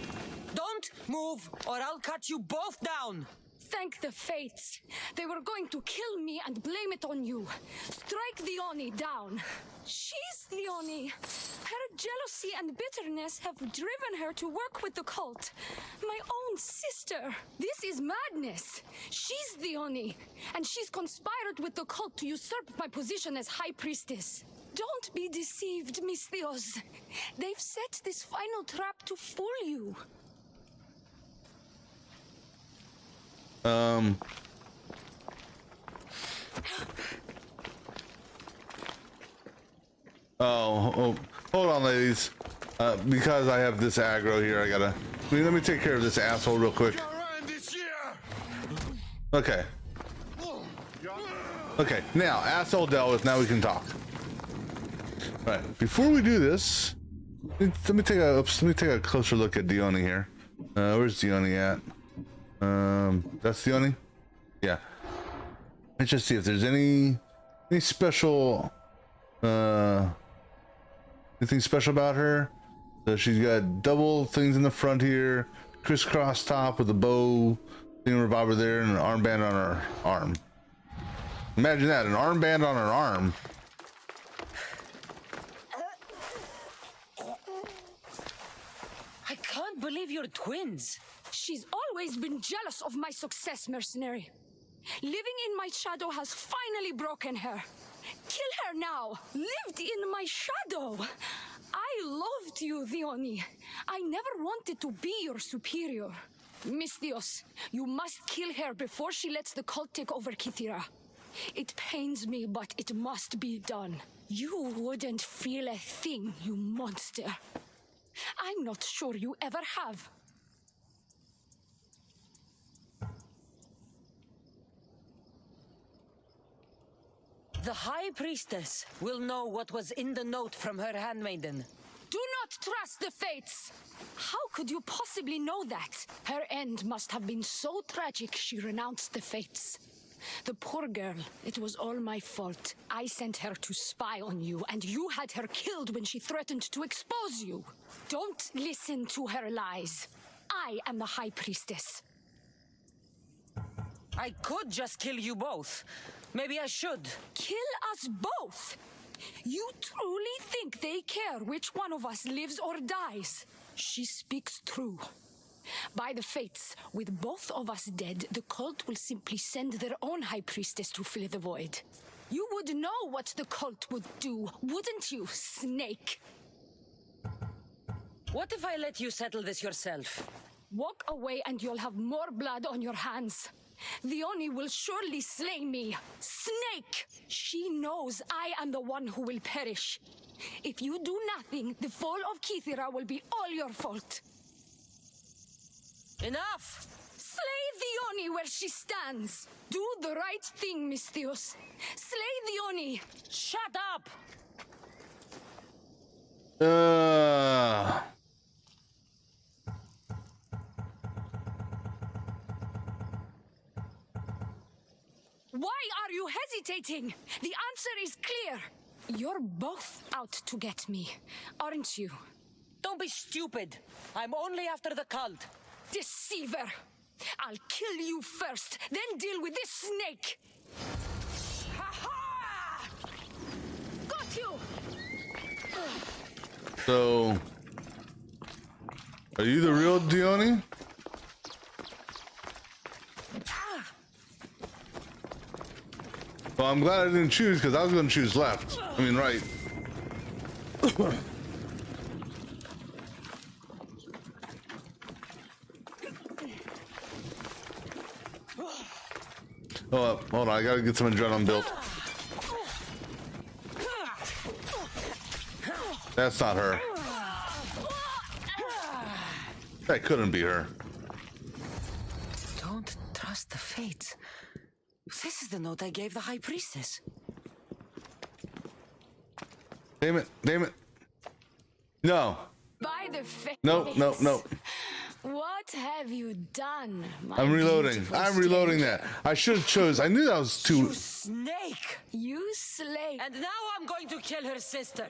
Speaker 7: Don't move, or I'll cut you both down!
Speaker 14: Thank the fates. They were going to kill me and blame it on you. Strike Theoni down. She's Theoni. Her jealousy and bitterness have driven her to work with the cult. My own sister. This is madness. She's Theoni, and she's conspired with the cult to usurp my position as High Priestess. Don't be deceived, Misthios. They've set this final trap to fool you.
Speaker 1: Oh, hold on, ladies. Because I have this aggro here, I gotta. Let me take care of this asshole real quick. Okay. Okay, now asshole dealt with. Now we can talk. All right. Before we do this, let me take a closer look at Theoni here. Where's Theoni at? That's Theoni. Yeah. Let's just see if there's any special. Anything special about her? So she's got double things in the front here, crisscross top with a bow, revolver there, and an armband on her arm. Imagine that, an armband on her arm.
Speaker 7: I can't believe you're twins.
Speaker 14: She's always been jealous of my success, mercenary. Living in my shadow has finally broken her. Kill her now! Lived in my shadow! I loved you, Theoni. I never wanted to be your superior. Misthios, you must kill her before she lets the cult take over Kythera. It pains me, but it must be done. You wouldn't feel a thing, you monster. I'm not sure you ever have.
Speaker 7: The High Priestess will know what was in the note from her handmaiden.
Speaker 14: Do not trust the fates! How could you possibly know that? Her end must have been so tragic she renounced the fates. The poor girl, it was all my fault. I sent her to spy on you, and you had her killed when she threatened to expose you. Don't listen to her lies. I am the High Priestess.
Speaker 7: I could just kill you both. Maybe I should.
Speaker 14: Kill us both? You truly think they care which one of us lives or dies? She speaks true. By the fates, with both of us dead, the cult will simply send their own High Priestess to fill the void. You would know what the cult would do, wouldn't you, Snake?
Speaker 7: What if I let you settle this yourself?
Speaker 14: Walk away and you'll have more blood on your hands. The Oni will surely slay me. Snake! She knows I am the one who will perish. If you do nothing, the fall of Kithira will be all your fault.
Speaker 7: Enough!
Speaker 14: Slay the Oni where she stands. Do the right thing, Misthios. Slay the Oni.
Speaker 7: Shut up!
Speaker 14: Why are you hesitating? The answer is clear. You're both out to get me, aren't you?
Speaker 7: Don't be stupid. I'm only after the cult.
Speaker 14: Deceiver! I'll kill you first, then deal with this snake! Ha-ha! Got you!
Speaker 1: So, are you the real Dione? Well, I'm glad I didn't choose, because I was going to choose left. I mean, right. Oh, hold on, I gotta get some adrenaline built. That's not her. That couldn't be her.
Speaker 7: Don't trust the fates. This is the note I gave the High Priestess.
Speaker 1: Damn it, damn it. No.
Speaker 14: By the fates.
Speaker 1: No, no, no.
Speaker 14: What have you done, my
Speaker 1: I'm reloading.
Speaker 14: beautiful
Speaker 1: I'm reloading that. I should have chose. I knew that was too.
Speaker 7: You snake!
Speaker 14: You slay.
Speaker 7: And now I'm going to kill her sister.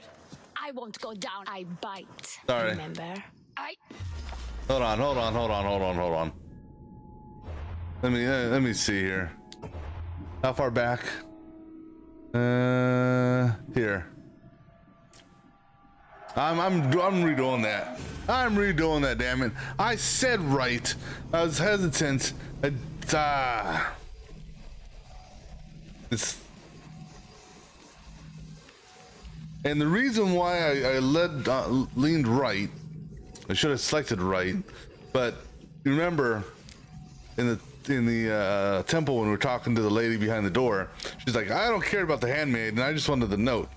Speaker 14: I won't go down. I bite.
Speaker 1: Sorry.
Speaker 14: Remember?
Speaker 1: Hold on, hold on, hold on, hold on, hold on. Let me see here. How far back? Here. I'm redoing that. I'm redoing that, damn it. I said right. I was hesitant. And the reason why I leaned right, I should have selected right, but remember in the temple when we were talking to the lady behind the door, she's like, I don't care about the handmaid, and I just wanted the note.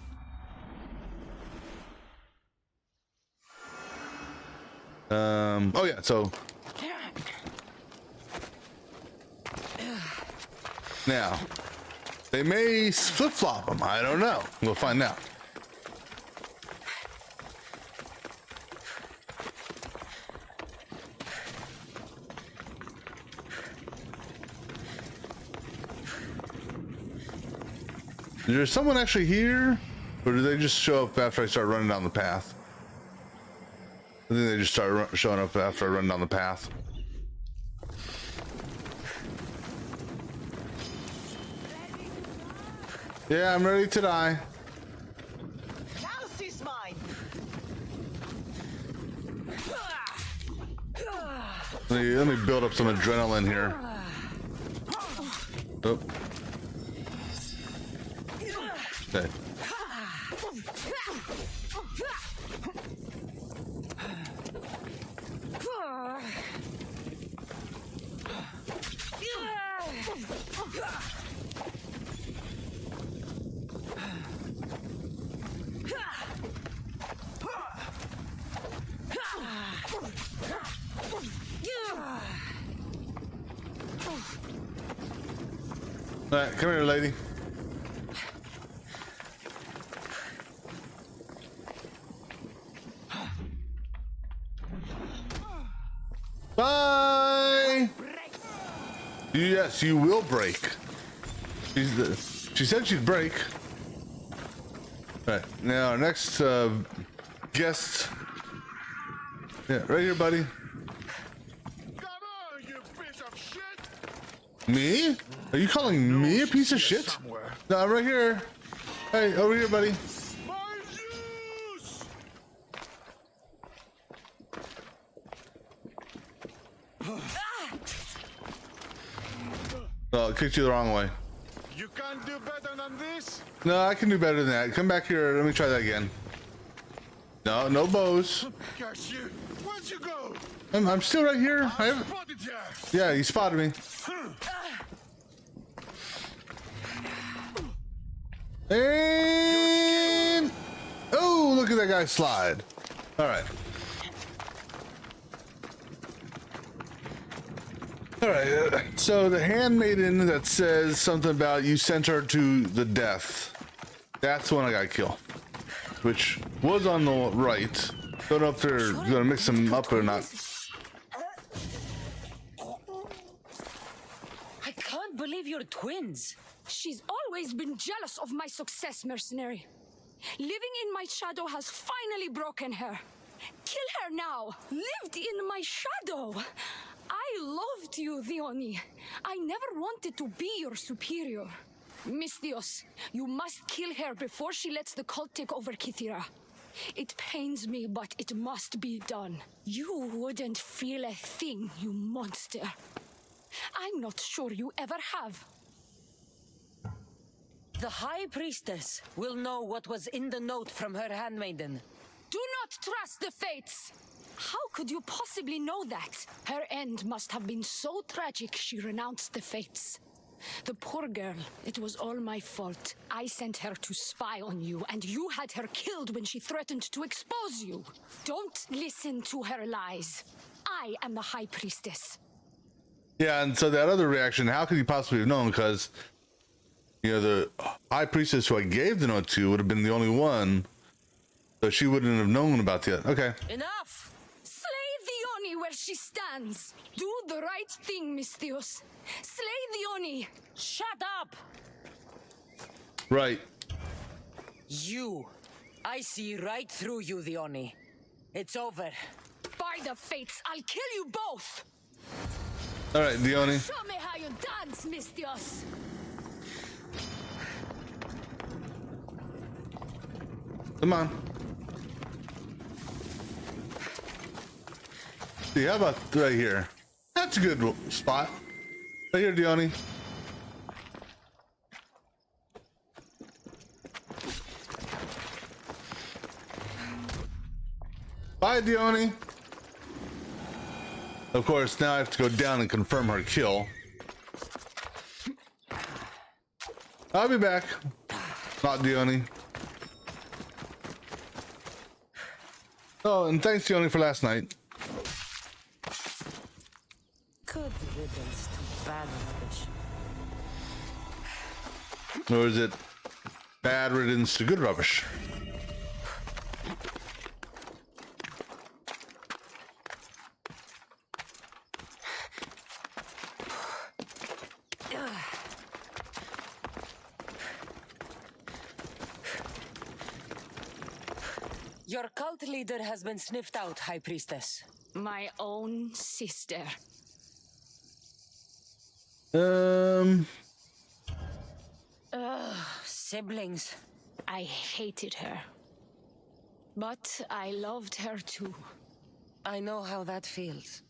Speaker 1: Oh yeah, so now they may flip-flop them. I don't know. We'll find out. Is there someone actually here, or do they just show up after I start running down the path? I think they just start showing up after I run down the path. Yeah, I'm ready to die.
Speaker 15: House is mine.
Speaker 1: Let me build up some adrenaline here. Oh. Okay. All right, come here, lady. Bye. Yes, you will break. She said she'd break. All right, now our next guest. Yeah, right here, buddy.
Speaker 4: Come on, you piece of shit!
Speaker 1: Me? Are you calling me a piece of shit?
Speaker 4: Somewhere.
Speaker 1: No, I'm right here. Hey, over here, buddy.
Speaker 4: My Zeus!
Speaker 1: Oh, it kicked you the wrong way.
Speaker 4: You can't do better than this?
Speaker 1: No, I can do better than that. Come back here. Let me try that again. No, no bows.
Speaker 4: Curse you! Where'd you go?
Speaker 1: I'm still right here. I haven't...
Speaker 4: Spotted you!
Speaker 1: Yeah, he spotted me. And... Oh, look at that guy slide. All right. All right. So the handmaiden that says something about you sent her to the death. That's the one I got to kill. Which was on the right. Don't know if they're gonna mix them up or not.
Speaker 2: I can't believe you're twins.
Speaker 14: She's always been jealous of my success, mercenary. Living in my shadow has finally broken her. Kill her now. Lived in my shadow. I loved you, Theoni. I never wanted to be your superior. Misthios, you must kill her before she lets the cult take over Kythera. It pains me, but it must be done. You wouldn't feel a thing, you monster. I'm not sure you ever have.
Speaker 2: The High Priestess will know what was in the note from her handmaiden.
Speaker 14: Do not trust the fates! How could you possibly know that? Her end must have been so tragic she renounced the fates. The poor girl, it was all my fault. I sent her to spy on you, and you had her killed when she threatened to expose you. Don't listen to her lies. I am the High Priestess.
Speaker 1: Yeah, and so that other reaction, how could you possibly have known? Because, you know, the High Priestess who I gave the note to would have been the only one, so she wouldn't have known about the other. Okay.
Speaker 2: Enough!
Speaker 14: Slay Theoni where she stands. Do the right thing, Misthios. Slay Theoni.
Speaker 2: Shut up!
Speaker 1: Right.
Speaker 2: You. I see right through you, Theoni. It's over.
Speaker 14: By the fates, I'll kill you both.
Speaker 1: All right, Dione.
Speaker 14: Show me how you dance, Misthios.
Speaker 1: Come on. See, how about right here? That's a good spot. Right here, Dione. Bye, Dione. Of course, now I have to go down and confirm her kill. I'll be back. Not Dione. Oh, and thanks, Dione, for last night.
Speaker 2: Good riddance to bad rubbish.
Speaker 1: Or is it bad riddance to good rubbish?
Speaker 2: Your cult leader has been sniffed out, High Priestess.
Speaker 14: My own sister.
Speaker 2: Siblings.
Speaker 14: I hated her. But I loved her too.
Speaker 2: I know how that feels.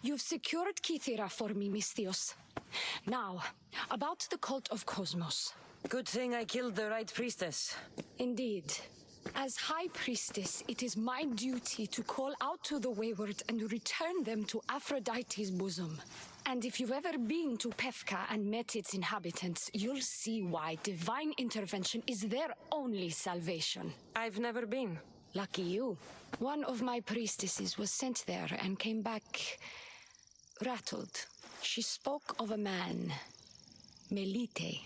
Speaker 14: You've secured Kythera for me, Misthios. Now, about the cult of Cosmos.
Speaker 2: Good thing I killed the right priestess.
Speaker 14: Indeed. As High Priestess, it is my duty to call out to the wayward and return them to Aphrodite's bosom. And if you've ever been to Pefka and met its inhabitants, you'll see why divine intervention is their only salvation.
Speaker 2: I've never been.
Speaker 14: Lucky you. One of my priestesses was sent there and came back rattled. She spoke of a man
Speaker 2: Melite.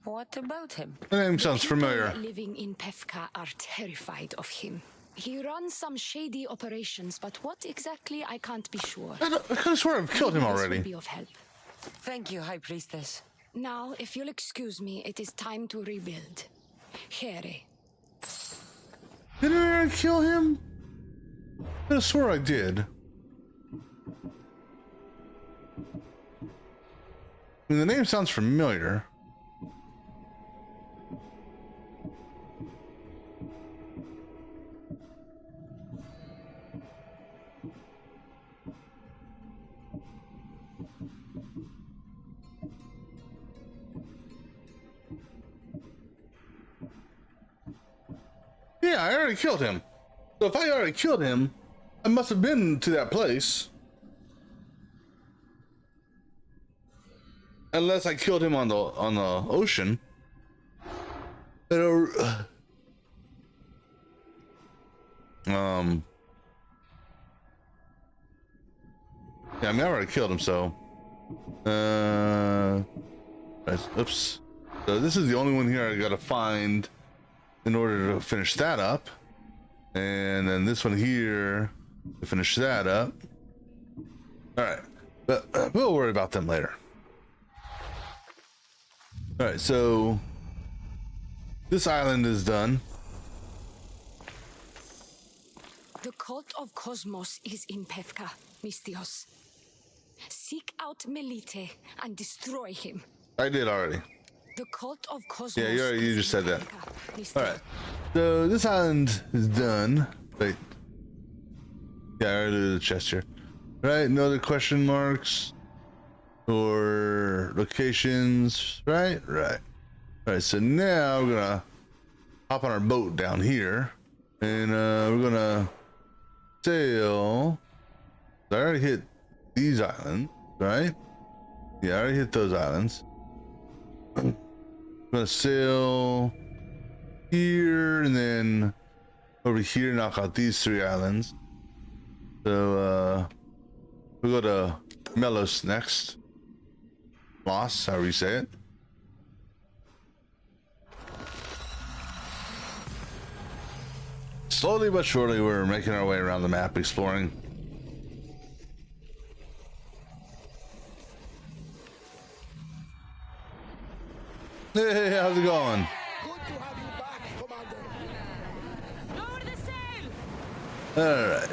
Speaker 7: What about him?
Speaker 1: The name sounds
Speaker 2: People
Speaker 1: familiar.
Speaker 2: living in Pefka are terrified of him. He runs some shady operations, but what exactly, I can't be sure.
Speaker 1: I could have sworn I've killed him
Speaker 2: Maybe this will
Speaker 1: already.
Speaker 2: be of help.
Speaker 7: Thank you, High Priestess.
Speaker 2: Now, if you'll excuse me, it is time to rebuild. Here.
Speaker 1: Didn't I kill him? I could have swore I did. I mean, the name sounds familiar. Yeah, I already killed him. So if I already killed him, I must have been to that place. Unless I killed him on the ocean. Yeah, I mean, I already killed him, so. Oops. So this is the only one here I gotta find in order to finish that up. And then this one here to finish that up. Alright. But we'll worry about them later. Alright, so this island is done.
Speaker 2: The cult of Cosmos is in Pefka, Mystios. Seek out Melite and destroy him.
Speaker 1: I did already.
Speaker 2: The cult of Cosmos.
Speaker 1: Yeah, you just said that.
Speaker 2: Mystios.
Speaker 1: Alright. So this island is done. Wait. Yeah, I already did the chest here. Right, no other question marks or locations. Right. Alright, so now we're gonna hop on our boat down here. And we're gonna sail. I already hit these islands, right? Yeah, I already hit those islands. I'm gonna sail here and then over here, knock out these 3 islands. So we'll go to Melos next. Moss, however you say it. Slowly but surely we're making our way around the map, exploring. Hey, how's it going? All right.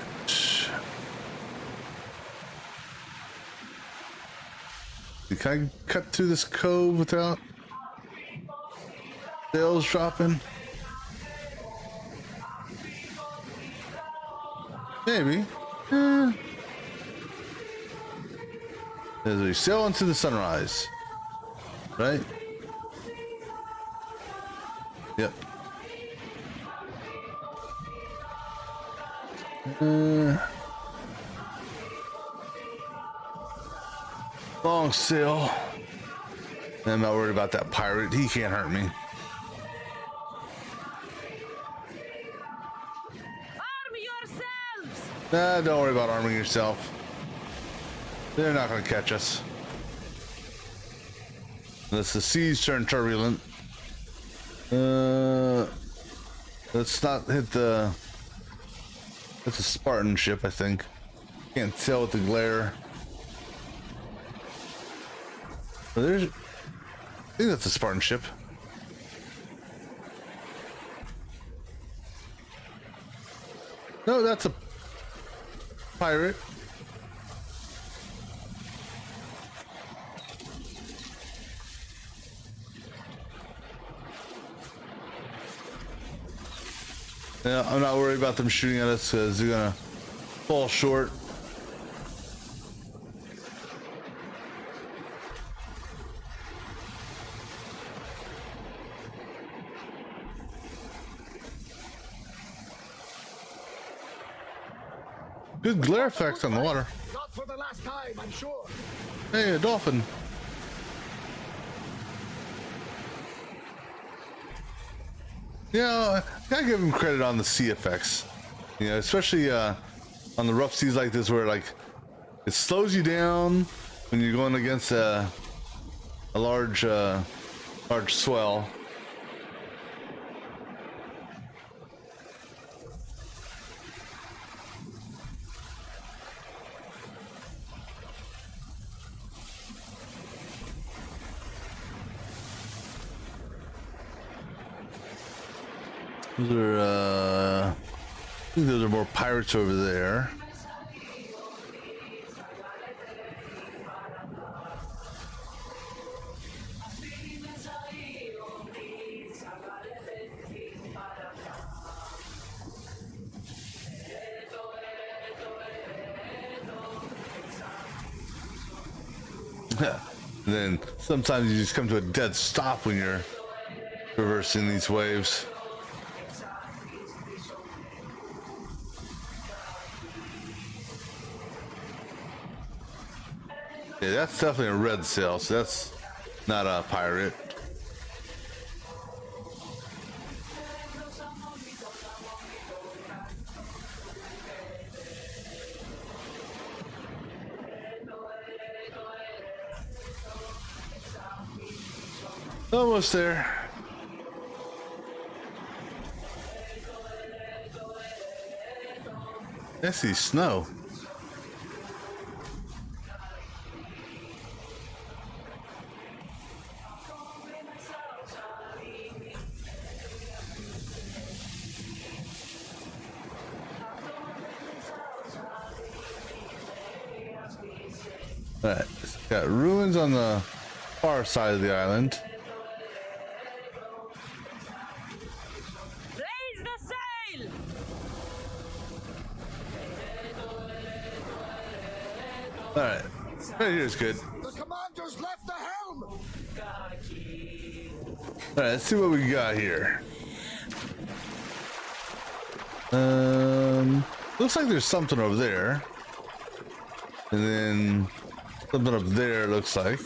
Speaker 1: Can I cut through this cove without sails dropping? Maybe. As we sail into the sunrise, right? Yep. Long sail. I'm not worried about that pirate. He can't hurt me.
Speaker 16: Arm yourselves!
Speaker 1: Nah, don't worry about arming yourself. They're not going to catch us. Unless the seas turn turbulent. Let's not hit the... That's a Spartan ship, I think. Can't tell with the glare. But there's... I think that's a Spartan ship. No, that's a pirate. Yeah, I'm not worried about them shooting at us because they're gonna fall short. Good glare effects on the water.
Speaker 11: Not for the last time, I'm sure.
Speaker 1: Hey, a dolphin. Yeah, I gotta give him credit on the sea effects. You know, especially on the rough seas like this, where like it slows you down when you're going against a large swell. Those are, I think those are more pirates over there. Then sometimes you just come to a dead stop when you're reversing these waves. Yeah, that's definitely a red sail, so that's not a pirate. Almost there. I see snow. All right, it's got ruins on the far side of the island.
Speaker 16: Raise the sail!
Speaker 1: All right, right here is good.
Speaker 4: The commander's left the helm!
Speaker 1: All right, let's see what we got here. Looks like there's something over there. And then something up there, it looks like.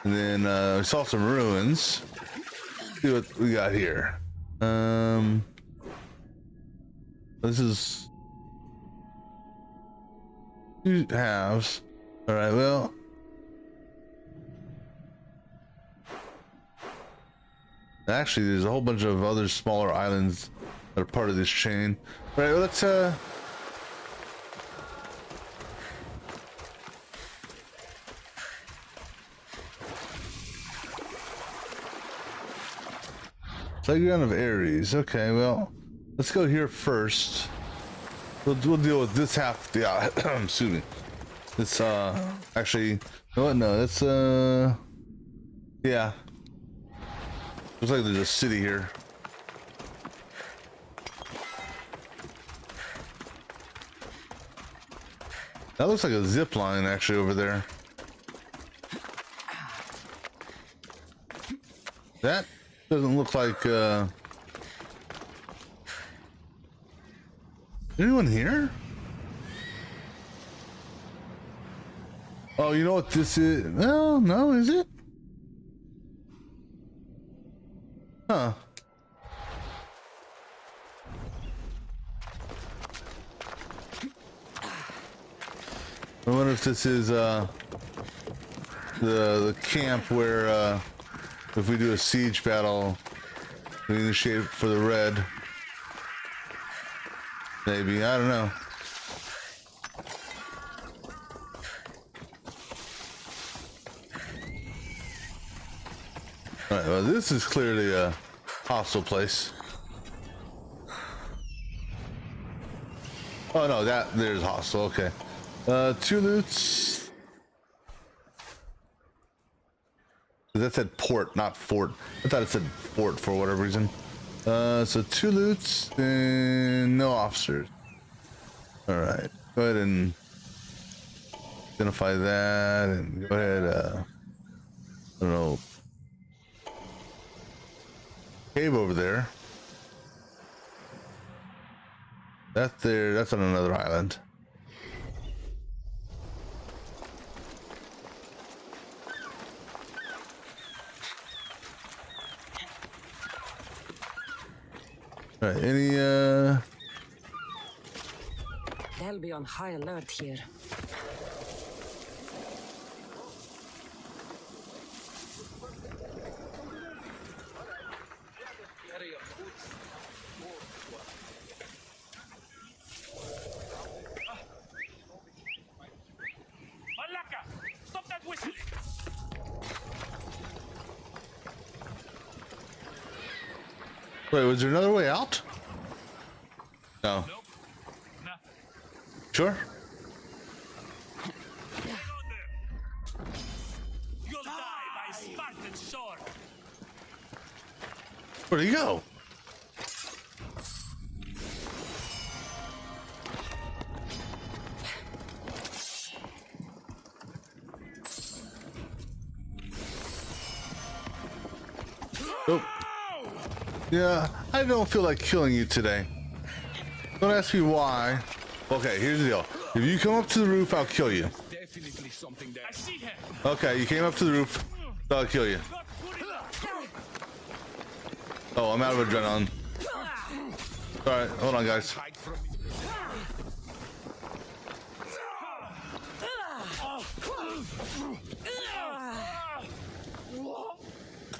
Speaker 1: And then we saw some ruins. Let's see what we got here. This is 2 halves. All right, well. Actually, there's a whole bunch of other smaller islands that are part of this chain. All right, well, let's Playground of Ares. Okay, well, let's go here first. We'll deal with this half. Yeah, excuse me. It's actually, you know what? No, it's yeah. Looks like there's a city here. That looks like a zip line actually over there. That doesn't look like anyone here? Oh, you know what this is? Well, no, is it? Huh. I wonder if this is the camp where if we do a siege battle, we initiate for the red. Maybe, I don't know. All right, well, this is clearly a hostile place. Oh no, there's hostile. Okay, 2 loots. That said port, not fort. I thought it said fort for whatever reason. So 2 loots and no officers. All right, go ahead and identify that, and go ahead. I don't know. Cave over there. That's on another island. All right, any
Speaker 7: They'll be on high alert here.
Speaker 1: Wait, was there another way out? No. Sure.
Speaker 9: You'll die by Spartan sword.
Speaker 1: Where'd he go? Oh. Yeah, I don't feel like killing you today. Don't ask me why. Okay, here's the deal. If you come up to the roof, I'll kill you.
Speaker 9: Definitely something there. I see him.
Speaker 1: Okay, you came up to the roof, so I'll kill you. Oh, I'm out of adrenaline. Alright, hold on, guys.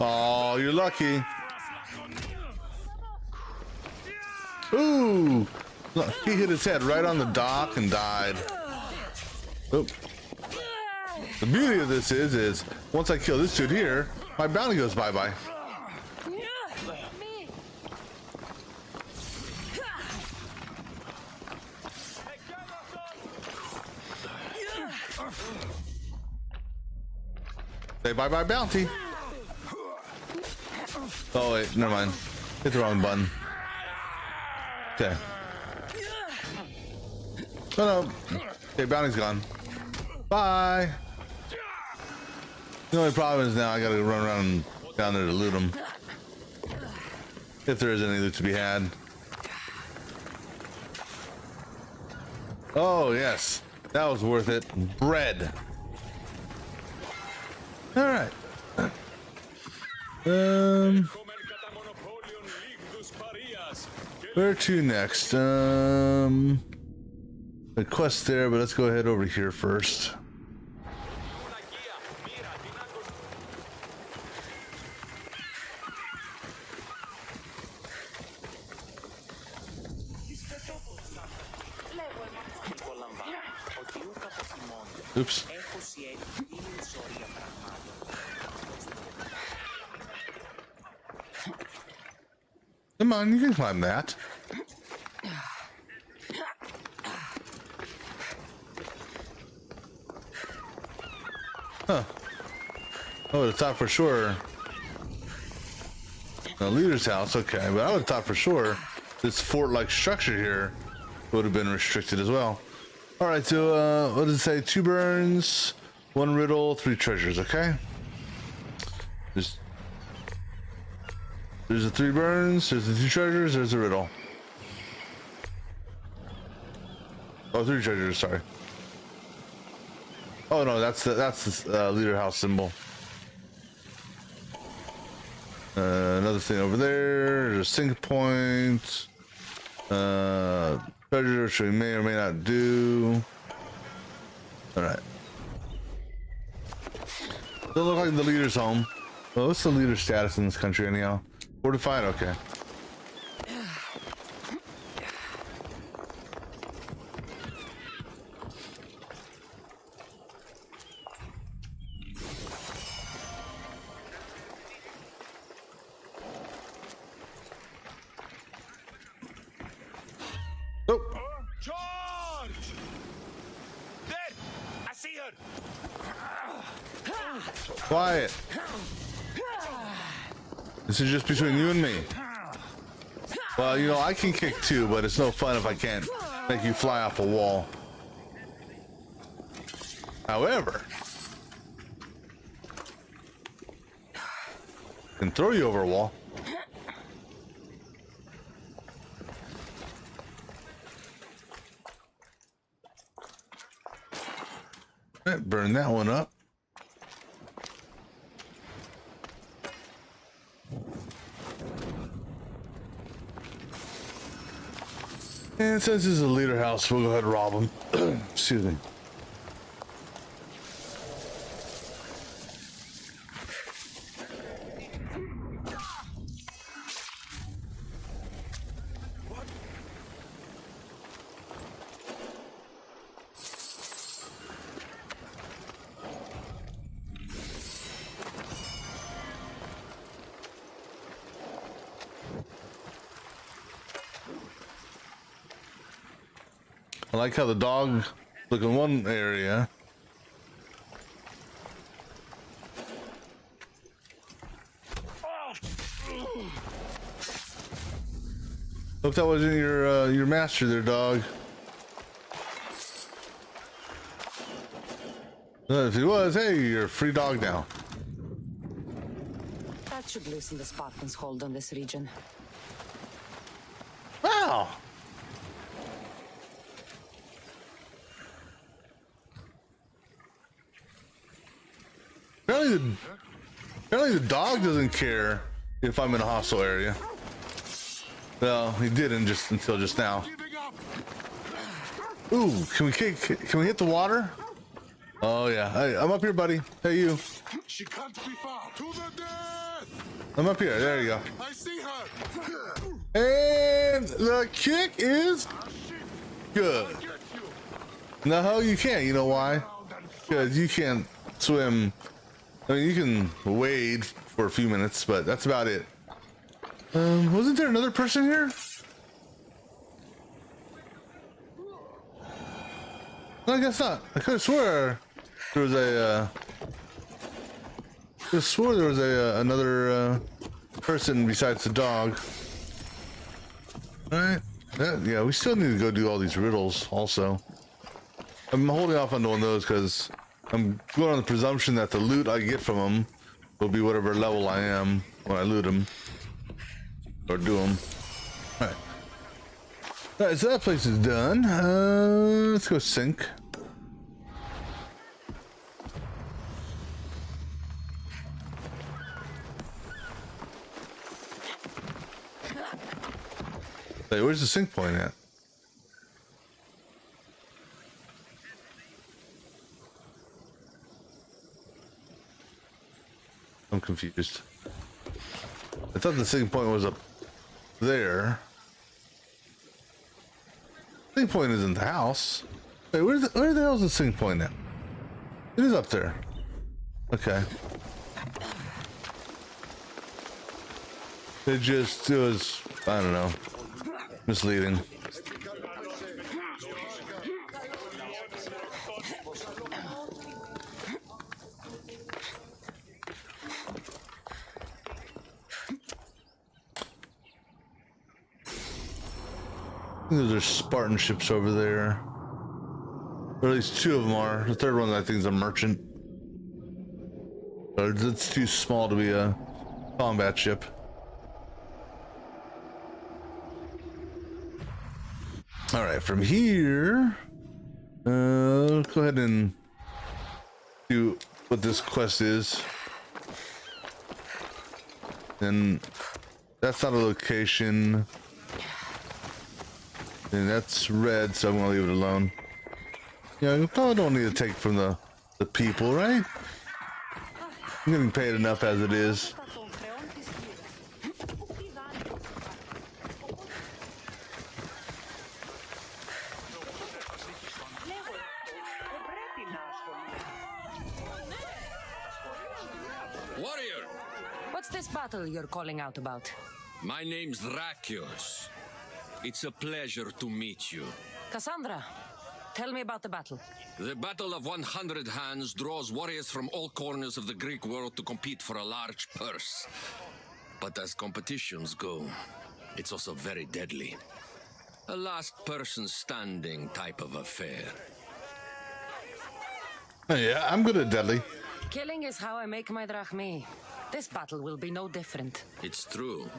Speaker 1: Oh, you're lucky. Ooh! Look, he hit his head right on the dock and died. Oop. The beauty of this is once I kill this dude here, my bounty goes bye-bye. Say bye-bye bounty. Oh wait, never mind. Hit the wrong button. Okay. Oh no. Okay, bounty's gone. Bye. The only problem is now I gotta run around down there to loot them. If there is any loot to be had. Oh yes, that was worth it. Bread. All right. Where to next? The quest there, but let's go ahead over here first. Oops. Come on, you can climb that. Huh. I would have thought for sure. The leader's house, okay, but I would have thought for sure this fort-like structure here would have been restricted as well. All right, so what does it say? 2 burns, 1 riddle, 3 treasures. Okay. There's the 3 burns. There's the 2 treasures. There's a riddle. Oh, 3 treasures. Sorry. Oh no, that's the leader house symbol. Another thing over there. There's a sync point. Treasure, which we may or may not do. All right. Doesn't look like the leader's home. Well, what's the leader status in this country anyhow? Fortified? Okay.
Speaker 9: Charge! There! I see her!
Speaker 1: Quiet. This is just between you and me. Well, you know, I can kick too, but it's no fun if I can't make you fly off a wall. However, I can throw you over a wall. All right, burn that one up. And since this is a leader house, we'll go ahead and rob them. Excuse me. I like how the dog look in one area. Hope that wasn't your master there, dog. If he was, hey, you're a free dog now.
Speaker 2: That should loosen the Spartans' hold on this region.
Speaker 1: Wow. Apparently the dog doesn't care if I'm in a hostile area. Well, he didn't just until just now. Ooh, can we hit the water? Oh yeah, hey, I'm up here, buddy. Hey, you.
Speaker 4: She can't be far. To the death!
Speaker 1: I'm up here. There you go.
Speaker 4: I see her.
Speaker 1: And the kick is good. No, you can't. You know why? Because you can't swim. I mean, you can wade for a few minutes, but that's about it. Wasn't there another person here? No, I guess not. I could have swore there was another person besides the dog. All right. Yeah, we still need to go do all these riddles also. I'm holding off on doing those because I'm going on the presumption that the loot I get from them will be whatever level I am when I loot them or do them. All right. All right, so that place is done. Let's go sink. Hey, where's the sync point at? I'm confused. I thought the sync point was up there. Sync point is in the house. Wait, where the hell is the sync point at? It is up there. Okay. It was, I don't know, misleading. Those are Spartan ships over there. Or at least two of them are. The third one I think is a merchant. But it's too small to be a combat ship. All right, from here, let's go ahead and do what this quest is. And that's not a location. And that's red, so I'm gonna leave it alone. Yeah, you probably don't need to take from the people, right? I'm getting paid enough as it is.
Speaker 5: Warrior!
Speaker 2: What's this battle you're calling out about?
Speaker 5: My name's Drakios. It's a pleasure to meet you.
Speaker 2: Cassandra, tell me about the battle.
Speaker 5: The Battle of 100 Hands draws warriors from all corners of the Greek world to compete for a large purse. But as competitions go, it's also very deadly. A last person standing type of affair.
Speaker 1: Yeah, I'm good at deadly.
Speaker 2: Killing is how I make my drachmae. This battle will be no different.
Speaker 5: It's true.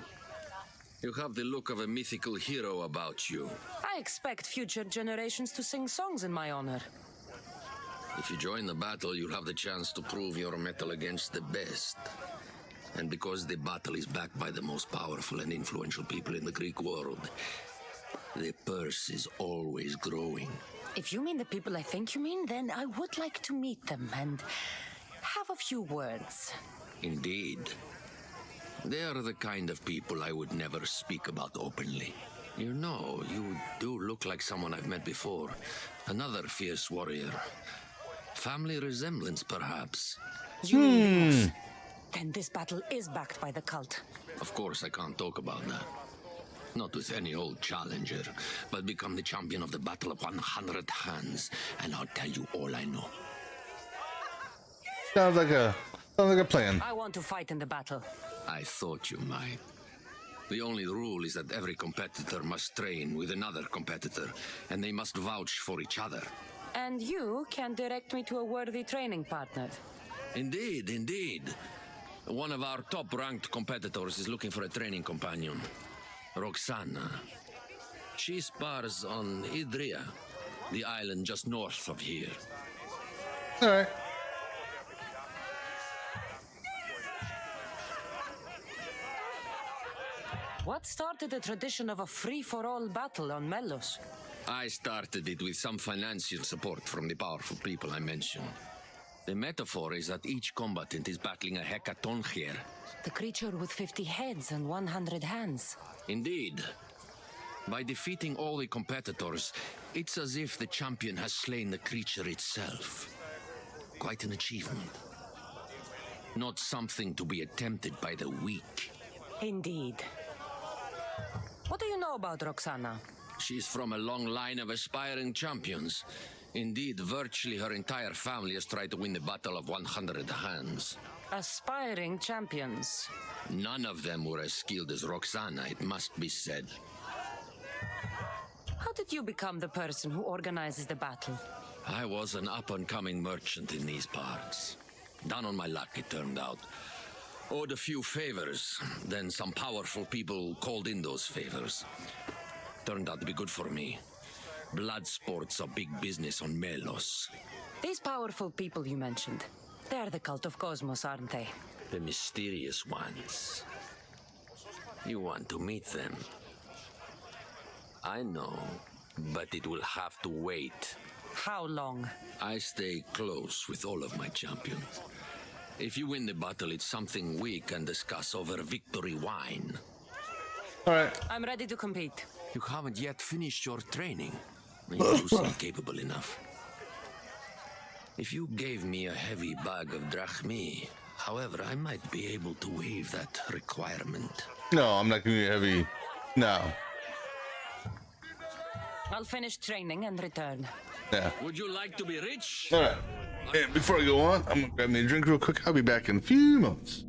Speaker 5: You have the look of a mythical hero about you.
Speaker 2: I expect future generations to sing songs in my honor.
Speaker 5: If you join the battle, you'll have the chance to prove your mettle against the best. And because the battle is backed by the most powerful and influential people in the Greek world, the purse is always growing.
Speaker 2: If you mean the people I think you mean, then I would like to meet them and have a few words.
Speaker 5: Indeed. They are the kind of people I would never speak about openly. You know, you do look like someone I've met before. Another fierce warrior. Family resemblance, perhaps.
Speaker 2: You mean Then this battle is backed by the cult.
Speaker 5: Of course, I can't talk about that.
Speaker 17: Not with any old challenger, but become the champion of the Battle of 100 Hands, and I'll tell you all I know.
Speaker 1: Sounds like a plan.
Speaker 7: I want to fight in the battle.
Speaker 17: I thought you might. The only rule is that every competitor must train with another competitor, and they must vouch for each other.
Speaker 7: And you can direct me to a worthy training partner.
Speaker 17: Indeed, indeed. One of our top-ranked competitors is looking for a training companion. Roxana. She spars on Idria, the island just north of here.
Speaker 1: All right.
Speaker 7: What started the tradition of a free-for-all battle on Melos?
Speaker 17: I started it with some financial support from the powerful people I mentioned. The metaphor is that each combatant is battling a hecatoncheir.
Speaker 7: The creature with 50 heads and 100 hands.
Speaker 17: Indeed. By defeating all the competitors, it's as if the champion has slain the creature itself. Quite an achievement. Not something to be attempted by the weak.
Speaker 7: Indeed. What do you know about Roxana?
Speaker 17: She's from a long line of aspiring champions. Indeed, virtually her entire family has tried to win the Battle of 100 Hands.
Speaker 7: Aspiring champions.
Speaker 17: None of them were as skilled as Roxana, it must be said.
Speaker 7: How did you become the person who organizes the battle?
Speaker 17: I was an up-and-coming merchant in these parts. Down on my luck, it turned out. Owed a few favors, then some powerful people called in those favors. Turned out to be good for me. Blood sports are big business on Melos.
Speaker 7: These powerful people you mentioned, they're the cult of Cosmos, aren't they?
Speaker 17: The mysterious ones. You want to meet them? I know, but it will have to wait.
Speaker 7: How long?
Speaker 17: I stay close with all of my champions. If you win the battle, it's something we can discuss over victory wine.
Speaker 1: All right.
Speaker 7: I'm ready to compete.
Speaker 17: You haven't yet finished your training. You seem capable enough. If you gave me a heavy bag of drachmi, however, I might be able to waive that requirement.
Speaker 1: No, I'm not giving you heavy. No.
Speaker 7: I'll finish training and return.
Speaker 1: Yeah.
Speaker 17: Would you like to be rich?
Speaker 1: All right. And before I go on, I'm gonna grab me a drink real quick. I'll be back in a few moments.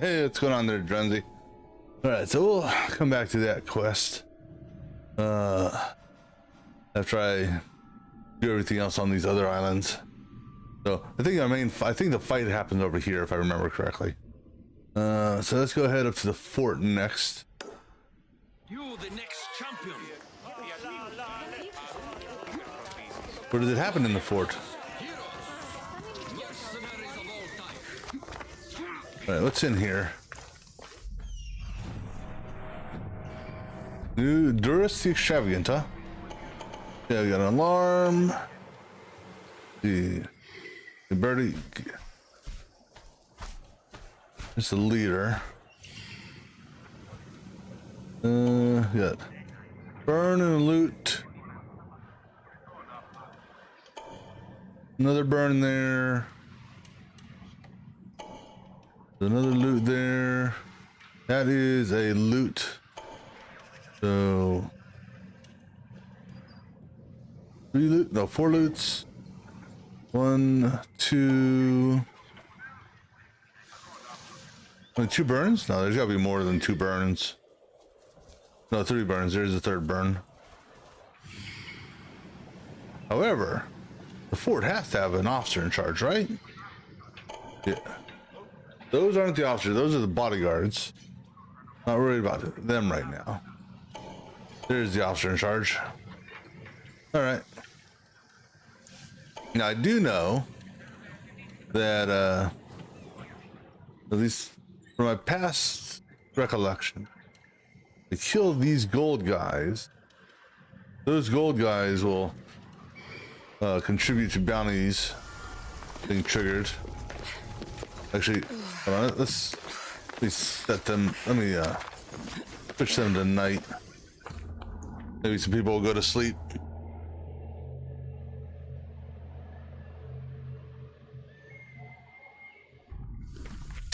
Speaker 1: Hey, what's going on there, Drenzy? All right, so we'll come back to that quest after I do everything else on these other islands. So I think I think the fight happens over here if I remember correctly. So let's go ahead up to the fort next.
Speaker 5: You, the next champion.
Speaker 1: Where did it happen in the fort? All right, what's in here? New Durus the Extravagant, huh? Yeah, we got an alarm. The birdie. It's a leader. Yeah. Burn and loot. Another burn there. Another loot there. That is a loot. So 3 loot, no, 4 loots. 1, 2. Only 2 burns? No, there's gotta be more than 2 burns. No, 3 burns. There's a 3rd burn. However, the fort has to have an officer in charge, right? Yeah. Those aren't the officers. Those are the bodyguards. Not worried about them right now. There's the officer in charge. All right. Now I do know that at least from my past recollection, to kill these gold guys, those gold guys will contribute to bounties being triggered. Actually, hold on, let's set them. Let me switch them to night. Maybe some people will go to sleep.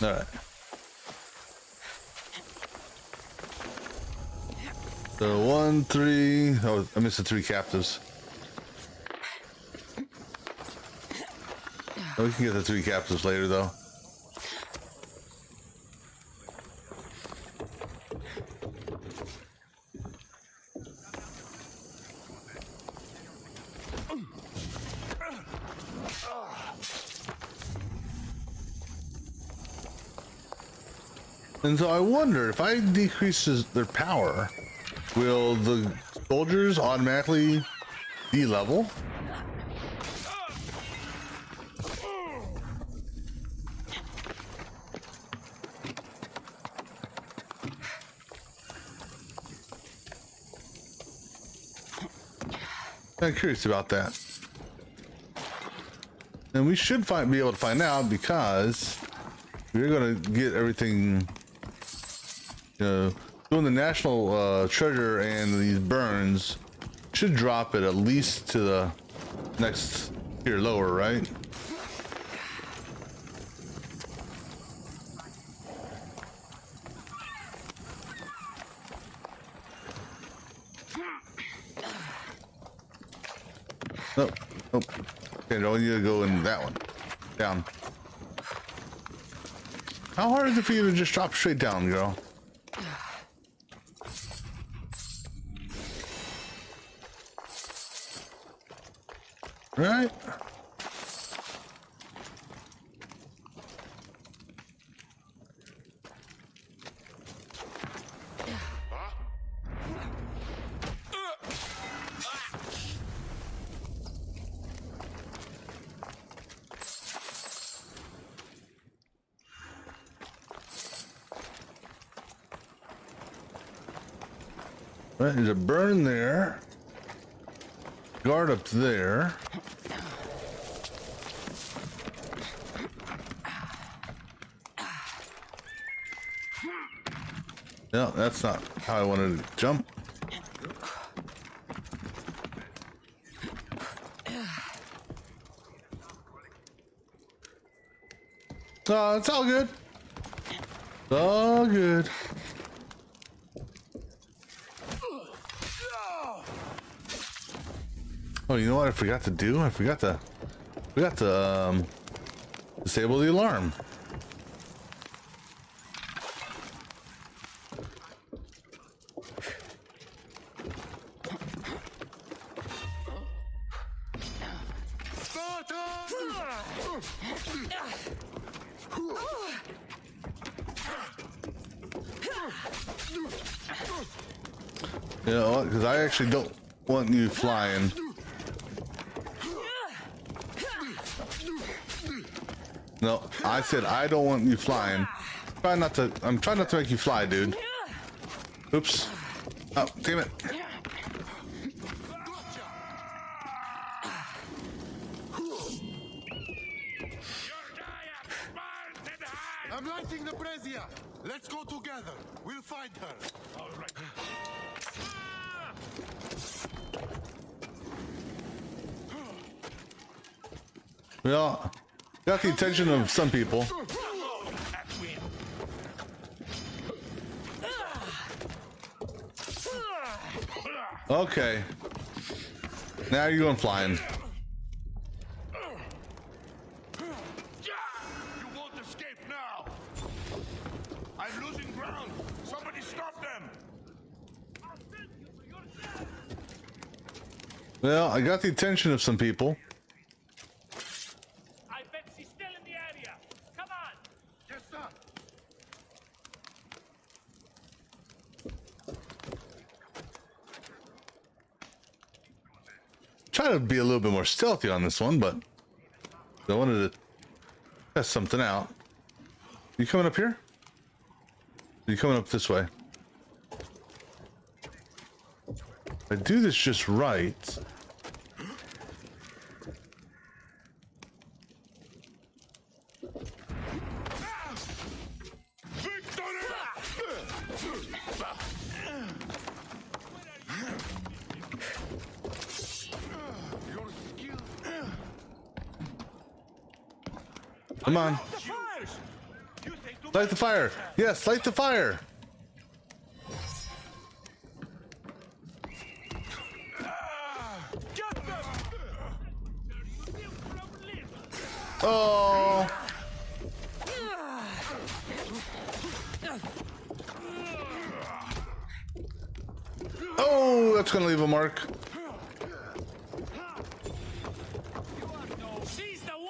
Speaker 1: All right. So 1, 3. Oh, I missed the 3 captives. Oh, we can get the 3 captives later, though. And so I wonder if I decrease their power, will the soldiers automatically de-level? I'm curious about that. And we should be able to find out because we're going to get everything, doing the national treasure and these burns should drop it at least to the next tier lower, right? Nope. Nope. Okay, no, you gotta go in that one. Down. How hard is it for you to just drop straight down, girl? Right? Right, there's a burn there. Guard up there. No, that's not how I wanted to jump. Oh, it's all good. It's all good. Oh, you know what I forgot to do? I forgot to disable the alarm. You know what? Because I actually don't want you flying. No, I said I don't want you flying. I'm trying not to make you fly, dude. Oops. Oh, damn it.
Speaker 4: I'm lighting the brazier. Let's go together. We'll find her. All right.
Speaker 1: Well, got the attention of some people. Okay. Now you're going flying.
Speaker 4: You won't escape now. I'm losing ground. Somebody stop them.
Speaker 1: Well, I got the attention of some people.
Speaker 16: I bet she's still in the area. Come on.
Speaker 4: Yes, sir.
Speaker 1: Try to be a little bit more stealthy on this one, but I wanted to test something out. You coming up here? Are you coming up this way? If I do this just right. Come on. Light the fire. Yes, light the fire. Oh. Oh, that's gonna leave a mark.
Speaker 16: She's the one.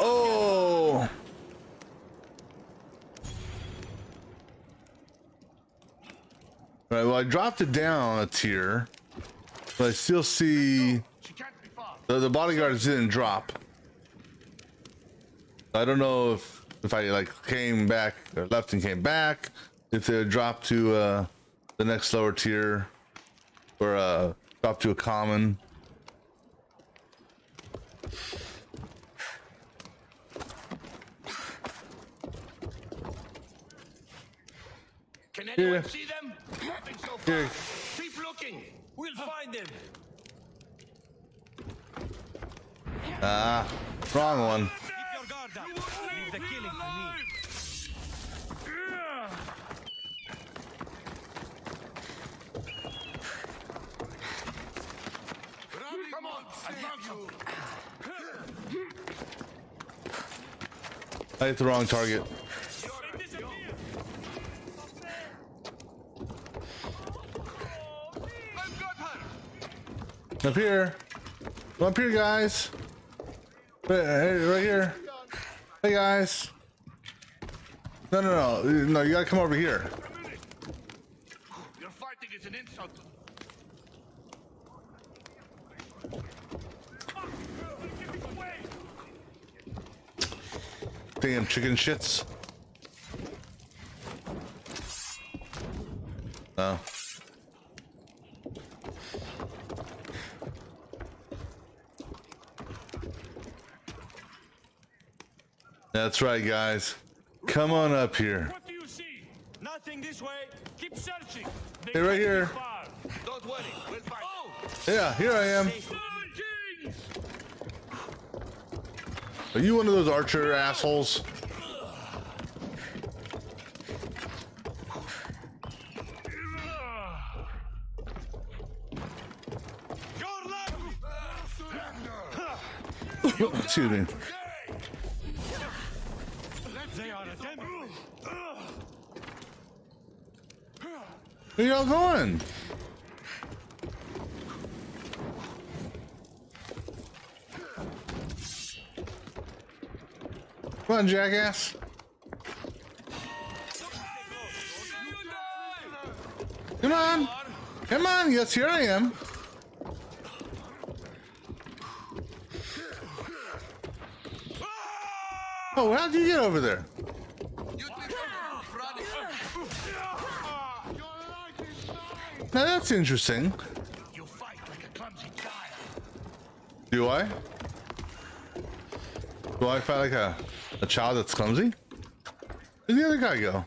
Speaker 1: Oh. Right, well, I dropped it down a tier, but I still see the bodyguards didn't drop. I don't know if I like came back or left and came back, if they would drop to the next lower tier or drop to a common.
Speaker 5: Can anyone see them? Nothing so far.
Speaker 1: Here.
Speaker 5: Keep looking. We'll find them.
Speaker 1: Ah, wrong one.
Speaker 16: Keep your guard up. Leave the killing to me.
Speaker 4: Come on, I found you.
Speaker 1: I hit the wrong target. Up here. Come up here, guys. Right here. Hey, guys. No, you gotta come over here.
Speaker 4: Your fighting is an insult.
Speaker 1: Damn chicken shits. Oh. That's right, guys. Come on up here.
Speaker 16: What do you see? Nothing this way. Keep searching.
Speaker 1: Hey, right here.
Speaker 5: Don't worry. We'll find. Oh!
Speaker 1: Yeah, here I am. Are you one of those archer assholes? Excuse me.
Speaker 16: They are attempting.
Speaker 1: Where y'all going? Come on, jackass. Come on. Come on. Yes, here I am. Oh, how'd you get over there? Now that's interesting.
Speaker 4: You fight like a clumsy child.
Speaker 1: Do I? Do I fight like a child that's clumsy? Where'd the other guy go?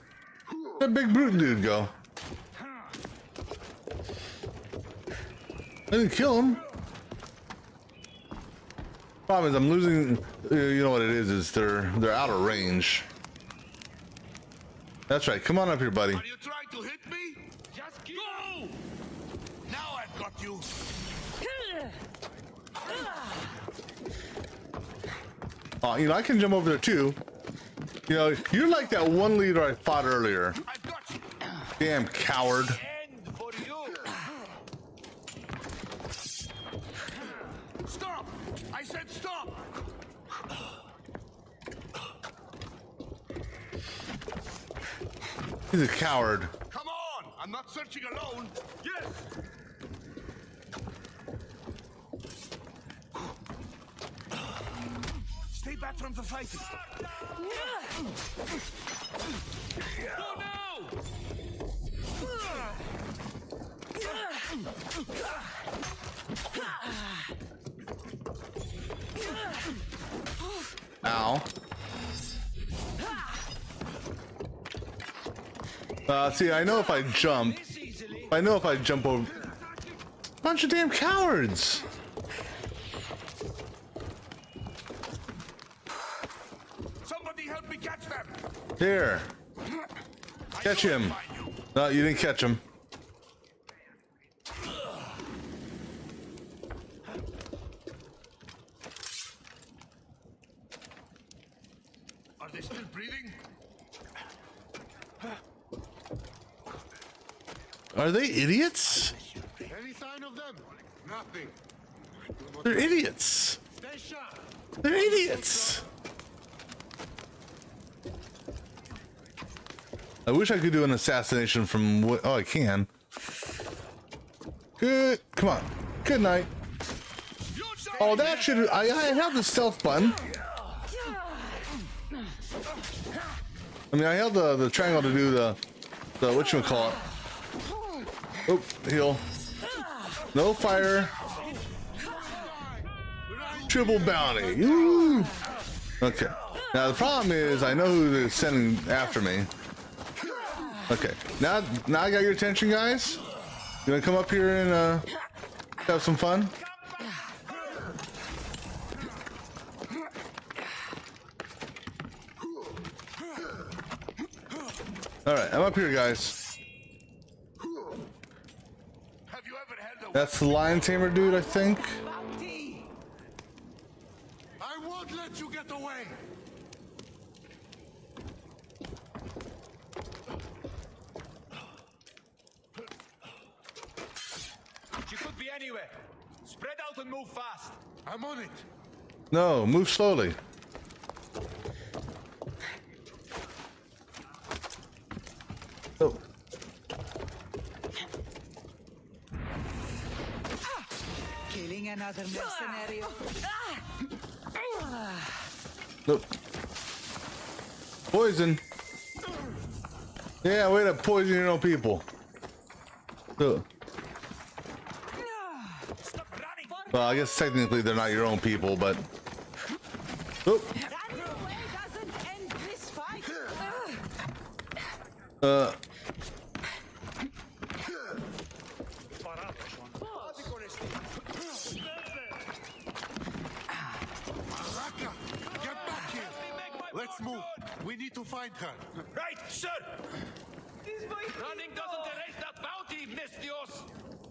Speaker 1: That big brute dude go? I didn't kill him. Problem is I'm losing. You know what it is they're out of range. That's right. Come on up here, buddy.
Speaker 4: Are you trying to hit me? Just go! Now I've got you.
Speaker 1: Oh, you know, I can jump over there too. You know, you're like that one leader I fought earlier.
Speaker 4: I've got you.
Speaker 1: Damn coward.
Speaker 4: End for you. Stop! I said stop!
Speaker 1: He's a coward.
Speaker 4: Come on! I'm not searching alone. Yes! Stay back from the fighting.
Speaker 16: Go now!
Speaker 1: Ow. See, I know if I jump over. Bunch of damn cowards.
Speaker 4: Somebody help me catch them.
Speaker 1: Here. Catch him. No, you didn't catch him.
Speaker 4: Are they still breathing?
Speaker 1: Are they idiots?
Speaker 4: Any sign of them? Nothing.
Speaker 1: They're idiots.
Speaker 4: Stay sharp.
Speaker 1: They're idiots. I wish I could do an assassination from what? Oh, I can. Good. Come on. Good night. Oh, that should. I held the stealth button. I mean, I held the triangle to do the whatchamacallit. Oh, heal. No fire. Triple bounty. Ooh. Okay. Now the problem is I know who they're sending after me. Okay. Now I got your attention, guys. You wanna come up here and have some fun? All right, I'm up here, guys. That's the lion tamer dude, I think.
Speaker 4: I won't let you get away.
Speaker 16: She could be anywhere. Spread out and move fast.
Speaker 4: I'm on it.
Speaker 1: No, move slowly. Oh.
Speaker 15: Killing another mercenary.
Speaker 1: Nope. Poison. Yeah, way to poison your own people. Oh. Well, I guess technically they're not your own people, but. Oh.
Speaker 4: Let's move. We need to find her.
Speaker 16: Right, sir! Running doesn't erase that bounty, Mistios!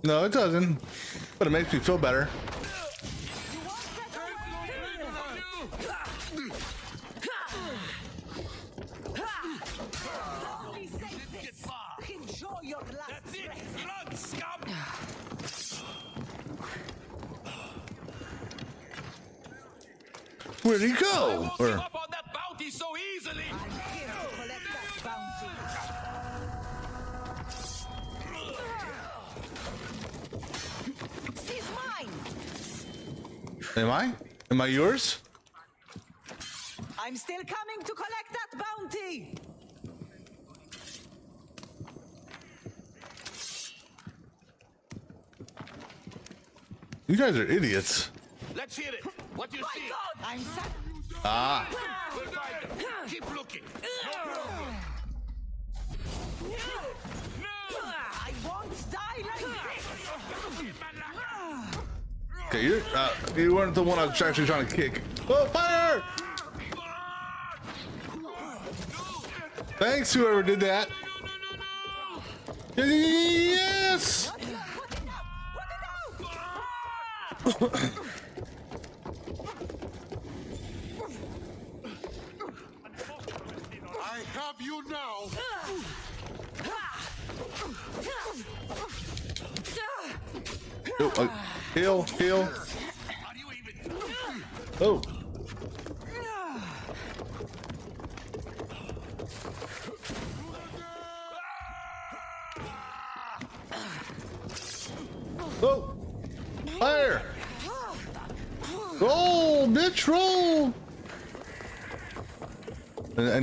Speaker 1: No, it doesn't. But it makes me feel better.
Speaker 15: Enjoy your last.
Speaker 16: That's it! Run, scum!
Speaker 1: Where'd he go?
Speaker 16: Up on that bounty so
Speaker 1: Am I? Am I yours?
Speaker 15: I'm still coming to collect that bounty.
Speaker 1: You guys are idiots.
Speaker 16: Let's hear it. What do you see?
Speaker 15: God, I'm
Speaker 1: Ah.
Speaker 16: We'll find them. Keep looking. No problem.
Speaker 15: I won't die like this.
Speaker 1: Okay, you weren't the one I was actually trying to kick. Oh, fire! Thanks, whoever did that. Yes!
Speaker 4: I have you now.
Speaker 1: Oh, heal, heal. Oh. Oh. Fire. Roll, bitch, roll. I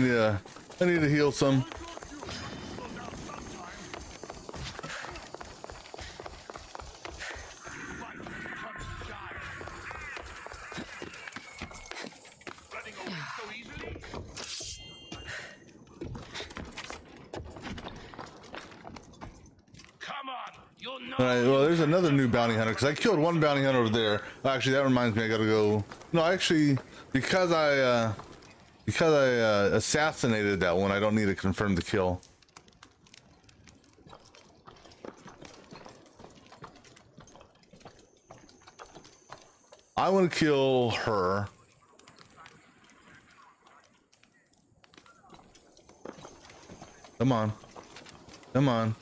Speaker 1: need to heal some. All right, well, there's another new bounty hunter because I killed one bounty hunter over there. Actually, that reminds me, I gotta go. No, actually, because I assassinated that one, I don't need to confirm the kill. I want to kill her. Come on, come on.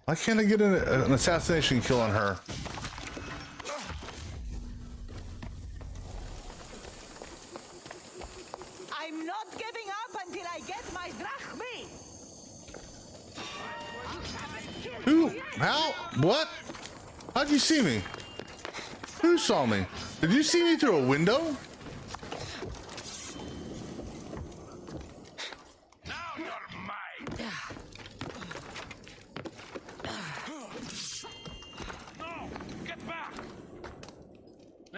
Speaker 1: Why can't I get an assassination kill on her?
Speaker 15: I'm not giving up until I get my drachmi.
Speaker 1: Who? How? What? How'd you see me? Who saw me? Did you see me through a window?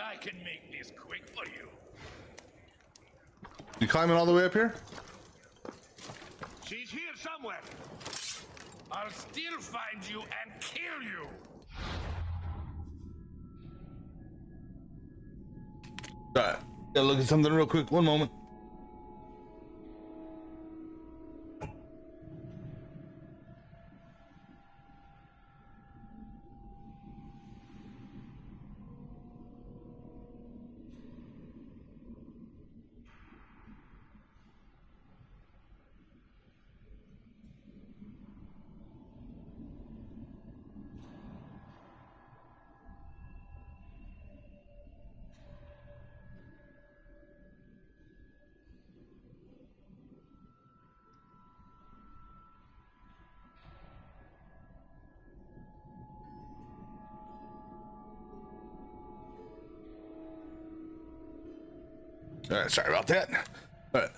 Speaker 16: I can make this quick for you.
Speaker 1: You climbing all the way up here?
Speaker 16: She's here somewhere. I'll still find you and kill you.
Speaker 1: All right, gotta look at something real quick. One moment. All right, sorry about that. All right,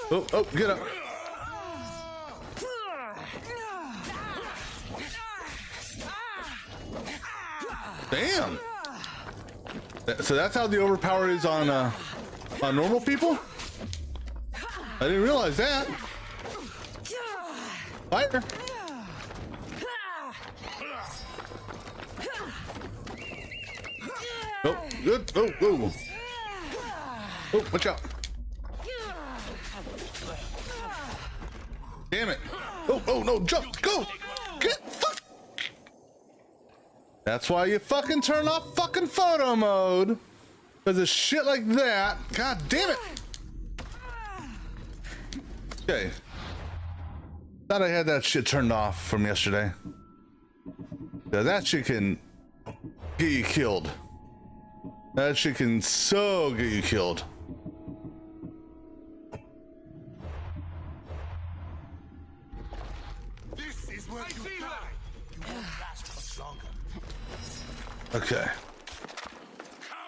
Speaker 1: Oh, get up. Damn. So that's how the overpower is on normal people? I didn't realize that. Fire. Oh, good. Oh, oh. Oh, watch out. Damn it. Oh, oh, no, jump. Go. Get fuck. That's why you fucking turn off fucking photo mode. Because of shit like that. God damn it. Okay. Thought I had that shit turned off from yesterday. That shit can get you killed. That shit can so get you killed.
Speaker 4: This is where you die. You won't last much longer.
Speaker 1: Okay.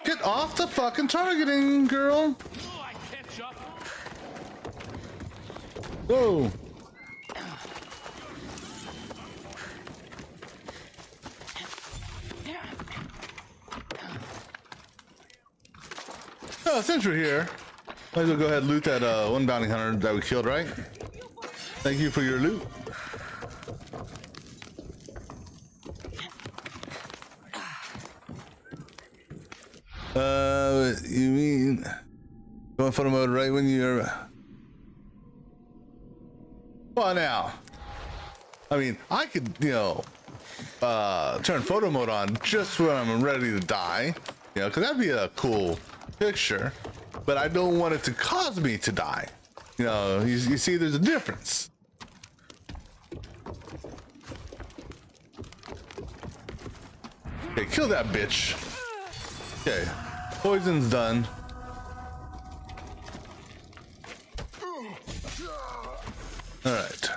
Speaker 1: Get off the fucking targeting, girl. Whoa. Oh, since we're here, might as well go ahead and loot that one bounty hunter that we killed, right? Thank you for your loot. You mean going photo mode right when you're... Well, now, I mean, I could, you know, turn photo mode on just when I'm ready to die, you know, because that'd be a cool picture, but I don't want it to cause me to die. You know, you see, there's a difference. Okay, kill that bitch. Okay, poison's done. All right.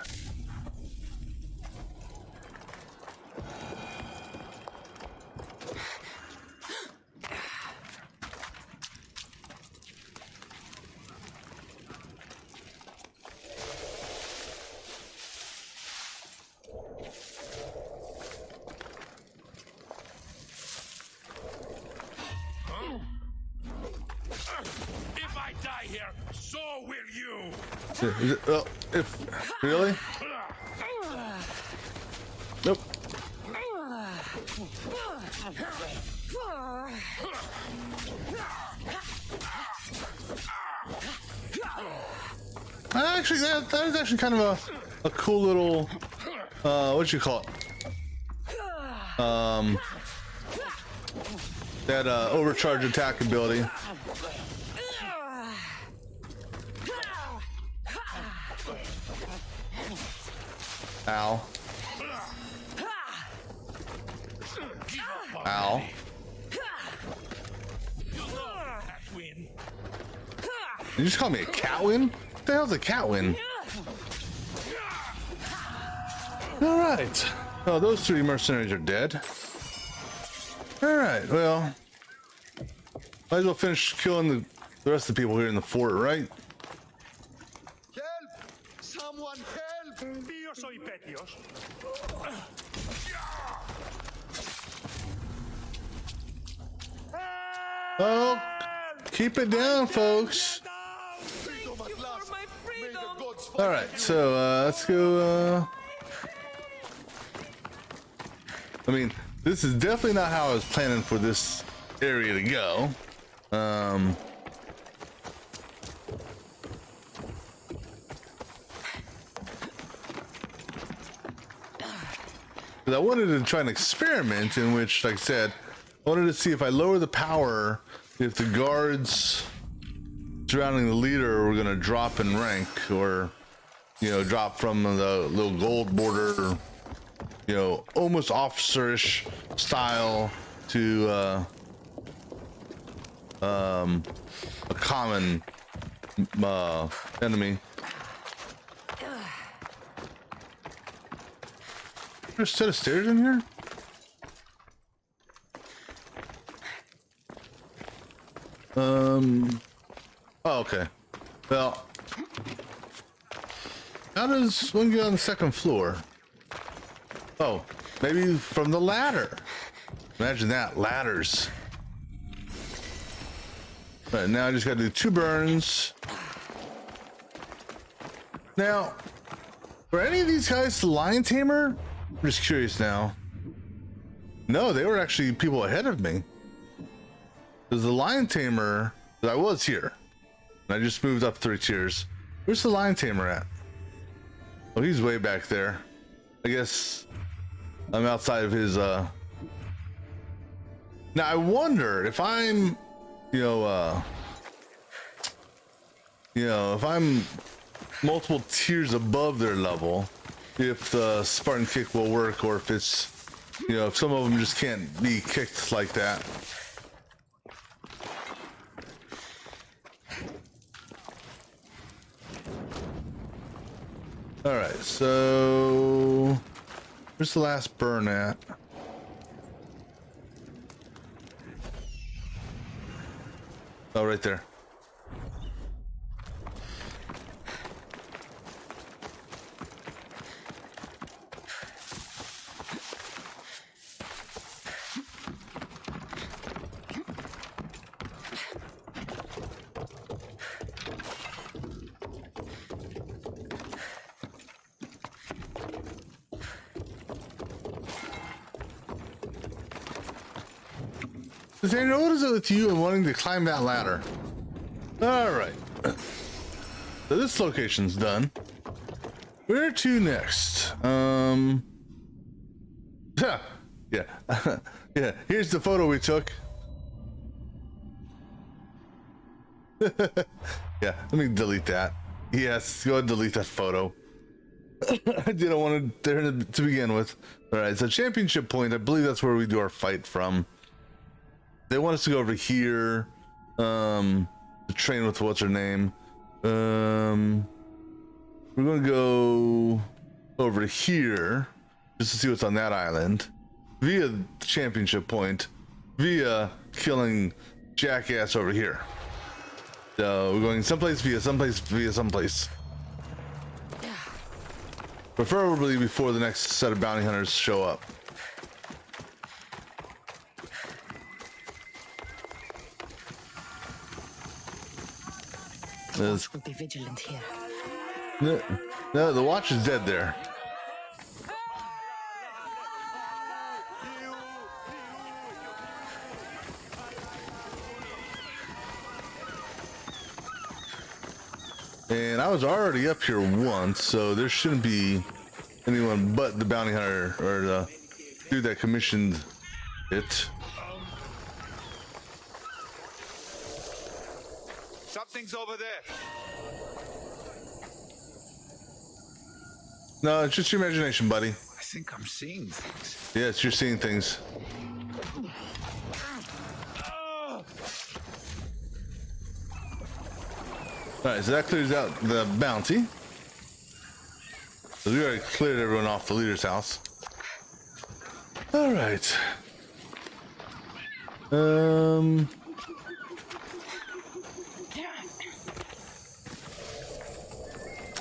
Speaker 16: If I die here, so will you.
Speaker 1: Is it, oh, if really? Nope. Actually, that is actually kind of a cool little what you call it? That overcharge attack ability. Ow. Ow. You just call me a catwin? What the hell's a catwin? Alright. Oh, those three mercenaries are dead. Alright, well. Might as well finish killing the rest of the people here in the fort, right?
Speaker 4: Help! Someone help!
Speaker 16: Dios soy petios.
Speaker 1: Oh, keep it down, folks. All right, so let's go. I mean, this is definitely not how I was planning for this area to go. Because I wanted to try an experiment in which, like I said, I wanted to see if I lower the power, if the guards surrounding the leader were going to drop in rank, or, you know, drop from the little gold border, you know, almost officerish style to a common enemy. There's a set of stairs in here? Oh, okay. Well, how does one get on the second floor? Oh, maybe from the ladder. Imagine that, ladders. All right, now I just gotta do 2 burns. Now, were any of these guys the lion tamer? I'm just curious now. No, they were actually people ahead of me. Because the lion tamer, I was here. And I just moved up 3 tiers. Where's the lion tamer at? Oh, he's way back there. I guess I'm outside of his Now I wonder if I'm if I'm multiple tiers above their level, if the Spartan kick will work, or if it's You know, if some of them just can't be kicked like that. All right, so where's the last burn at? Oh, right there. Daniel, what is it with you and wanting to climb that ladder? All right. So this location's done. Where to next? Yeah. Yeah. Here's the photo we took. Yeah. Let me delete that. Yes. Go ahead and delete that photo. I didn't want it there to begin with. All right. So championship point. I believe that's where we do our fight from. They want us to go over here, to train with what's her name. We're gonna go over here just to see what's on that island via the championship point, via killing jackass over here. So we're going someplace via someplace via someplace. Preferably before the next set of bounty hunters show up.
Speaker 2: We'll be vigilant here.
Speaker 1: No, the watch is dead there. And I was already up here once, so there shouldn't be anyone but the bounty hunter or the dude that commissioned it.
Speaker 4: Something's over there.
Speaker 1: No, it's just your imagination, buddy.
Speaker 4: I think I'm seeing things.
Speaker 1: Yes, you're seeing things. Alright, so that clears out the bounty. So we already cleared everyone off the leader's house. Alright.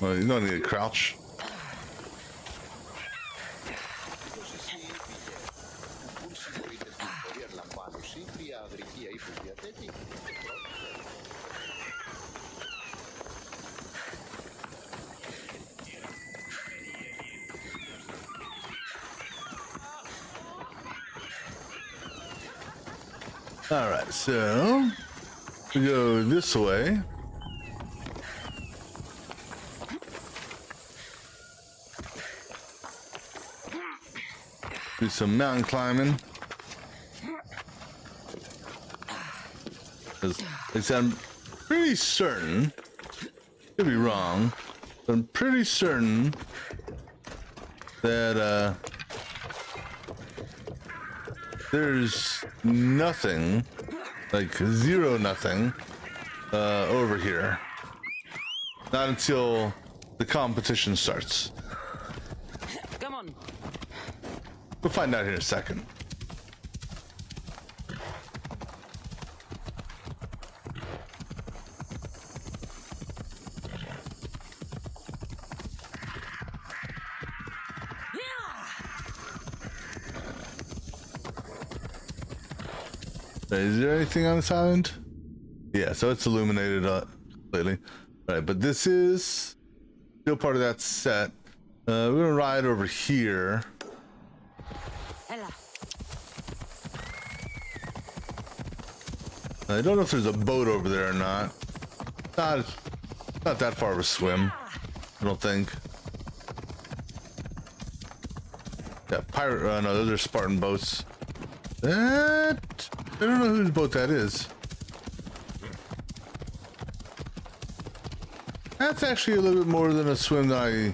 Speaker 1: Well, you don't need to crouch. All right, so we go this way. Do some mountain climbing. Like I said, I'm pretty certain, could be wrong, but I'm pretty certain that there's nothing, like zero nothing, over here. Not until the competition starts.
Speaker 2: Come on.
Speaker 1: We'll find out here in a second. Is there anything on this island? Yeah, so it's illuminated completely. All right, but this is still part of that set. We're gonna ride over here. I don't know if there's a boat over there or not. Not that far of a swim, I don't think. Yeah, pirate. No, those are Spartan boats. That I don't know whose boat that is. That's actually a little bit more than a swim than I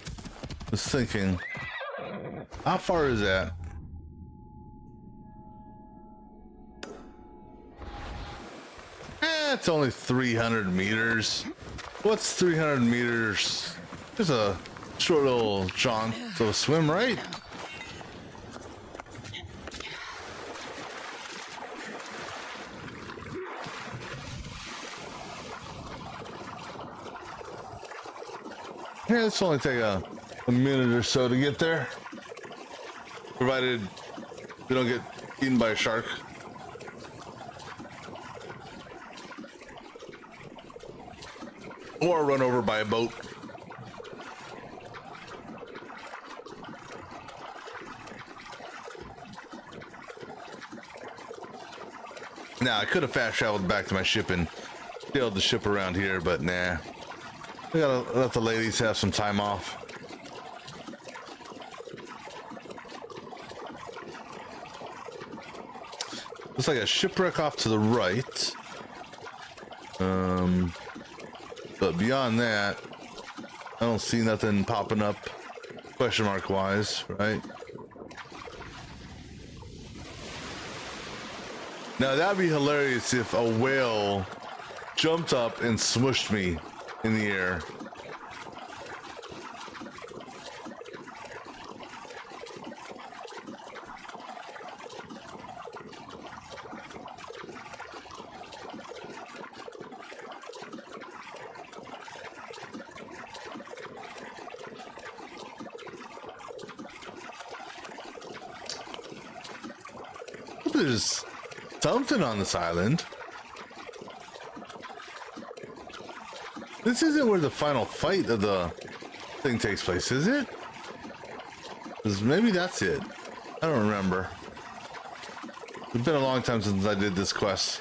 Speaker 1: was thinking. How far is that? That's only 300 meters. What's 300 meters? Just a short little jaunt, so swim, right? Yeah, it's only take a minute or so to get there, provided we don't get eaten by a shark. Or run over by a boat. Now, I could have fast traveled back to my ship and sailed the ship around here, but nah. We gotta let the ladies have some time off. Looks like a shipwreck off to the right. But beyond that, I don't see nothing popping up question mark wise, right? Now that'd be hilarious if a whale jumped up and smushed me in the air. There's something on this island. This isn't where the final fight of the thing takes place, is it? 'Cause maybe that's it. I don't remember. It's been a long time since I did this quest.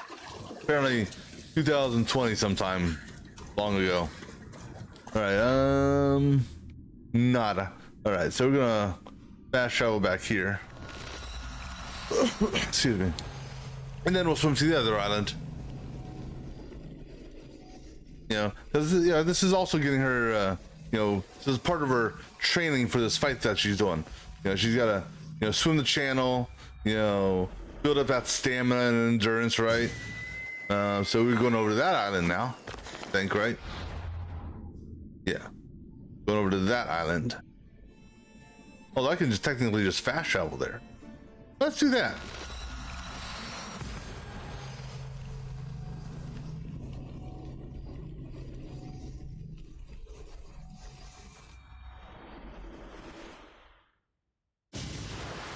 Speaker 1: Apparently 2020 sometime long ago. All right, nada. All right, so we're gonna fast travel back here. Excuse me. And then we'll swim to the other island. You know, because this is also getting her, this is part of her training for this fight that she's doing. You know, she's got to, swim the channel, build up that stamina and endurance, right? So we're going over to that island now, I think, right? Yeah. Going over to that island. Although I can just technically just fast travel there. Let's do that.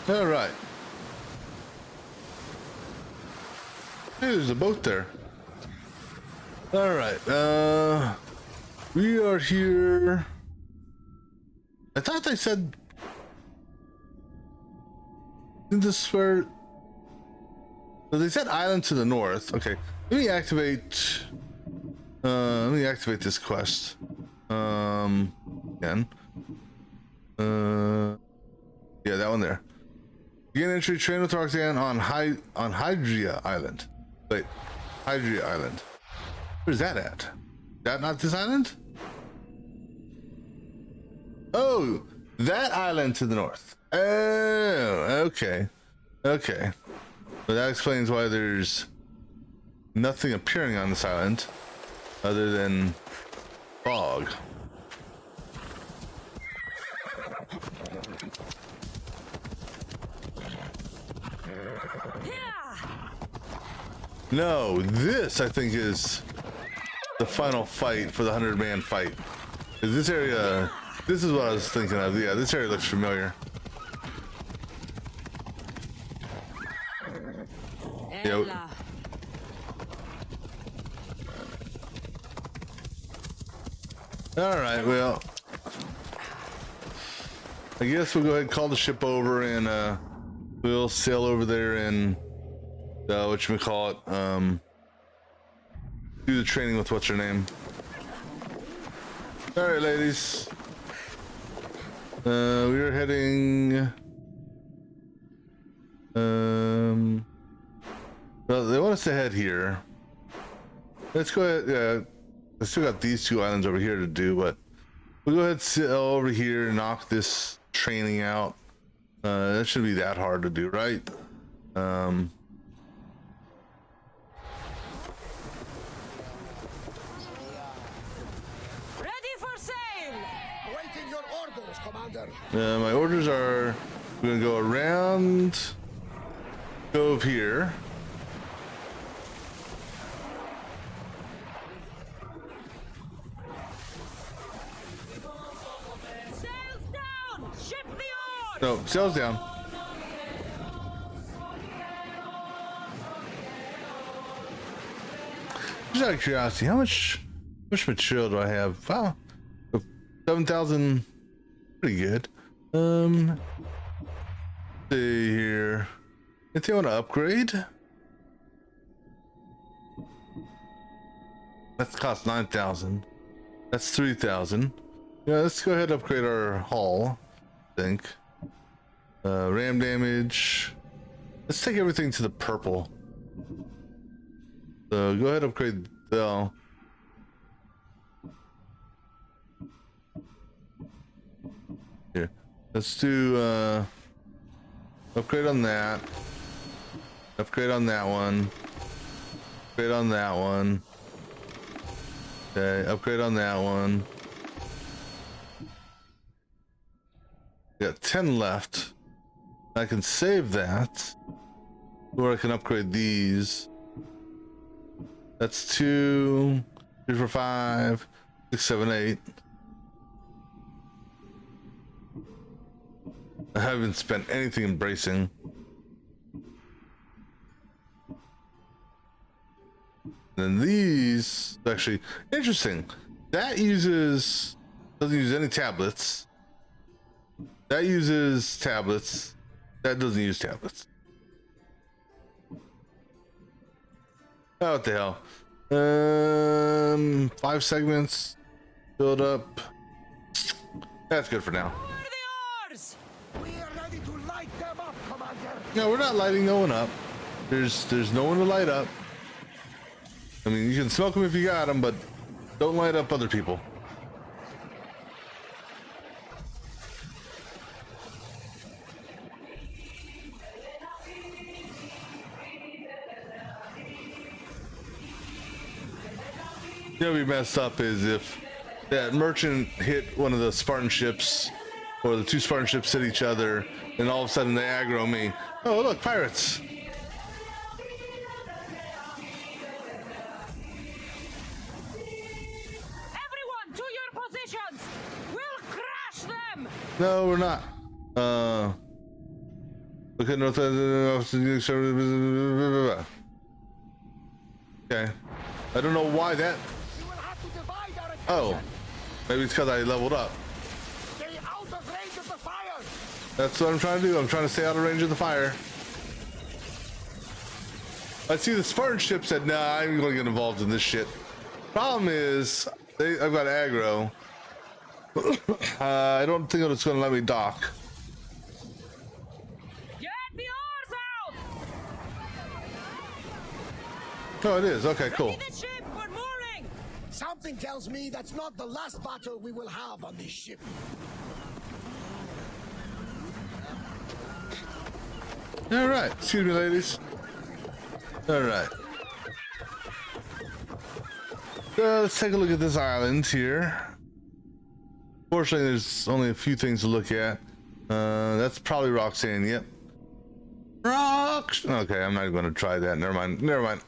Speaker 1: All right. Hey, there's a boat there. All right. We are here. I thought they said this where they said island to the north. Okay, let me activate this quest again. Yeah, that one there. Begin entry, train with Roxanne on Hydria Island. Wait, Hydria Island, where's that at? Is that not this island? Oh, that island to the north. Oh, okay. Okay. Well, that explains why there's nothing appearing on this island other than fog. No, this I think is the final fight for the 100-man fight. Is this area? This is what I was thinking of. Yeah, this area looks familiar. Yep. All right, well, I guess we'll go ahead and call the ship over and we'll sail over there and whatchamacallit, do the training with what's her name. All right, ladies. We are heading. Well, they want us to head here. Let's go ahead. Yeah, I still got these two islands over here to do, but we'll go ahead and sit over here and knock this training out. That shouldn't be that hard to do, right?
Speaker 11: Awaiting your orders, Commander.
Speaker 1: My orders are, we're gonna go around, go over here.
Speaker 10: Sails down! Ship the oars!
Speaker 1: No, sails down. Just out of curiosity, how much material do I have? Wow, 7,000. Pretty good. See here. If you want to upgrade, that's cost 9,000. That's 3,000. Yeah, let's go ahead and upgrade our hull. I think. Ram damage. Let's take everything to the purple. So go ahead and upgrade the. Here. Let's do upgrade on that. Upgrade on that one. Upgrade on that one. Okay, upgrade on that one. Got 10 left. I can save that. Or I can upgrade these. That's 2, 3, 4, 5, 6, 7, 8. I haven't spent anything in bracing. Then these, actually, interesting. That doesn't use any tablets. That uses tablets. That doesn't use tablets. Oh, what the hell? 5 segments. Build up. That's good for now.
Speaker 11: We are ready to light them up, Commander.
Speaker 1: No, we're not lighting no one up. There's no one to light up. I mean, you can smoke them if you got them, but don't light up other people. You know, what would be messed up is if that merchant hit one of the Spartan ships, or the 2 Spartan ships hit each other, and all of a sudden they aggro me. Oh, look, pirates!
Speaker 10: Everyone, to your positions! We'll crash them!
Speaker 1: No, we're not. Okay, no. Okay. I don't know why that. Oh, maybe it's because I leveled up.
Speaker 11: Stay out of range of the fire.
Speaker 1: That's what I'm trying to do. I'm trying to stay out of range of the fire. I see the Spartan ship said, "Nah, I'm going to get involved in this shit." Problem is, I've got aggro. I don't think it's going to let me dock.
Speaker 10: Get the oars out!
Speaker 1: Oh, it is. Okay, cool.
Speaker 10: Ready the ship for mooring!
Speaker 11: Something tells me that's not the last battle we will have on this ship.
Speaker 1: All right. Excuse me, ladies. All right. Let's take a look at this island here. Fortunately, there's only a few things to look at. That's probably Roxanne. Yep. Rocks. Okay, I'm not going to try that. Never mind. Never mind.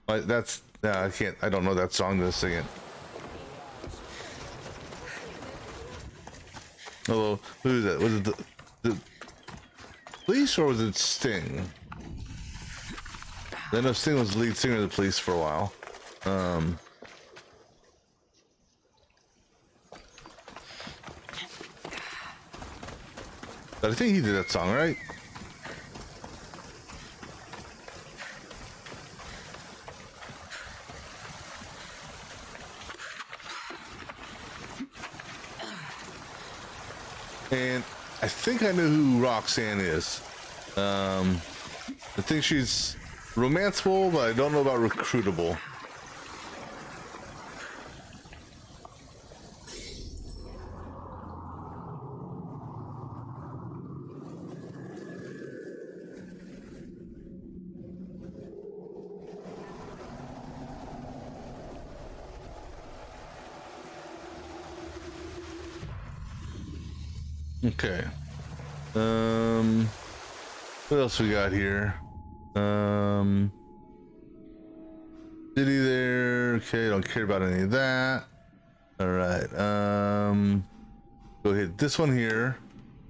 Speaker 1: That's. I can't. I don't know that song to sing it. Oh, who is that? Was it the Police or was it Sting? I know Sting was the lead singer of the Police for a while. But I think he did that song, right? And I think I know who Roxanne is. I think she's romanceable, but I don't know about recruitable. Okay. What else we got here? City there. Okay, don't care about any of that. All right. Go hit this one here.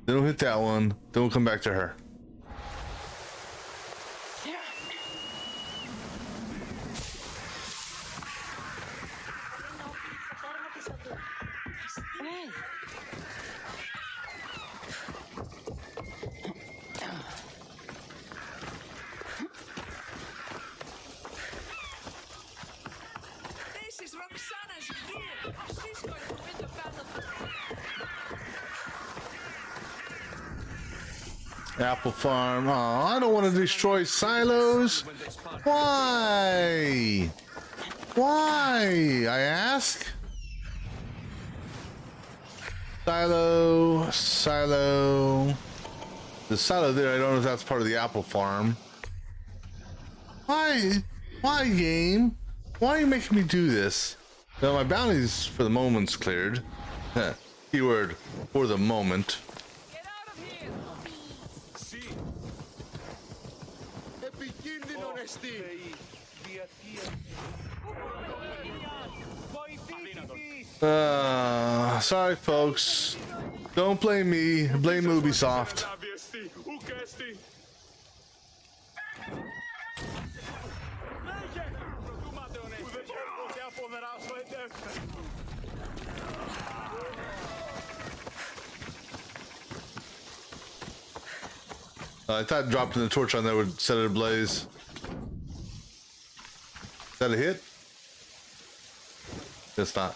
Speaker 1: Then we'll hit that one. Then we'll come back to her. Apple farm. Oh, I don't want to destroy silos. Why? Why? I ask. Silo. The silo there, I don't know if that's part of the apple farm. Why? Why, game? Why are you making me do this? Now, my bounty's for the moment's cleared. Keyword, for the moment. Sorry folks. Don't blame me. Blame Ubisoft. I thought dropping the torch on there would set it ablaze. Is that a hit? It's not.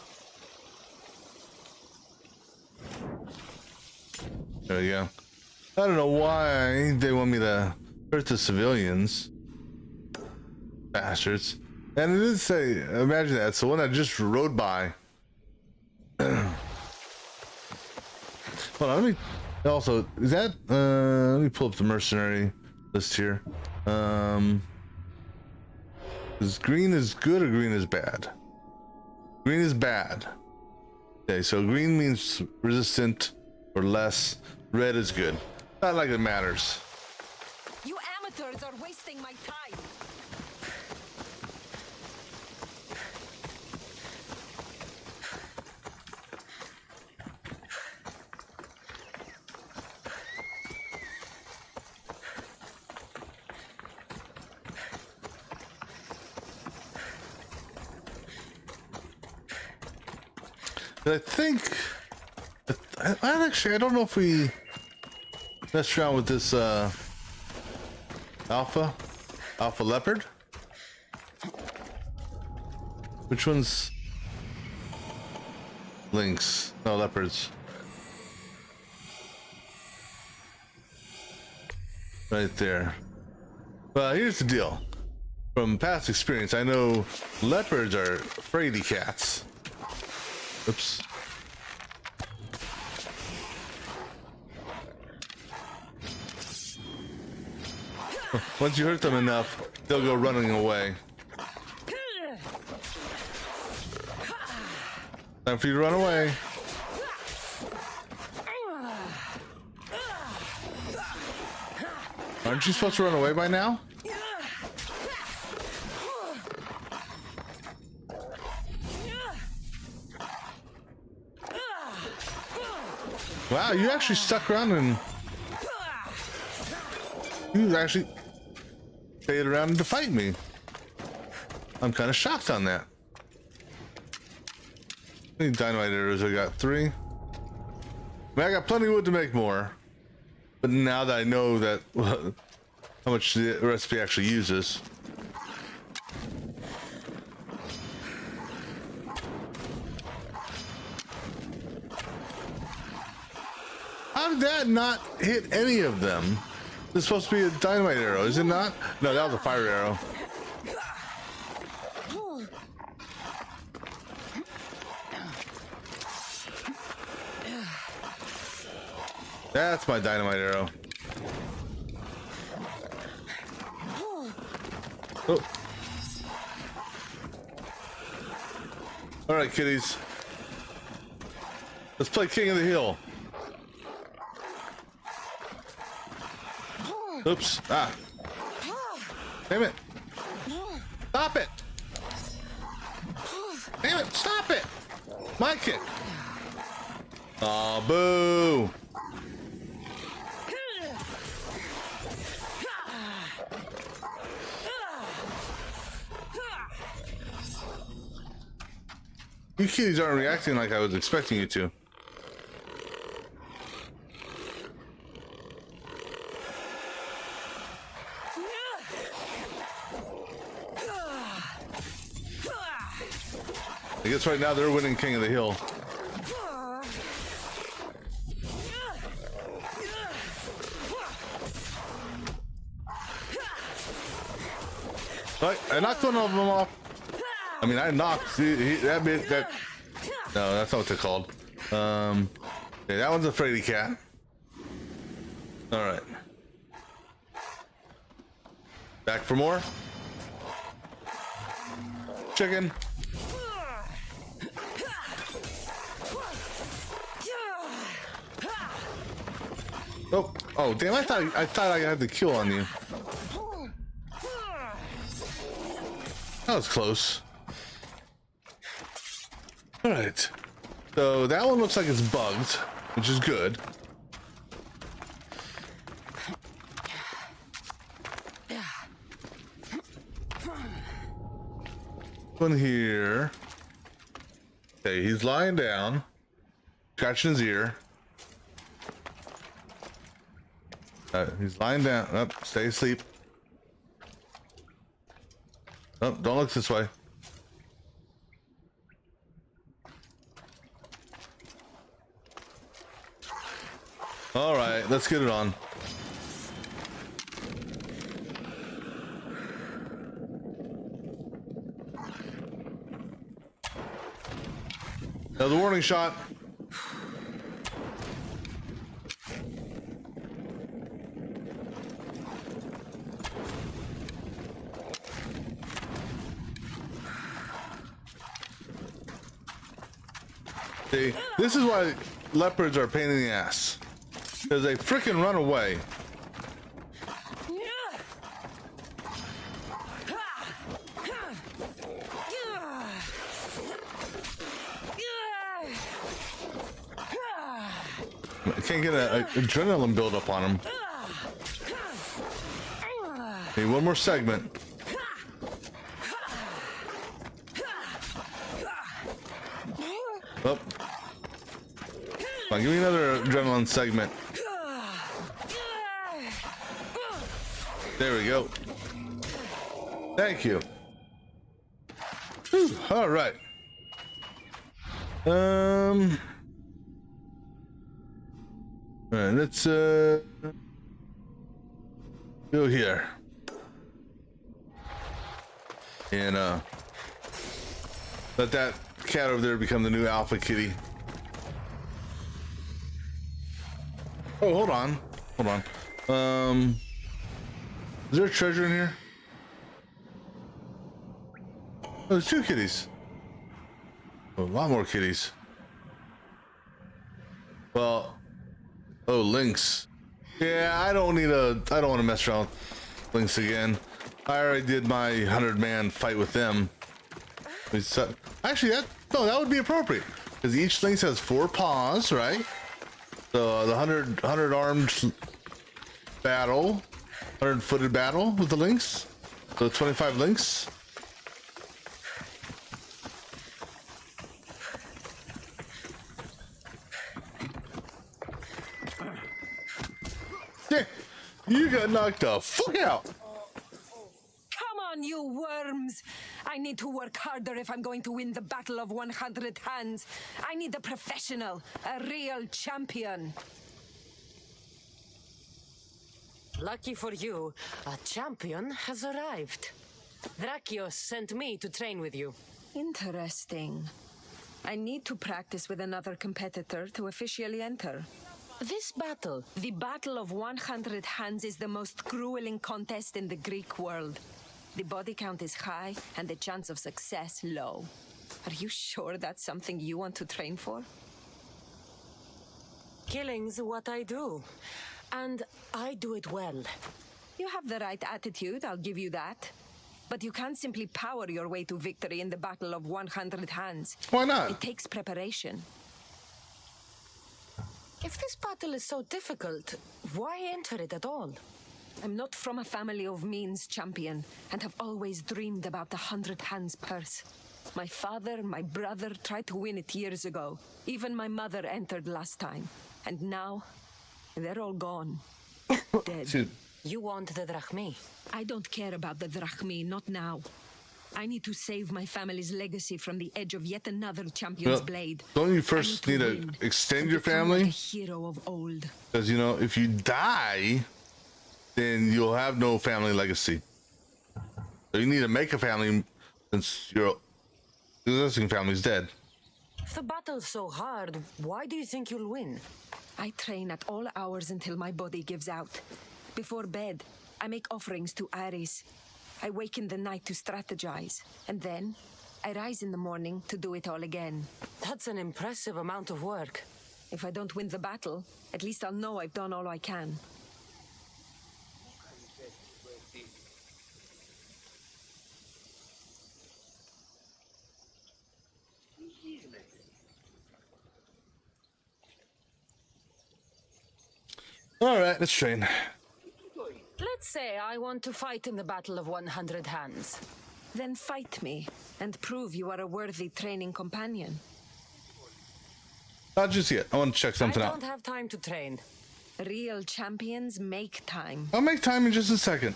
Speaker 1: There we go. I don't know why they want me to hurt the civilians. Bastards. And it did say, imagine that, it's the one that just rode by. Hold on, let me, also, is that, let me pull up the mercenary list here. Is green is good or green is bad? Green is bad. Okay, so green means resistant or less. Red is good. Not like it matters.
Speaker 2: You amateurs are wasting my time.
Speaker 1: I think I don't know if we messed around with this alpha leopard. Which one's lynx? No, leopards. Right there. Well, here's the deal. From past experience, I know leopards are fraidy cats. Oops. Once you hurt them enough, they'll go running away. Time for you to run away. Aren't you supposed to run away by now? Wow, you actually stuck around and you actually stayed around to fight me. I'm kind of shocked on that. How many dynamite arrows? I got 3. I mean, I got plenty of wood to make more, but now that I know that how much the recipe actually uses. How did that not hit any of them? This is supposed to be a dynamite arrow, is it not? No, that was a fire arrow. That's my dynamite arrow. Oh. All right, kiddies. Let's play King of the Hill. Oops. Ah. Damn it. Stop it. Damn it. Stop it. My kick. Aw, boo. You kitties aren't reacting like I was expecting you to. I guess right now they're winning King of the Hill. I knocked one of them off. I mean, I knocked. See, that bit. That. No, that's not what they're called. Okay, that one's a fraidy cat. All right. Back for more. Chicken. Oh, damn! I thought I had the kill on you. That was close. All right. So that one looks like it's bugged, which is good. One here. Okay, he's lying down, scratching his ear. He's lying down. Oh, stay asleep. Oh, don't look this way. All right, let's get it on. Another warning shot. See, this is why leopards are a pain in the ass. Because they frickin' run away. I can't get an adrenaline build up on him. Need one more segment. Oh. Come on, give me another adrenaline segment. There we go. Thank you. Whew, all right. All right, let's go here. And let that cat over there become the new alpha kitty. Oh, hold on. Hold on. Is there a treasure in here? Oh, there's two kitties. Oh, a lot more kitties. Well, oh, lynx. Yeah, I don't want to mess around with lynx again. I already did my 100-man fight with them. Actually, that would be appropriate because each lynx has 4 paws, right? So the 100 armed battle, 100-footed battle with the lynx. So 25 lynx. Yeah, you got knocked the fuck out.
Speaker 2: Come on, you worms! I need to work harder if I'm going to win the Battle of 100 Hands. I need a professional, a real champion.
Speaker 7: Lucky for you, a champion has arrived. Drakios sent me to train with you.
Speaker 2: Interesting. I need to practice with another competitor to officially enter. This battle, the Battle of 100 Hands, is the most grueling contest in the Greek world. The body count is high and the chance of success low. Are you sure that's something you want to train for?
Speaker 7: Killing's what I do. And I do it well. You have the right attitude, I'll give you that. But you can't simply power your way to victory in the Battle of 100 Hands.
Speaker 1: Why not?
Speaker 7: It takes preparation.
Speaker 2: If this battle is so difficult, why enter it at all?
Speaker 7: I'm not from a family of means, champion, and have always dreamed about the 100 Hands purse. My father, my brother tried to win it years ago. Even my mother entered last time. And now, they're all gone. Dead.
Speaker 2: You want the drachmi?
Speaker 7: I don't care about the drachmi, not now. I need to save my family's legacy from the edge of yet another champion's blade.
Speaker 1: Don't you first need to extend your family?
Speaker 7: Like a hero of old.
Speaker 1: Because, you know, if you die, then you'll have no family legacy. So you need to make a family since your existing family's dead.
Speaker 2: If the battle's so hard, why do you think you'll win?
Speaker 7: I train at all hours until my body gives out. Before bed, I make offerings to Ares. I wake in the night to strategize, and then I rise in the morning to do it all again.
Speaker 2: That's an impressive amount of work.
Speaker 7: If I don't win the battle, at least I'll know I've done all I can.
Speaker 1: All right, let's train.
Speaker 2: Let's say I want to fight in the Battle of 100 Hands.
Speaker 7: Then fight me, and prove you are a worthy training companion.
Speaker 1: Not just yet. I want to check something
Speaker 2: I
Speaker 1: out.
Speaker 2: don't have time to train.
Speaker 7: Real champions make time.
Speaker 1: I'll make time in just a second.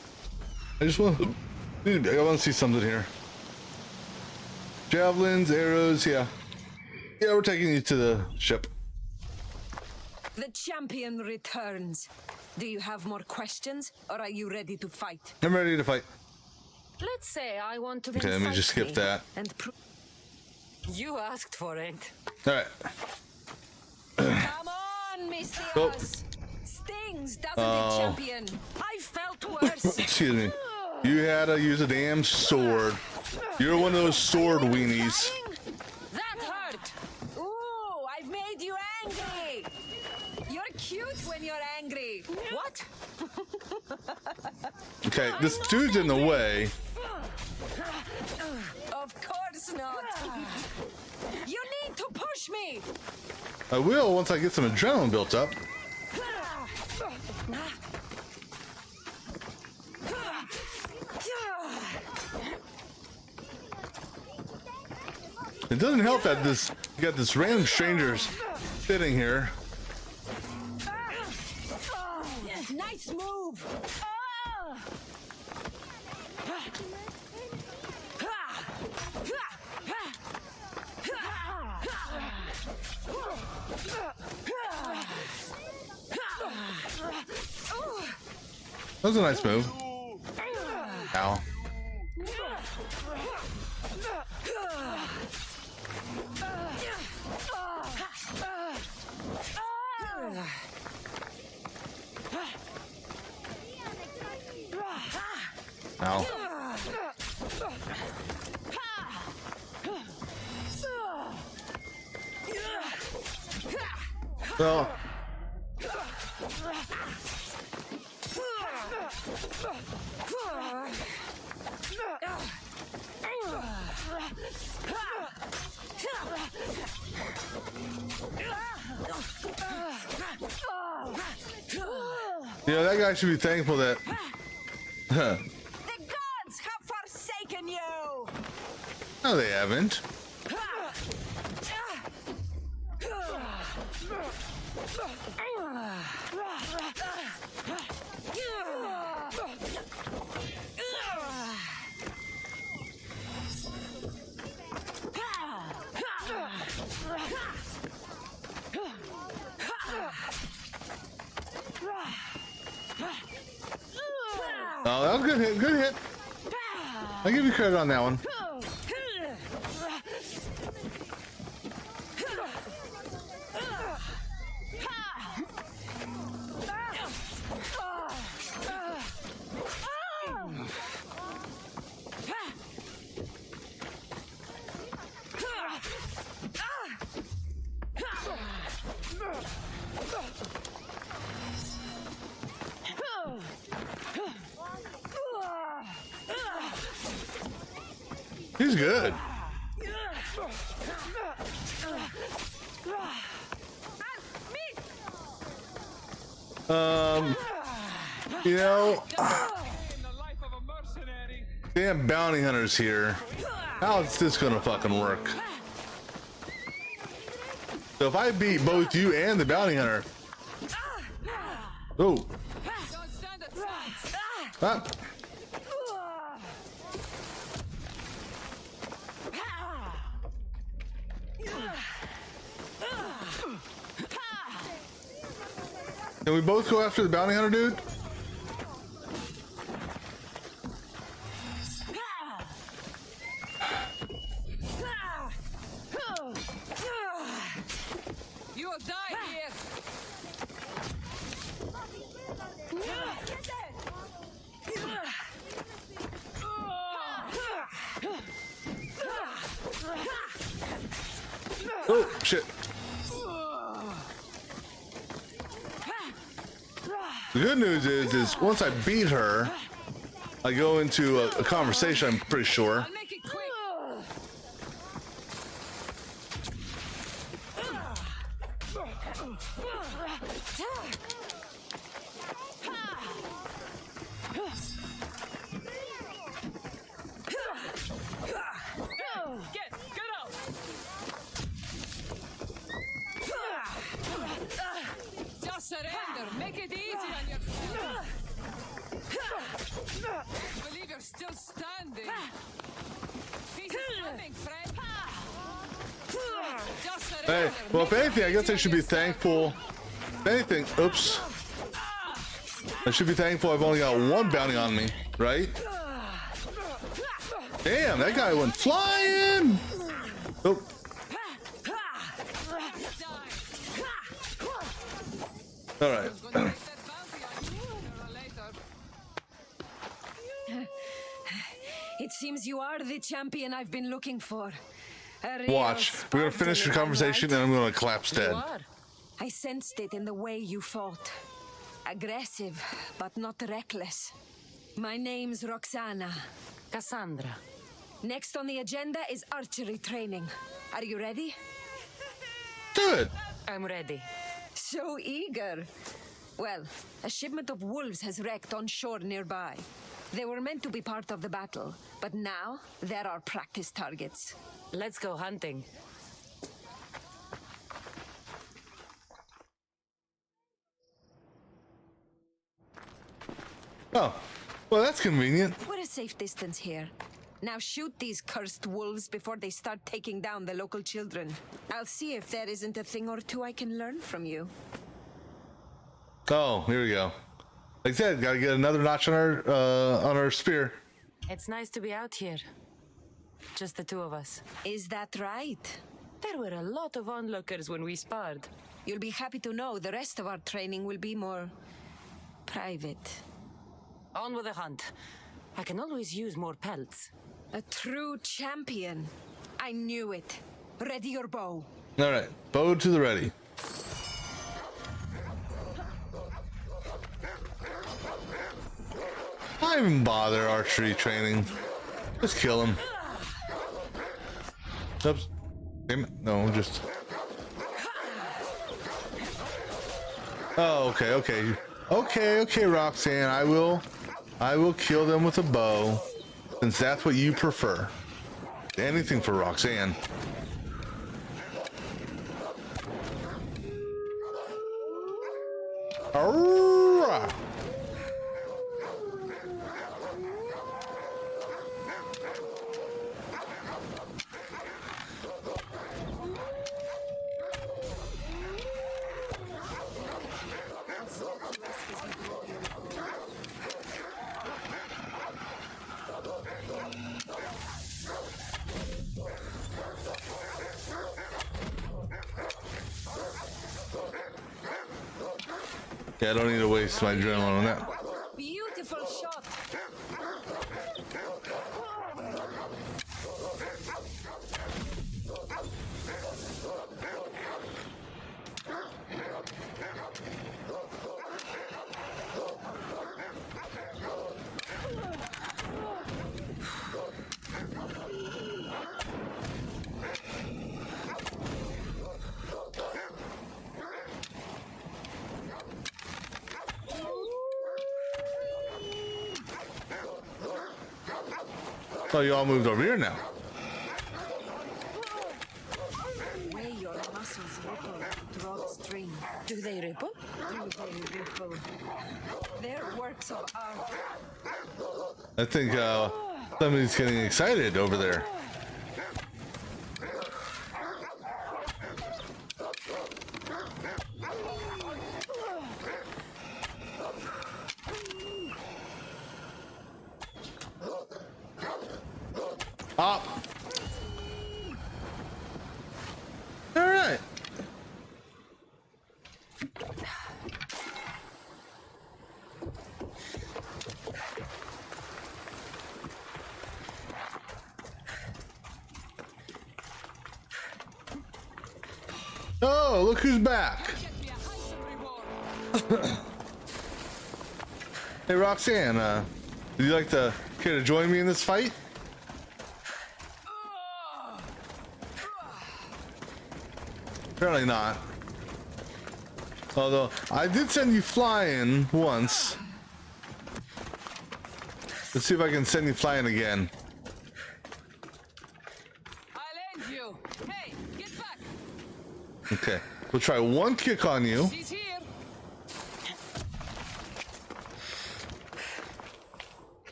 Speaker 1: I just want to... Dude, I want to see something here. Javelins, arrows, yeah. Yeah, we're taking you to the ship.
Speaker 7: The champion returns. Do you have more questions, or are you ready to fight?
Speaker 1: I'm ready to fight.
Speaker 2: Let's say I want to
Speaker 1: Okay, let me just skip that.
Speaker 7: And
Speaker 2: you asked for it.
Speaker 1: All right.
Speaker 7: Come on, Mistios. Stings, doesn't it, champion? I felt worse.
Speaker 1: Excuse me. You had to use a damn sword. You're one of those sword weenies.
Speaker 7: That hurt. Ooh, I've made you angry. You're cute when you're angry. What?
Speaker 1: Okay, this dude's in the way.
Speaker 7: Of course not. You need to push me.
Speaker 1: I will once I get some adrenaline built up. It doesn't help that you got this random strangers sitting here.
Speaker 7: Nice move.
Speaker 1: That was a nice move. Ow. Ow. Well. Yeah, that guy should be thankful that.
Speaker 7: The gods have forsaken you.
Speaker 1: No, they haven't. Oh, that was a good hit. Good hit. I'll give you credit on that one. He's good. You know, damn bounty hunters here. How is this gonna fucking work? So if I beat both you and the bounty hunter, oh, ah. Can we both go after the bounty hunter, dude?
Speaker 7: You will die here.
Speaker 1: Oh, shit. The good news is once I beat her, I go into a conversation, I'm pretty sure.
Speaker 7: Just surrender. Make it easy on yourself. I believe you're still standing. Peace is coming, friend. Just surrender.
Speaker 1: Hey, well, if anything, I guess I should be thankful. If anything, oops. I should be thankful I've only got one bounty on me, right? Damn, that guy went flying! Oh. All right.
Speaker 7: It seems you are the champion I've been looking for.
Speaker 1: Watch. We're gonna finish the conversation, and I'm gonna collapse dead.
Speaker 7: I sensed it in the way you fought. Aggressive, but not reckless. My name's Roxana.
Speaker 2: Cassandra.
Speaker 7: Next on the agenda is archery training. Are you ready?
Speaker 1: Do it.
Speaker 2: I'm ready.
Speaker 7: So eager. Well, a shipment of wolves has wrecked on shore nearby. They were meant to be part of the battle, but now they're our practice targets.
Speaker 2: Let's go hunting.
Speaker 1: Oh, well, that's convenient.
Speaker 7: We're a safe distance here. Now shoot these cursed wolves before they start taking down the local children. I'll see if there isn't a thing or two I can learn from you.
Speaker 1: Oh, here we go. Like I said, gotta get another notch on our spear.
Speaker 2: It's nice to be out here. Just the two of us.
Speaker 7: Is that right?
Speaker 2: There were a lot of onlookers when we sparred.
Speaker 7: You'll be happy to know the rest of our training will be more private.
Speaker 2: On with the hunt. I can always use more pelts.
Speaker 7: A true champion. I knew it. Ready your bow.
Speaker 1: All right, bow to the ready. Not even bother archery training. Just kill him. Oops. Damn it. No, just. Oh, okay, Roxanne. I will kill them with a bow, since that's what you prefer. Anything for Roxanne. Alright. Yeah, I don't need to waste my adrenaline on that.
Speaker 7: Beautiful shot.
Speaker 1: Oh, you all moved over here now.
Speaker 7: Way your muscles ripple, draw the string.
Speaker 2: Do they ripple?
Speaker 7: Do they ripple? They're works of art.
Speaker 1: I think somebody's getting excited over there. Up. All right. Oh, look who's back. Hey, Roxanne, would you like to care to join me in this fight? Apparently not. Although, I did send you flying once. Let's see if I can send you flying again.
Speaker 7: I'll end you. Hey, get back.
Speaker 1: Okay, we'll try one kick on you.
Speaker 7: She's here.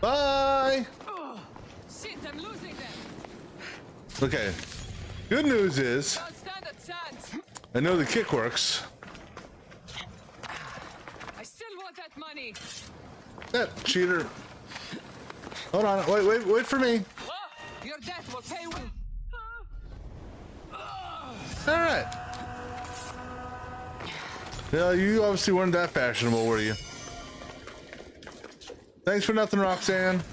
Speaker 1: Bye!
Speaker 7: Shit, I'm losing them.
Speaker 1: Okay, good news is,
Speaker 7: Don't stand a chance.
Speaker 1: I know the kick works.
Speaker 7: I still want that money.
Speaker 1: That cheater. Hold on, wait for me.
Speaker 7: Your death will pay well.
Speaker 1: Alright. Yeah, you obviously weren't that fashionable, were you? Thanks for nothing, Roxanne.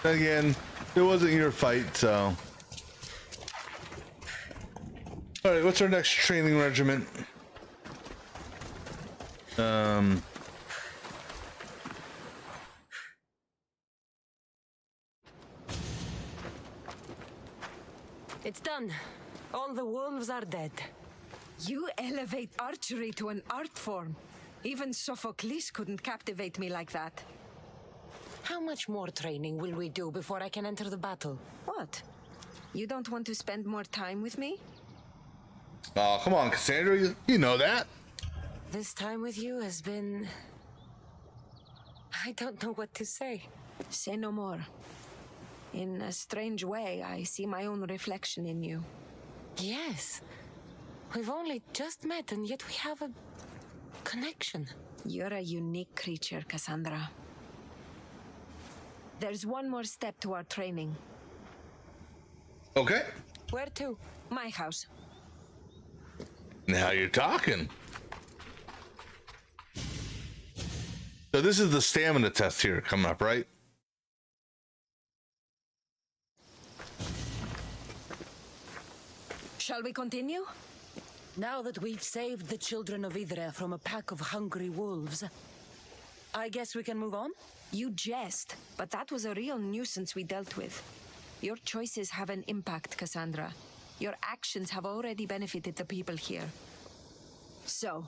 Speaker 1: Again, it wasn't your fight, so. Alright, what's our next training regiment?
Speaker 2: It's done. All the wolves are dead.
Speaker 7: You elevate archery to an art form. Even Sophocles couldn't captivate me like that.
Speaker 2: How much more training will we do before I can enter the battle?
Speaker 7: What? You don't want to spend more time with me?
Speaker 1: Oh, come on, Cassandra, you know that.
Speaker 2: This time with you has been... I don't know what to say.
Speaker 7: Say no more. In a strange way, I see my own reflection in you.
Speaker 2: Yes. We've only just met and yet we have a connection.
Speaker 7: You're a unique creature, Cassandra. There's one more step to our training.
Speaker 1: Okay.
Speaker 2: Where to?
Speaker 7: My house.
Speaker 1: Now you're talking. So this is the stamina test here coming up, right?
Speaker 7: Shall we continue?
Speaker 2: Now that we've saved the children of Idre from a pack of hungry wolves, I guess we can move on?
Speaker 7: You jest, but that was a real nuisance we dealt with. Your choices have an impact, Cassandra. Your actions have already benefited the people here. So,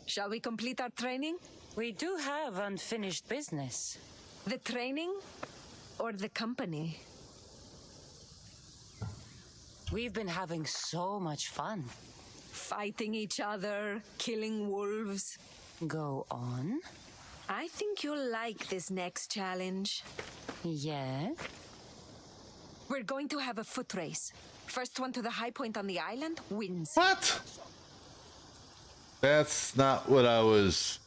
Speaker 7: shall we complete our training?
Speaker 2: We do have unfinished business.
Speaker 7: The training or the company?
Speaker 2: We've been having so much fun.
Speaker 7: Fighting each other, killing wolves.
Speaker 2: Go on.
Speaker 7: I think you'll like this next challenge.
Speaker 2: Yeah?
Speaker 7: We're going to have a foot race. First one to the high point on the island wins.
Speaker 1: What? That's not what I was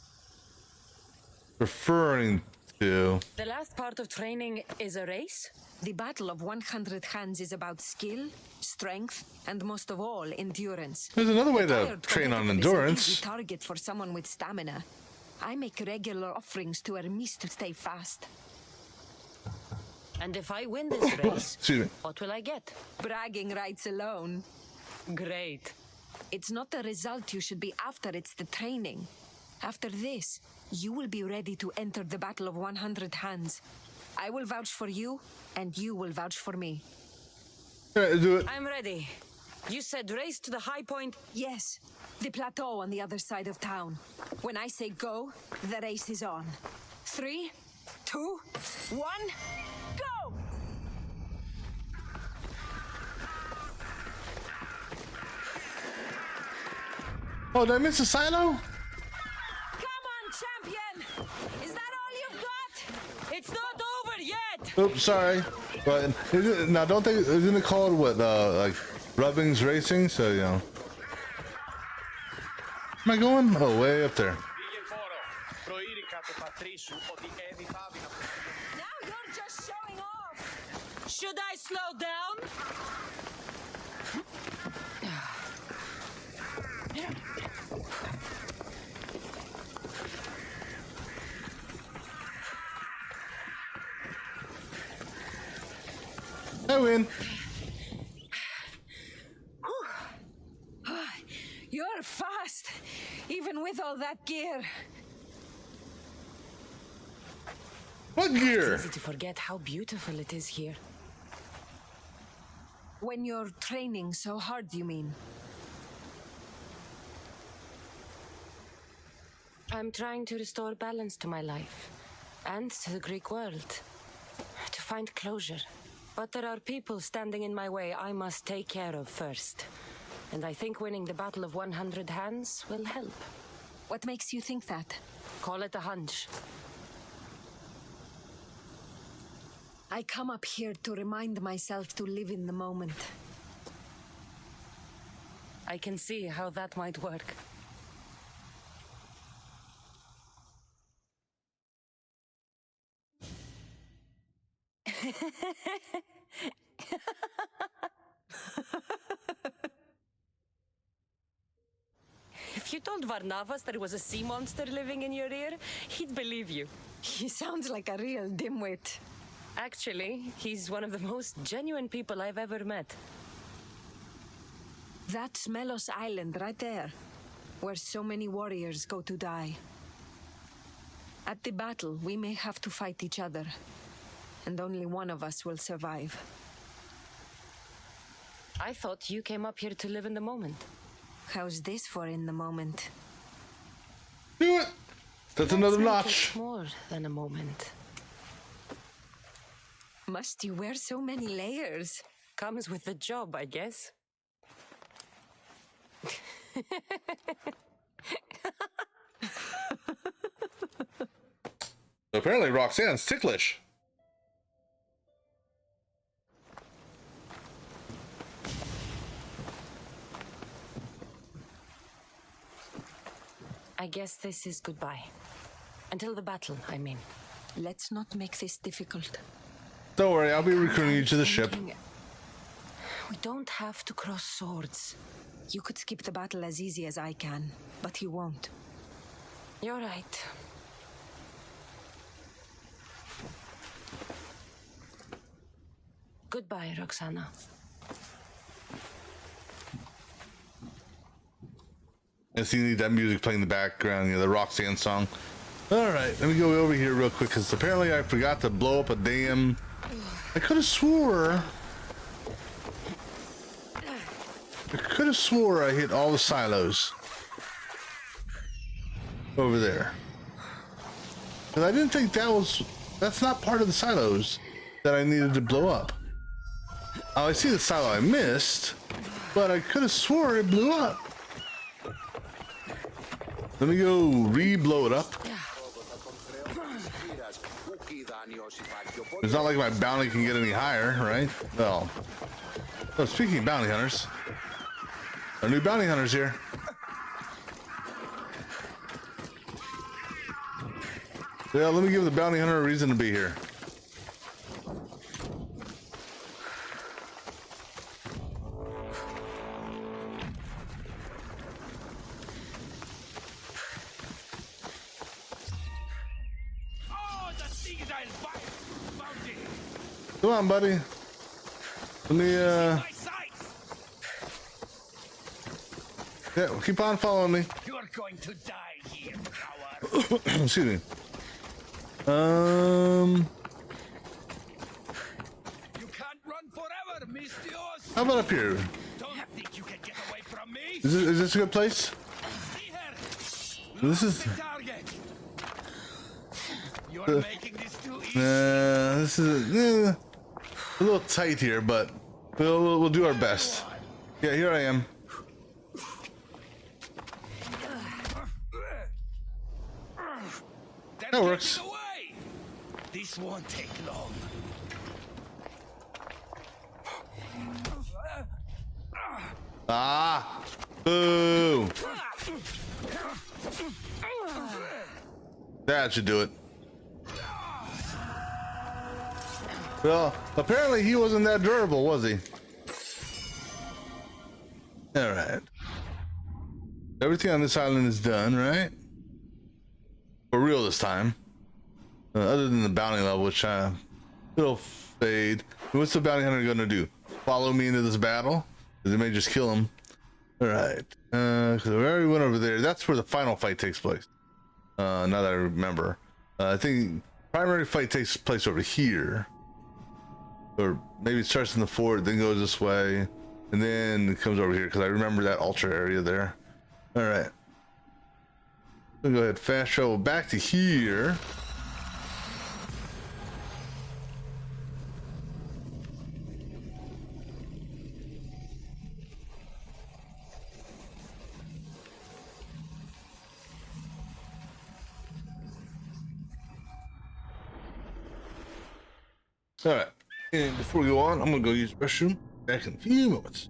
Speaker 1: referring to.
Speaker 2: The last part of training is a race?
Speaker 7: The Battle of 100 Hands is about skill, strength, and most of all, endurance.
Speaker 1: There's another way to train on endurance.
Speaker 7: Is an easy target for someone with stamina. I make regular offerings to Hermes to stay fast.
Speaker 2: And if I win this race,
Speaker 1: Excuse me.
Speaker 2: what will I get?
Speaker 7: Bragging rights alone.
Speaker 2: Great.
Speaker 7: It's not the result you should be after, it's the training. After this, you will be ready to enter the Battle of 100 Hands. I will vouch for you, and you will vouch for me.
Speaker 1: Do it.
Speaker 2: I'm ready. You said race to the high point?
Speaker 7: Yes. The plateau on the other side of town. When I say go, the race is on. 3, 2, 1, go!
Speaker 1: Oh, did I miss a silo?
Speaker 7: Come on, champion! Is that all you've got? It's not over yet!
Speaker 1: Oops, sorry. But now don't they, isn't it called what, like Rubbings Racing? So, you know. Am I going? Oh, way up there.
Speaker 7: Now you're just showing off! Should I slow down?
Speaker 1: I win.
Speaker 7: You're fast, even with all that gear.
Speaker 1: What gear?
Speaker 2: It's easy to forget how beautiful it is here.
Speaker 7: When you're training so hard, you mean?
Speaker 2: I'm trying to restore balance to my life and to the Greek world. To find closure. But there are people standing in my way I must take care of first. And I think winning the Battle of 100 Hands will help.
Speaker 7: What makes you think that?
Speaker 2: Call it a hunch.
Speaker 7: I come up here to remind myself to live in the moment.
Speaker 2: I can see how that might work. If you told Varnavas there was a sea monster living in your ear, he'd believe you.
Speaker 7: He sounds like a real dimwit.
Speaker 2: Actually, he's one of the most genuine people I've ever met.
Speaker 7: That's Melos Island right there, where so many warriors go to die. At the battle, we may have to fight each other, and only one of us will survive.
Speaker 2: I thought you came up here to live in the moment.
Speaker 7: How's this for in the moment?
Speaker 1: Do it! That's another
Speaker 2: Let's make
Speaker 1: notch.
Speaker 2: it more than a moment.
Speaker 7: Must you wear so many layers?
Speaker 2: Comes with the job, I guess.
Speaker 1: Apparently Roxanne's ticklish.
Speaker 2: I guess this is goodbye. Until the battle, I mean.
Speaker 7: Let's not make this difficult.
Speaker 1: Don't worry, I'll be recruiting you to the ship.
Speaker 2: We don't have to cross swords.
Speaker 7: You could skip the battle as easy as I can, but you won't.
Speaker 2: You're right. Goodbye, Roxana.
Speaker 1: I see you need that music playing in the background, you know, the Roxanne song. Alright, let me go over here real quick, because apparently I forgot to blow up a damn... I could have swore I hit all the silos over there. Because I didn't think that's not part of the silos that I needed to blow up. Oh, I see the silo I missed, but I could have swore it blew up. Let me go re-blow it up. It's not like my bounty can get any higher, right? Well, oh, speaking of bounty hunters, our new bounty hunters here. Yeah, let me give the bounty hunter a reason to be here. Come on, buddy. Let me, yeah, keep on following me.
Speaker 16: You're going to die here, coward.
Speaker 1: Excuse me.
Speaker 16: You can't run forever, Mistios.
Speaker 1: How about up here?
Speaker 16: Don't think you can get away from me.
Speaker 1: Is this a good place? This is.
Speaker 16: You're making this too easy.
Speaker 1: This is a little tight here, but we'll do our best. Yeah, here I am. That works.
Speaker 16: This won't take long.
Speaker 1: Ah! Boo! That should do it. Well, apparently he wasn't that durable, was he? Alright. Everything on this island is done, right? For real this time. Other than the bounty level, which it'll fade. What's the bounty hunter gonna do? Follow me into this battle? Because they may just kill him. Alright. Because we already went over there. That's where the final fight takes place. Now that I remember. I think primary fight takes place over here. Or maybe it starts in the fort, then goes this way, and then it comes over here, because I remember that altar area there. Alright. We'll go ahead, fast travel back to here. Alright. And before we go on, I'm gonna go use the restroom. Back in a few moments.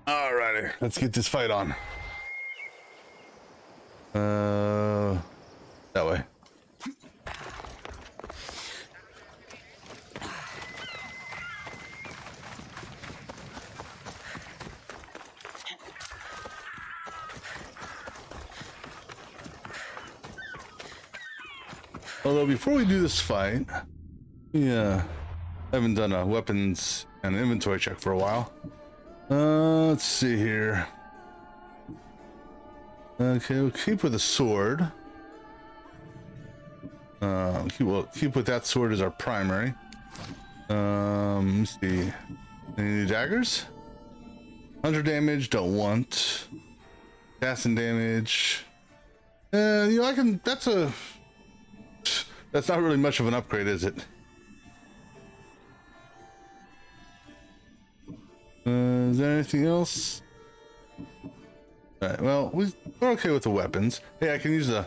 Speaker 1: Alrighty, let's get this fight on. That way. Although before we do this fight, yeah, I haven't done a weapons and inventory check for a while. Let's see here. Okay, we'll keep with the sword. We'll keep with that sword as our primary. Let's see. Any new daggers? 100 damage, don't want. Assassin damage. You know, I can. That's not really much of an upgrade, is it? Is there anything else? Alright, well, we're okay with the weapons. Hey, I can use the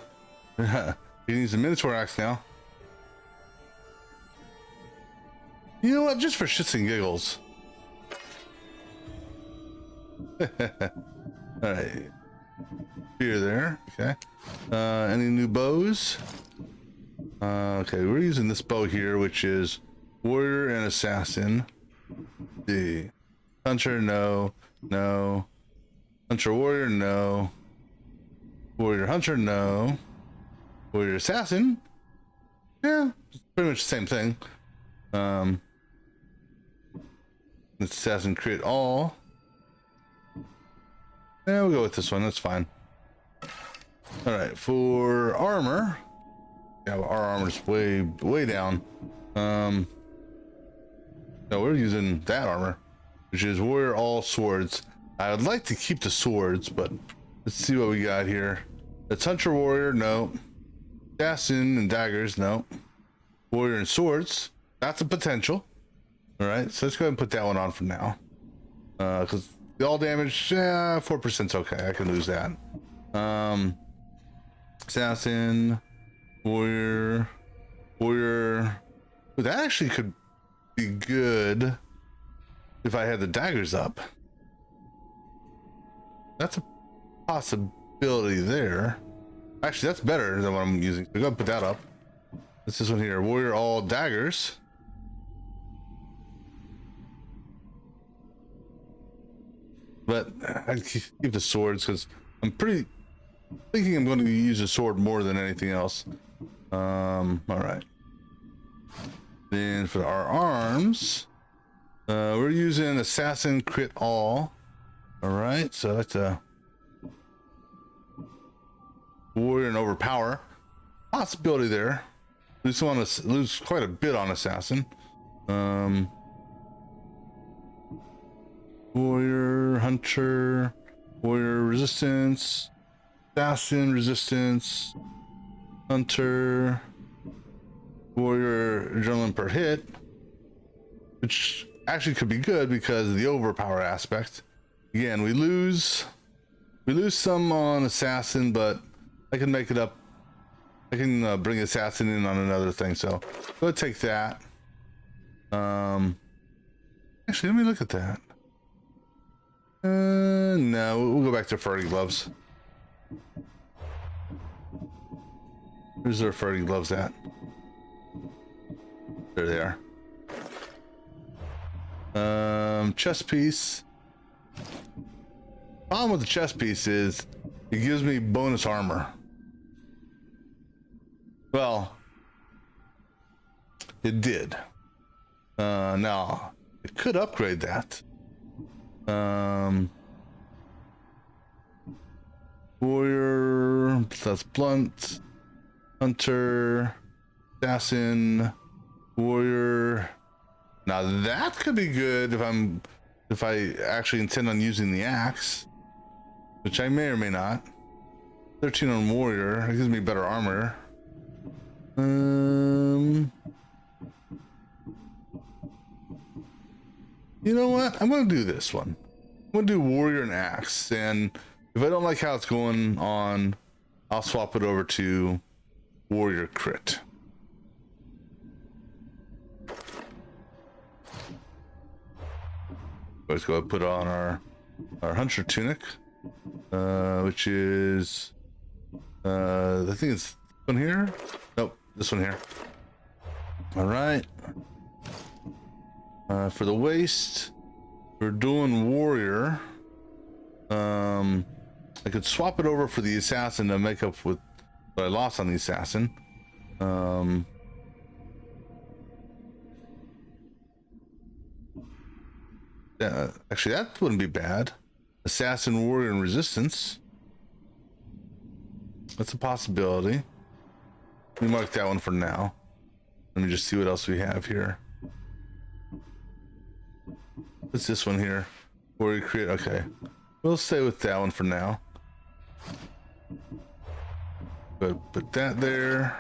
Speaker 1: Minotaur axe now. You know what? Just for shits and giggles. Alright. Spear there. Okay. Any new bows? Okay, we're using this bow here, which is warrior and assassin. The hunter, no. Hunter warrior, no. Warrior hunter, no. Warrior assassin, yeah, it's pretty much the same thing. Assassin crit all. Yeah, we'll go with this one. That's fine. All right, for armor. Yeah, our armor's way down. No, we're using that armor, which is warrior all swords. I would like to keep the swords, but let's see what we got here. It's hunter warrior, no. Assassin and daggers, no. Warrior and swords, that's a potential. All right, so let's go ahead and put that one on for now. Because the all damage, 4%'s okay. I can lose that. Assassin. Warrior. Ooh, that actually could be good if I had the daggers up. That's a possibility there. Actually, that's better than what I'm using. So go ahead and put that up. This is one here. Warrior all daggers. But I keep the swords because I'm thinking I'm going to use a sword more than anything else. All right. Then for our arms, we're using assassin crit all. All right, so that's a warrior and overpower possibility there. We just want to lose quite a bit on assassin. Warrior, hunter, warrior resistance, assassin resistance, hunter, warrior adrenaline per hit, which actually could be good because of the overpower aspect. Again, we lose some on assassin, but I can make it up. I can bring assassin in on another thing, so go take that. Actually, let me look at that. No, we'll go back to furry gloves. Where's our furry gloves at? There they are. Chest piece. Problem with the chest piece is it gives me bonus armor. Well, it did. Now it could upgrade that. Warrior, that's blunt, hunter, assassin, warrior. Now that could be good if I actually intend on using the axe, which I may or may not. 13 on warrior, it gives me better armor. You know what? I'm gonna do this one. I'm gonna do warrior and axe, and if I don't like how it's going on, I'll swap it over to warrior crit. Let's go ahead and put on our our hunter tunic, which is I think it's this one here. Nope, this one here. All right. For the waist, we're doing warrior. I could swap it over for the assassin to make up with what I lost on the assassin. Yeah, actually, that wouldn't be bad. Assassin, warrior, and resistance. That's a possibility. Let me mark that one for now. Let me just see what else we have here. What's this one here? Warrior, create. Okay, we'll stay with that one for now. But put that there.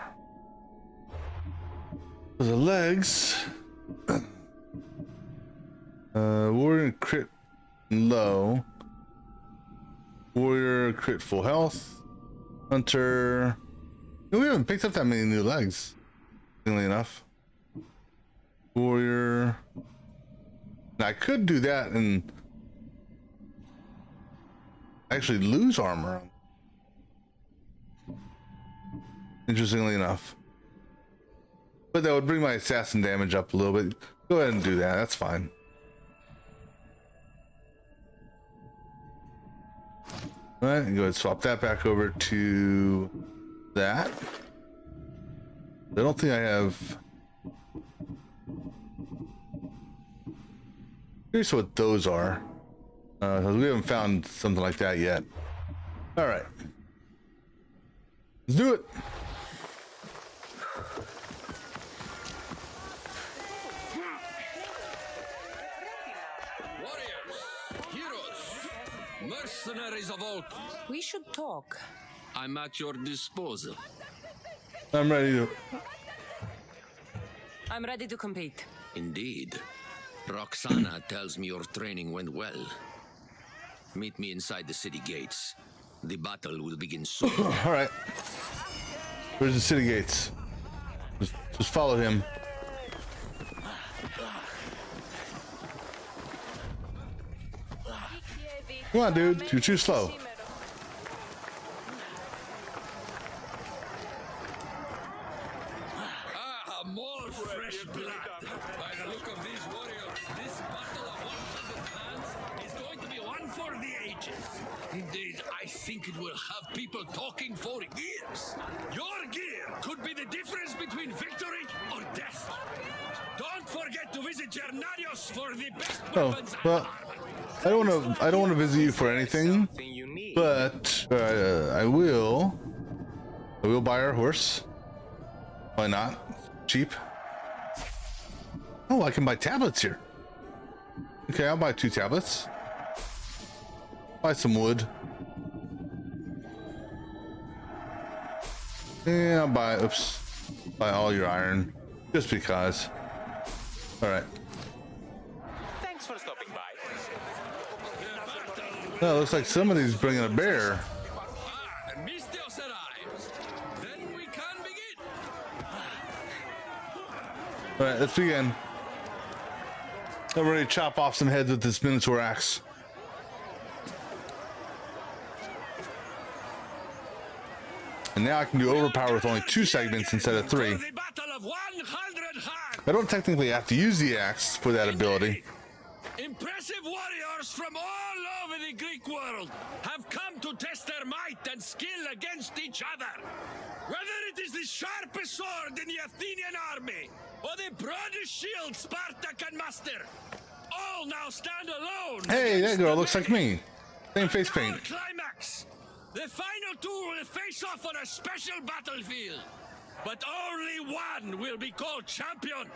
Speaker 1: For the legs. Warrior crit low. Warrior crit full health. Hunter. We haven't picked up that many new legs. Interestingly enough. Warrior. Now I could do that and actually lose armor. Interestingly enough. But that would bring my assassin damage up a little bit. Go ahead and do that. That's fine. All right, and go ahead and swap that back over to that. I don't think I have. Curious what those are, because we haven't found something like that yet. All right, let's do it.
Speaker 17: Mercenaries of old.
Speaker 2: We should talk.
Speaker 17: I'm at your disposal.
Speaker 1: I'm ready
Speaker 2: to compete.
Speaker 17: Indeed. Roxana tells me your training went well. Meet me inside the city gates. The battle will begin soon.
Speaker 1: All right. Where's the city gates? Just follow him. Come on, dude. You're too slow.
Speaker 17: More fresh blood. By the look of these warriors, this battle of 100 hands is going to be one for the ages. Indeed, I think it will have people talking for years. Your gear could be the difference between victory or death. Don't forget to visit Gernarios for the best weapons.
Speaker 1: Well, I don't want to visit you for anything, but I will buy our horse. Why not? Cheap. Oh, I can buy tablets here. Okay, I'll buy 2 tablets. Buy some wood. And I'll buy all your iron, just because. All right.
Speaker 18: Thanks for stopping by.
Speaker 1: Oh, looks like somebody's bringing a bear.
Speaker 17: Misthios arrives. Then we can begin.
Speaker 1: All right, let's begin. I'm ready to chop off some heads with this Minotaur axe. And now I can do overpower with only 2 segments instead of 3. I don't technically have to use the axe for that ability.
Speaker 17: Impressive warriors from all over the Greek world have come to test their might and skill against each other. Whether it is the sharpest sword in the Athenian army or the broadest shield Sparta can muster, all now stand alone.
Speaker 1: Hey, that girl looks like me. Same face paint.
Speaker 17: Climax. The final 2 will face off on a special battlefield, but only one will be called champion.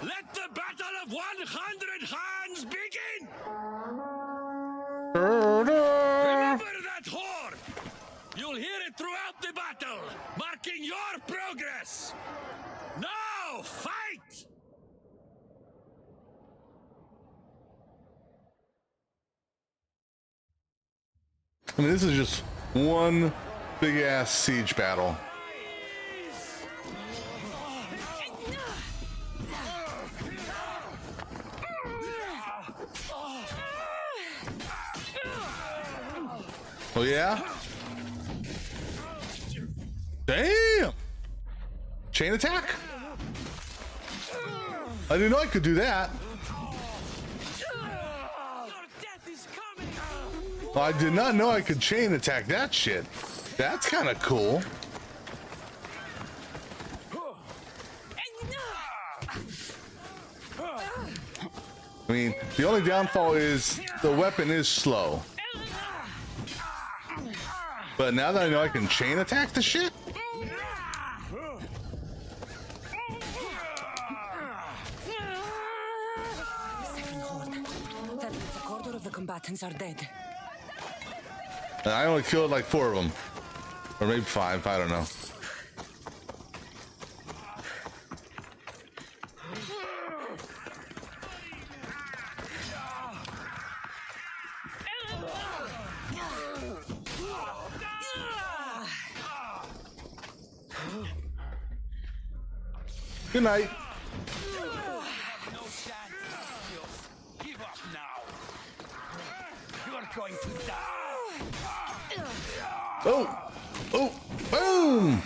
Speaker 17: Let the battle of 100 hands begin! Remember that horn! You'll hear it throughout the battle, marking your progress. Now, fight!
Speaker 1: I mean, this is just one big-ass siege battle. Oh yeah? Damn! Chain attack? I didn't know I could do that. I did not know I could chain attack that shit. That's kind of cool. I mean, the only downfall is the weapon is slow. But now that I know I can chain attack the shit?
Speaker 2: Second horde. That means a quarter of the combatants are dead.
Speaker 1: And I only killed like 4 of them. Or maybe 5, I don't know. Good night.
Speaker 16: No chance, Misthios. Give up now. You are going to die.
Speaker 1: Oh! Oh! Boom!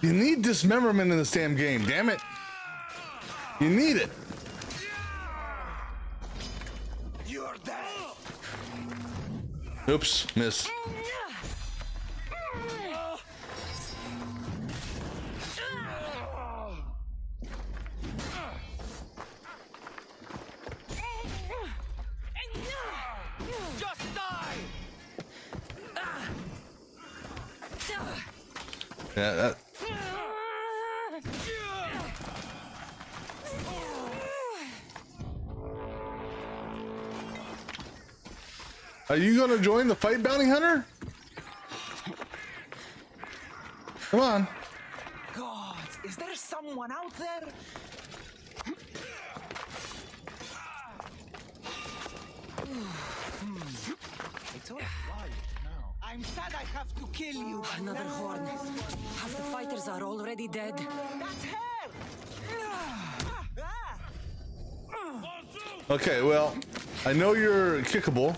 Speaker 1: You need dismemberment in this damn game, damn it. You need it.
Speaker 16: You're dead.
Speaker 1: Oops, miss.
Speaker 16: Just die.
Speaker 1: Yeah, that. Are you gonna join the fight, bounty hunter? Come on.
Speaker 16: God, is there someone out there? It's all right now. I'm sad I have to kill you.
Speaker 2: Another horn. Half the fighters are already dead.
Speaker 16: That's her.
Speaker 1: Okay, well, I know you're kickable.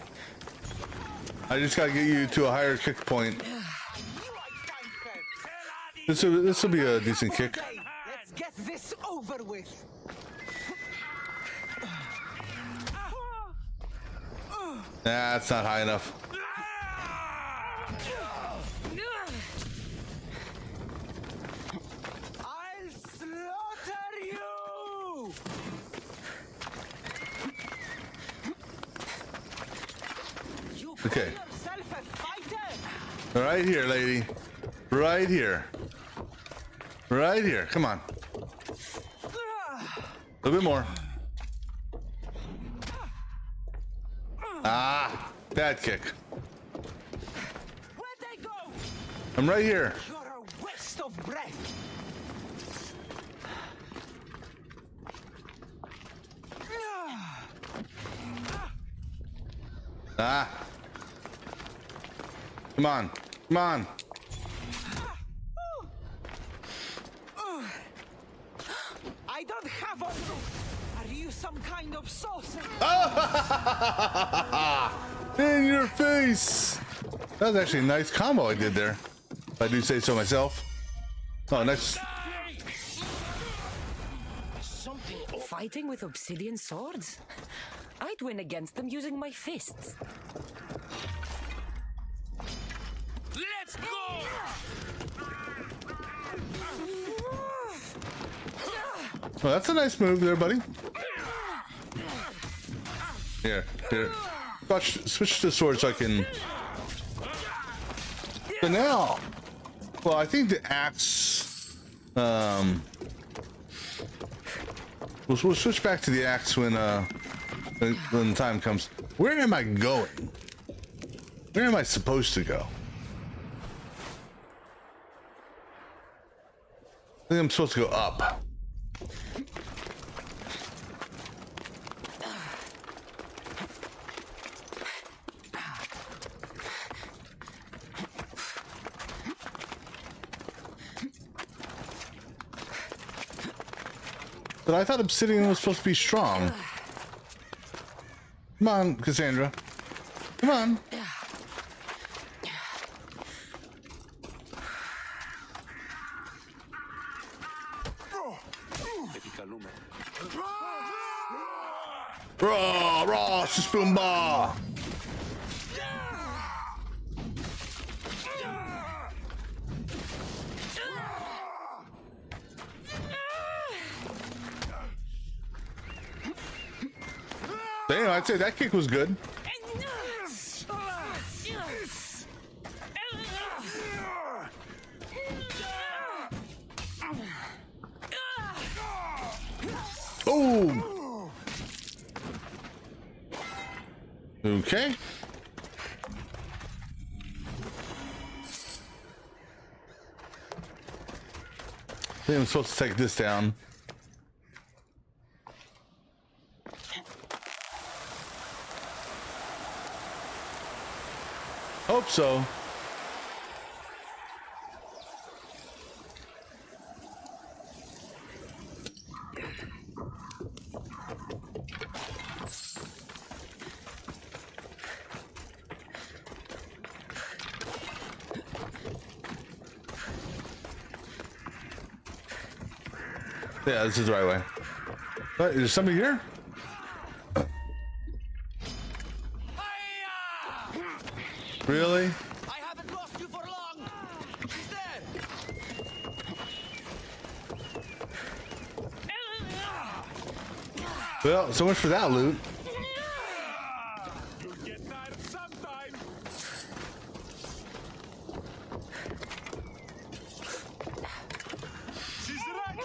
Speaker 1: I just gotta get you to a higher kick point. This will be a decent kick.
Speaker 16: Let's get this over with.
Speaker 1: Nah, it's not high enough.
Speaker 16: I'll slaughter you.
Speaker 1: Okay.
Speaker 16: Yourself a fighter.
Speaker 1: Right here, lady. Right here. Right here. Come on. A little bit more. Ah, bad kick.
Speaker 16: Where'd they go?
Speaker 1: I'm right here.
Speaker 16: You're a waste of breath.
Speaker 1: Ah. Come on. Come on.
Speaker 16: I don't have a... Are you some kind of sorcerer?
Speaker 1: In your face. That was actually a nice combo I did there, if I do say so myself. Oh, next.
Speaker 2: Fighting with obsidian swords? I'd win against them using my fists.
Speaker 16: Let's go!
Speaker 1: Well, that's a nice move there, buddy. Here, here. Switch to the sword so I can... So now... Well, I think the axe... We'll switch back to the axe when the time comes. Where am I going? Where am I supposed to go? I think I'm supposed to go up. But I thought obsidian was supposed to be strong. Come on, Cassandra. Come on. Raw, raw, spoomba. Damn, I'd say that kick was good. Oh. Okay. I think I'm supposed to take this down. Hope so. Yeah, this is the right way. What, is there somebody here? Really?
Speaker 16: I haven't lost you for long. He's there.
Speaker 1: Well, so much for that loot.
Speaker 16: You'll get tired sometime. She's right.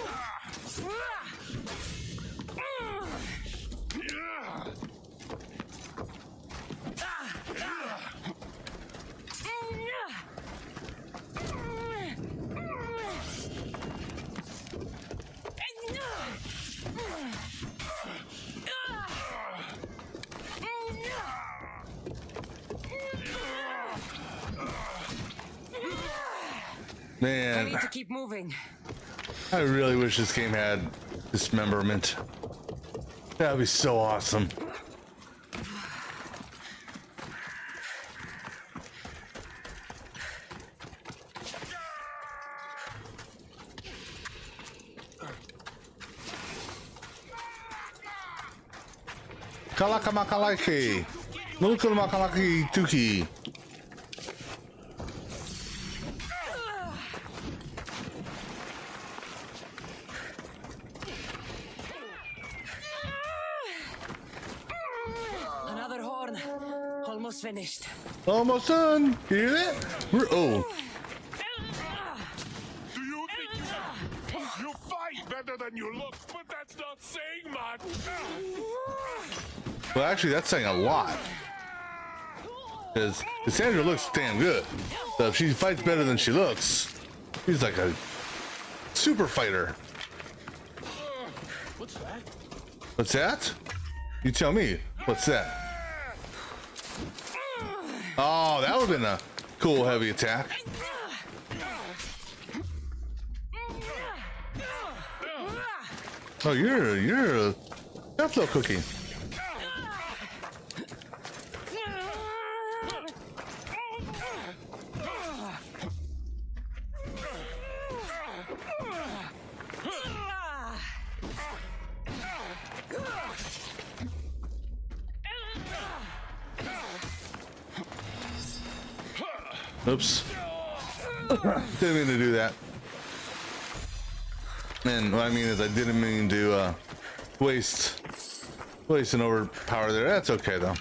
Speaker 1: Man,
Speaker 2: I need to keep moving.
Speaker 1: I really wish this game had dismemberment. That would be so awesome. Kalaka makalaki. Mulukul makalaki tuki.
Speaker 2: Another horn. Almost finished.
Speaker 1: Almost done. Hear that? Oh.
Speaker 16: Do you think you fight better than you look? But that's not saying much.
Speaker 1: Well, actually, that's saying a lot. Because Cassandra looks damn good. So if she fights better than she looks, she's like a super fighter.
Speaker 16: What's that?
Speaker 1: What's that? You tell me. What's that? Oh, that would have been a cool heavy attack. Oh, you're a buffalo cookie. Oops. Didn't mean to do that. And what I mean is I didn't mean to waste an overpower there. That's okay though.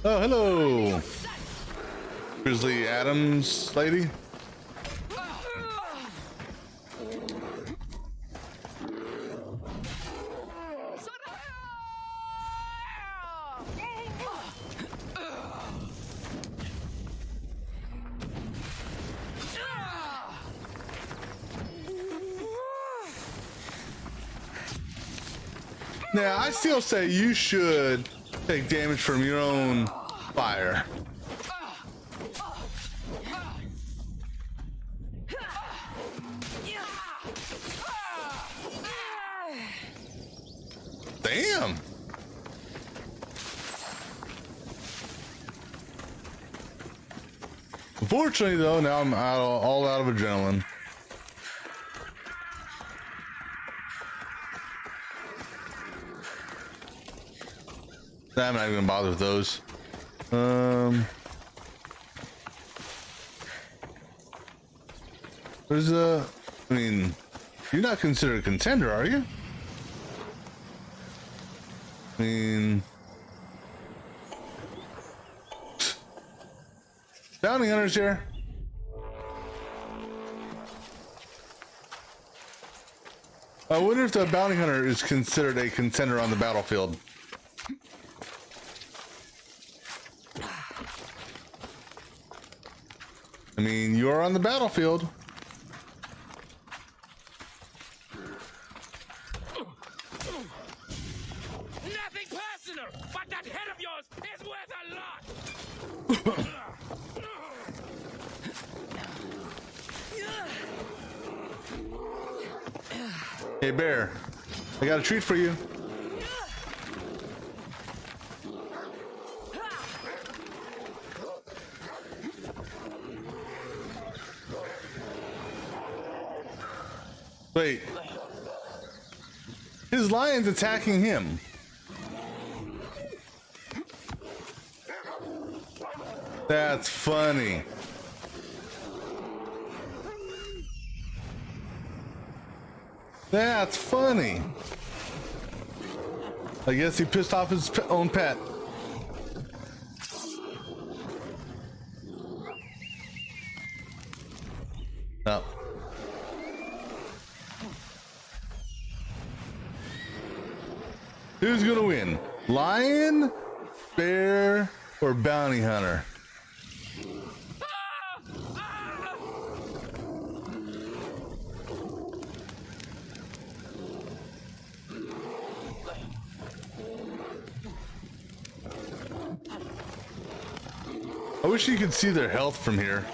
Speaker 1: Oh, hello. Grizzly Adams lady. Now, I still say you should take damage from your own fire. Damn. Unfortunately, though, now I'm all out of adrenaline. I'm not even gonna bother with those. There's a. I mean, you're not considered a contender, are you? I mean, bounty hunters here. I wonder if the bounty hunter is considered a contender on the battlefield. I mean, you're on the battlefield.
Speaker 16: Nothing personal, but that head of yours is worth a lot.
Speaker 1: Hey, Bear, I got a treat for you. Wait. His lion's attacking him. That's funny. That's funny. I guess he pissed off his own pet. No. Who's gonna win? Lion, bear, or bounty hunter? I wish you could see their health from here.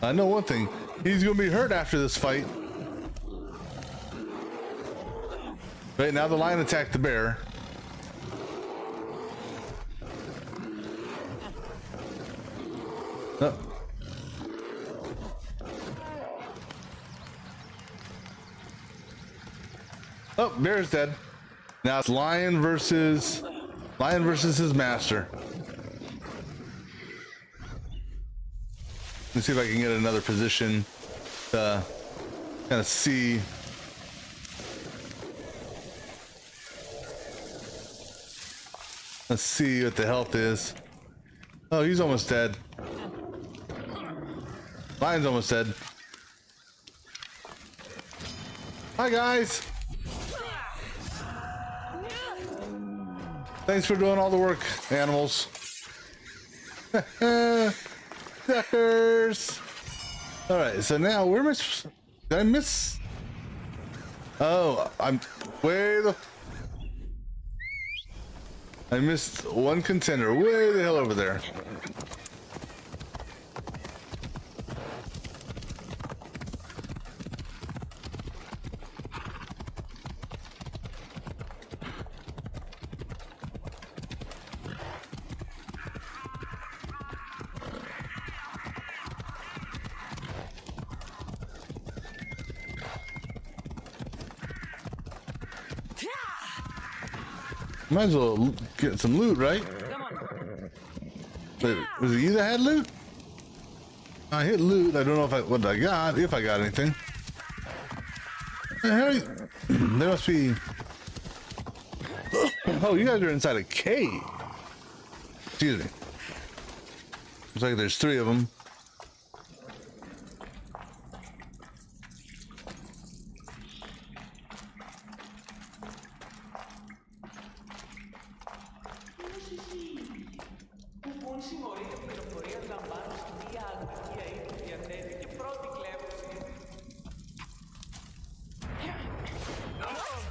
Speaker 1: I know one thing, he's gonna be hurt after this fight. Right now the lion attacked the bear. Oh. Oh, bear's dead. Now it's lion versus his master. Let's see if I can get another position to kind of see. Let's see what the health is. Oh, he's almost dead. Lion's almost dead. Hi, guys. Thanks for doing all the work, animals. Suckers. All right, so now where am I? Did I miss? Oh, I'm way the. I missed one contender way the hell over there. Might as well get some loot, right? Wait, was it you that had loot? I hit loot. I don't know what I got, if I got anything. There must be. Oh, you guys are inside a cave. Excuse me. Looks like there's 3 of them.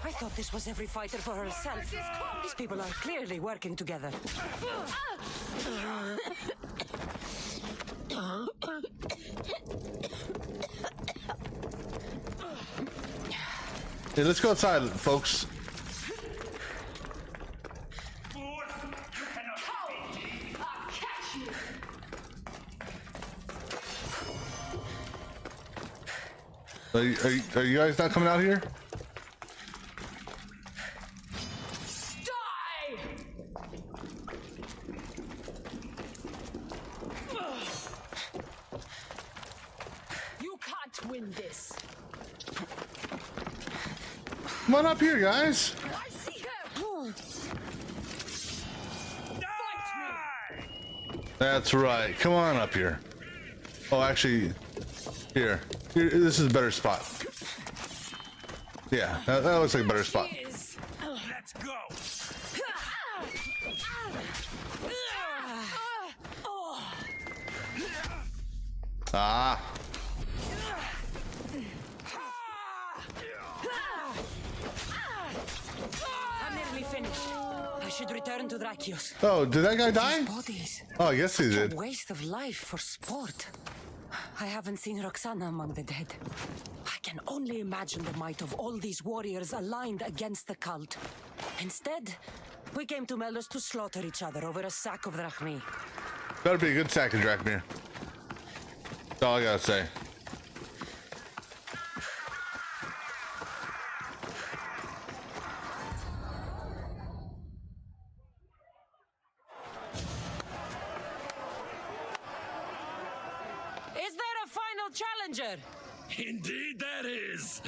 Speaker 2: I thought this was every fighter for herself. These people are clearly working together.
Speaker 1: Hey, let's go outside, folks. Are you guys not coming out here?
Speaker 2: Die! You can't win this.
Speaker 1: Come on up here, guys.
Speaker 2: I see her.
Speaker 1: That's right. Come on up here. Oh, actually, here. This is a better spot. Yeah, that looks like a better spot.
Speaker 16: Let's go.
Speaker 1: Ah.
Speaker 2: I'm nearly finished. I should return to Drakios.
Speaker 1: Oh, did that guy die?
Speaker 2: These bodies.
Speaker 1: Oh, I guess he
Speaker 2: Such
Speaker 1: did.
Speaker 2: a waste of life for sport. I haven't seen Roxana among the dead. I can only imagine the might of all these warriors aligned against the cult. Instead, we came to Melos to slaughter each other over a sack of drachmi.
Speaker 1: Better be a good sack of Drachmir. That's all I gotta say.
Speaker 2: Is there a final challenger?
Speaker 16: Indeed there is.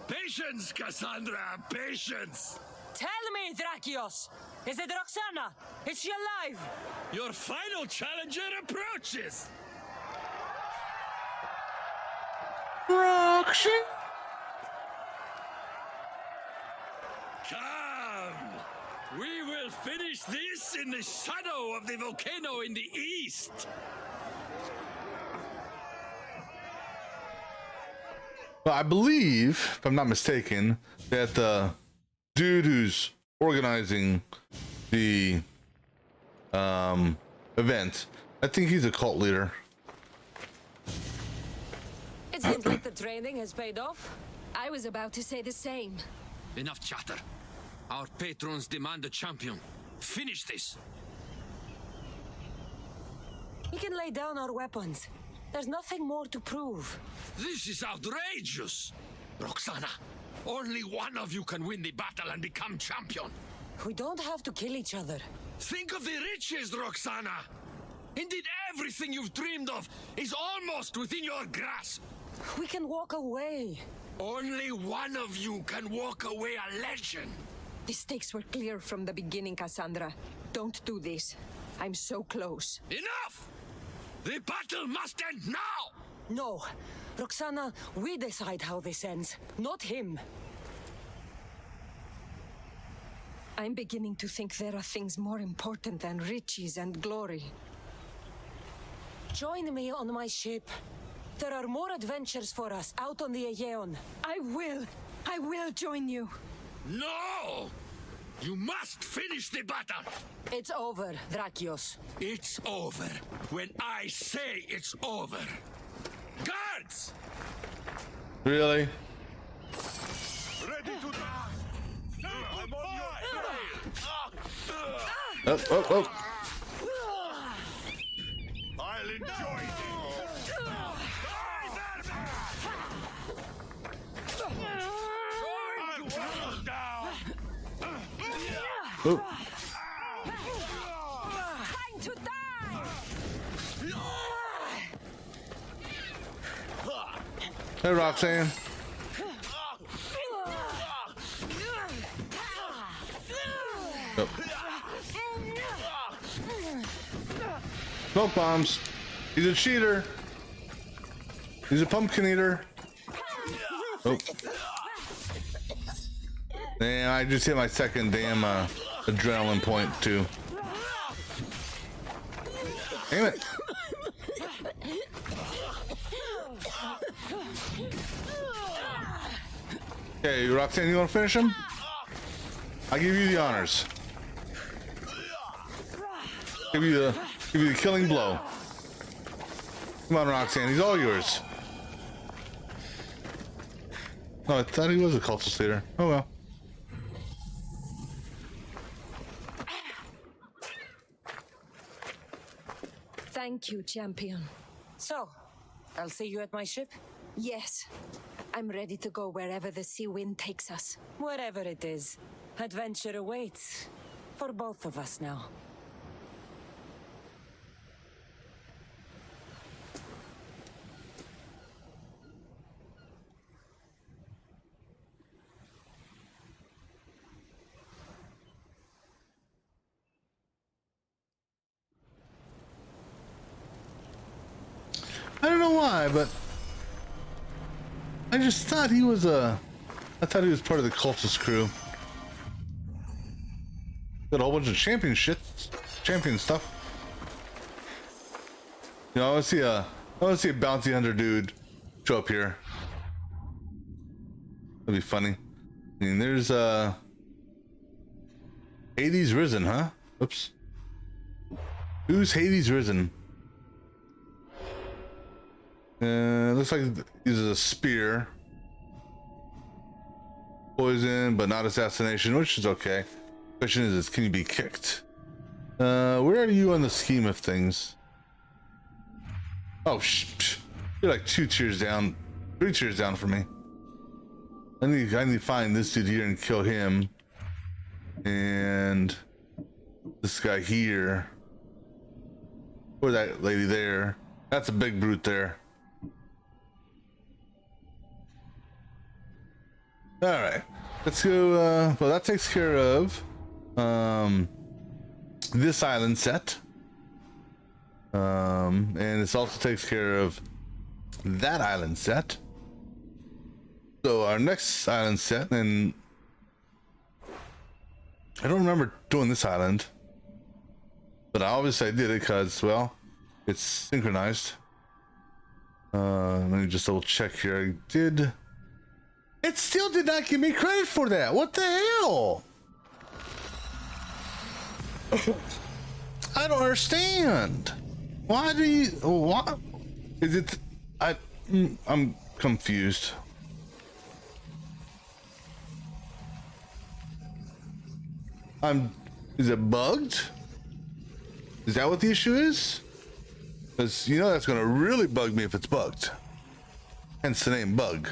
Speaker 16: Patience, Cassandra, patience.
Speaker 2: Tell me, Drakios! Is it Roxana? Is she alive?
Speaker 16: Your final challenger approaches.
Speaker 1: Roxy?
Speaker 16: Come. We will finish this in the shadow of the volcano in the east.
Speaker 1: Well, I believe, if I'm not mistaken, that the dude who's organizing the event, I think he's a cult leader.
Speaker 2: It seems like the training has paid off.
Speaker 7: I was about to say the same.
Speaker 17: Enough chatter. Our patrons demand a champion. Finish this.
Speaker 2: We can lay down our weapons. There's nothing more to prove.
Speaker 17: This is outrageous. Roxana, only one of you can win the battle and become champion.
Speaker 2: We don't have to kill each other.
Speaker 17: Think of the riches, Roxana. Indeed, everything you've dreamed of is almost within your grasp.
Speaker 2: We can walk away.
Speaker 17: Only one of you can walk away a legend.
Speaker 7: The stakes were clear from the beginning, Cassandra. Don't do this. I'm so close.
Speaker 17: Enough! The battle must end now!
Speaker 2: No. Roxana, we decide how this ends, not him.
Speaker 7: I'm beginning to think there are things more important than riches and glory.
Speaker 2: Join me on my ship. There are more adventures for us out on the Aegean.
Speaker 7: I will join you.
Speaker 17: No! You must finish the battle!
Speaker 2: It's over, Drakios.
Speaker 17: It's over when I say it's over. Guards!
Speaker 1: Really?
Speaker 16: Ready to die. I'm on your
Speaker 1: Oh, oh, oh.
Speaker 16: I'll enjoy this. I'm going down.
Speaker 1: Oh.
Speaker 2: Time to die!
Speaker 1: Hey, Roxanne. Oh. Smoke bombs. He's a cheater. He's a pumpkin eater. Oh. Damn, I just hit my second damn adrenaline point too. Damn it. Okay, Roxanne, you want to finish him? I'll give you the honors. Give you the killing blow. Come on, Roxanne, he's all yours. Oh, I thought he was a cultist leader. Oh well.
Speaker 7: Thank you, champion.
Speaker 2: So, I'll see you at my ship?
Speaker 7: Yes. I'm ready to go wherever the sea wind takes us.
Speaker 2: Wherever it is, adventure awaits. For both of us now.
Speaker 1: I don't know why, but I just thought he was I thought he was part of the cultist crew. Got a whole bunch of champion stuff. You know, I want to see a bounty hunter dude show up here. That'd be funny. I mean, there's Hades Risen, huh? Oops. Who's Hades Risen? Looks like he uses a spear. Poison, but not assassination, which is okay. Question is, can you be kicked? Where are you on the scheme of things? Oh, you're like 2 tiers down, 3 tiers down for me. I need to find this dude here and kill him. And this guy here. Or that lady there. That's a big brute there. All right, let's go. Well, that takes care of this island set, and this also takes care of that island set. So our next island set, and I don't remember doing this island, but obviously I did it because, well, it's synchronized. Let me just double check here. I did. It still did not give me credit for that. What the hell? I don't understand. Why do you? What is it? I'm confused. Is it bugged? Is that what the issue is? Because you know that's gonna really bug me if it's bugged. Hence the name bug.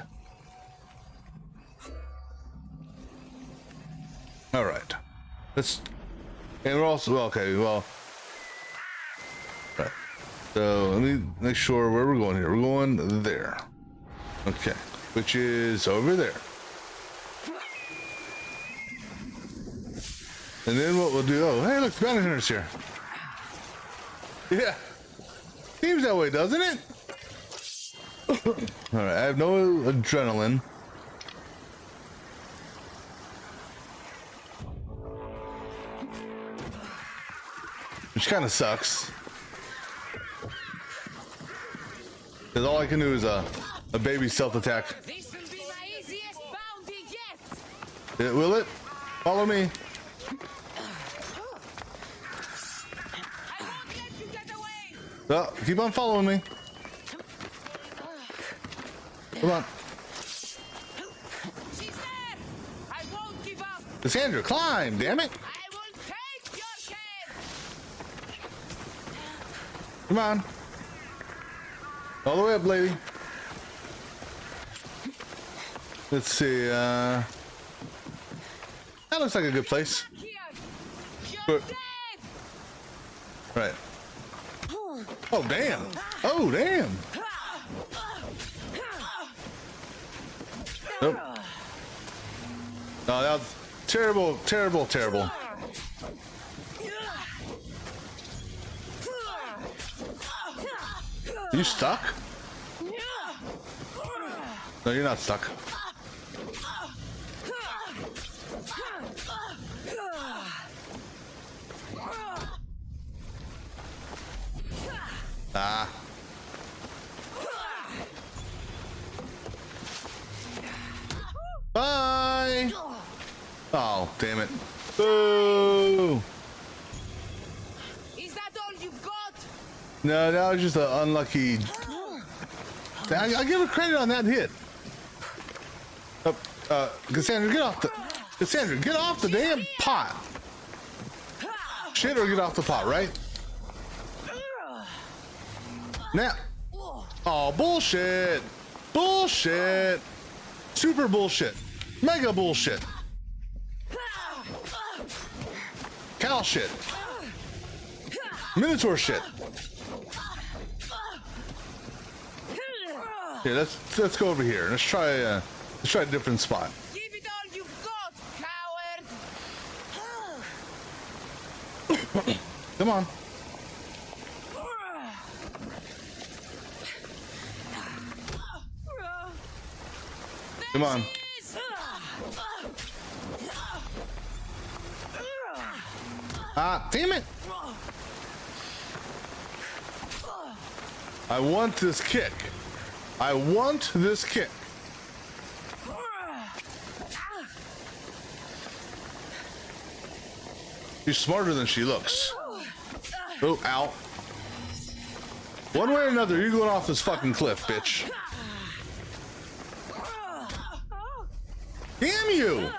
Speaker 1: All right, and we're also okay. Well, right. So let me make sure where we're going here. We're going there. Okay, which is over there. And then what we'll do? Oh, hey, look, the bounty hunter's here. Yeah, seems that way, doesn't it? All right, I have no adrenaline. Which kind of sucks. Because all I can do is a baby stealth attack.
Speaker 2: This will be my easiest bounty yet.
Speaker 1: Will it? Follow me.
Speaker 2: I won't let you get away.
Speaker 1: Well, keep on following me. Come on.
Speaker 2: She's there. I won't give up.
Speaker 1: Cassandra, climb, damn it.
Speaker 2: I will take your cave.
Speaker 1: Come on. All the way up, lady. Let's see, that looks like a good place. But, right. Oh, damn. Oh, damn. Nope. No, that was terrible, terrible, terrible. Are you stuck? No, you're not stuck. Ah. Bye. Oh, damn it. Boo.
Speaker 2: Is that all you've got?
Speaker 1: No, that was just an unlucky. I'll give her credit on that hit. Oh. Cassandra, get off the... Cassandra, get off the damn pot. Shit, or get off the pot, right? Now. Oh, bullshit. Bullshit. Super bullshit. Mega bullshit. Cow shit. Minotaur shit. Here, let's go over here. Let's try a different spot.
Speaker 10: Give it all you've got, coward!
Speaker 1: Come on. Come on. Ah, damn it. I want this kick. I want this kick. She's smarter than she looks. Oh, ow. One way or another, you're going off this fucking cliff, bitch. Damn you!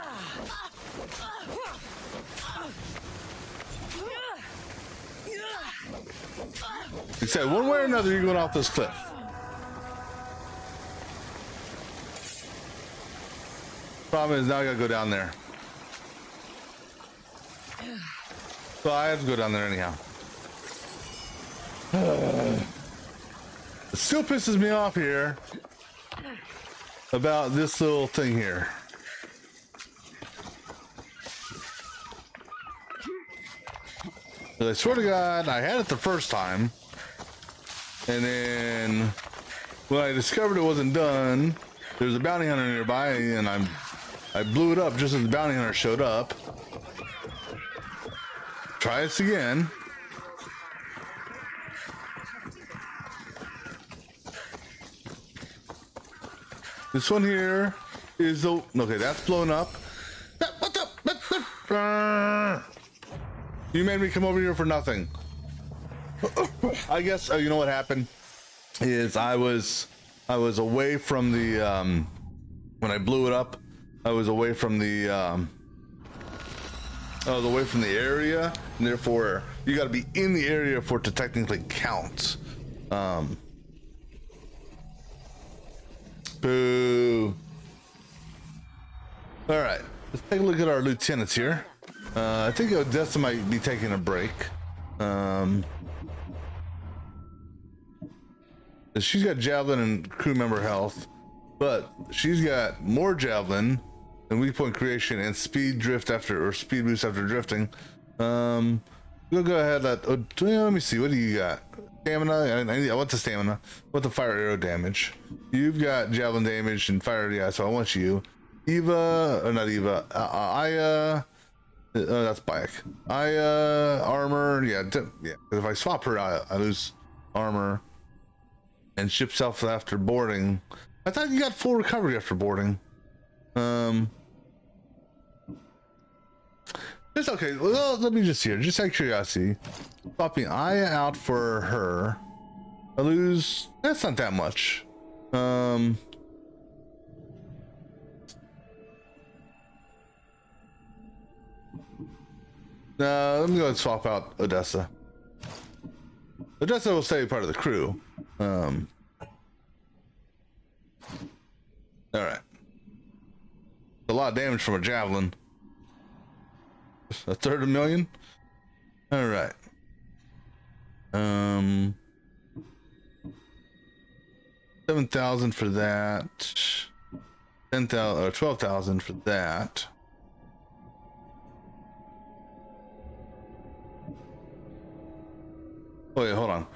Speaker 1: He said, one way or another, you're going off this cliff. Problem is, now I gotta go down there. So I have to go down there anyhow. It still pisses me off here about this little thing here. I swear to God, I had it the first time, and then when I discovered it wasn't done, there's a bounty hunter nearby, and I blew it up just as the bounty hunter showed up. Try this again. This one here is the okay. That's blown up. What the? You made me come over here for nothing. I guess you know what happened is I was away from the when I blew it up. I was away from the area, and therefore you got to be in the area for it to technically count. Boo. All right, let's take a look at our lieutenants here. I think Odessa might be taking a break. She's got javelin and crew member health, but she's got more javelin and weak point creation and speed drift after, or speed boost after drifting. We'll go ahead. Let me see. What do you got? Stamina. I want the stamina. I want the fire arrow damage. You've got javelin damage and fire. Yeah, so I want you. Eva, or not Eva. Aya. That's Bayek. Aya, armor. Yeah. If I swap her, I lose armor. And ship self after boarding. I thought you got full recovery after boarding. It's okay. Well, let me just just out of curiosity. Swapping Aya out for her. I lose. That's not that much. No, let me go and swap out Odessa. Odessa will stay part of the crew. All right. A lot of damage from a javelin. A third of a million. All right. 7,000 for that. 10,000 or 12,000 for that. Oh wait, hold on.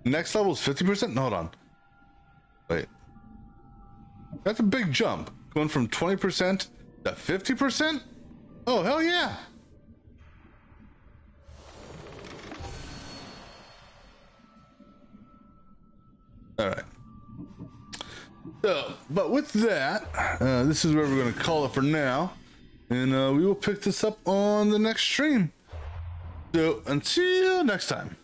Speaker 1: Next level is 50%? Hold on. Wait. That's a big jump. Going from 20% to 50%? Oh, hell yeah. All right. So, but with that, this is where we're going to call it for now. And we will pick this up on the next stream. So, until next time.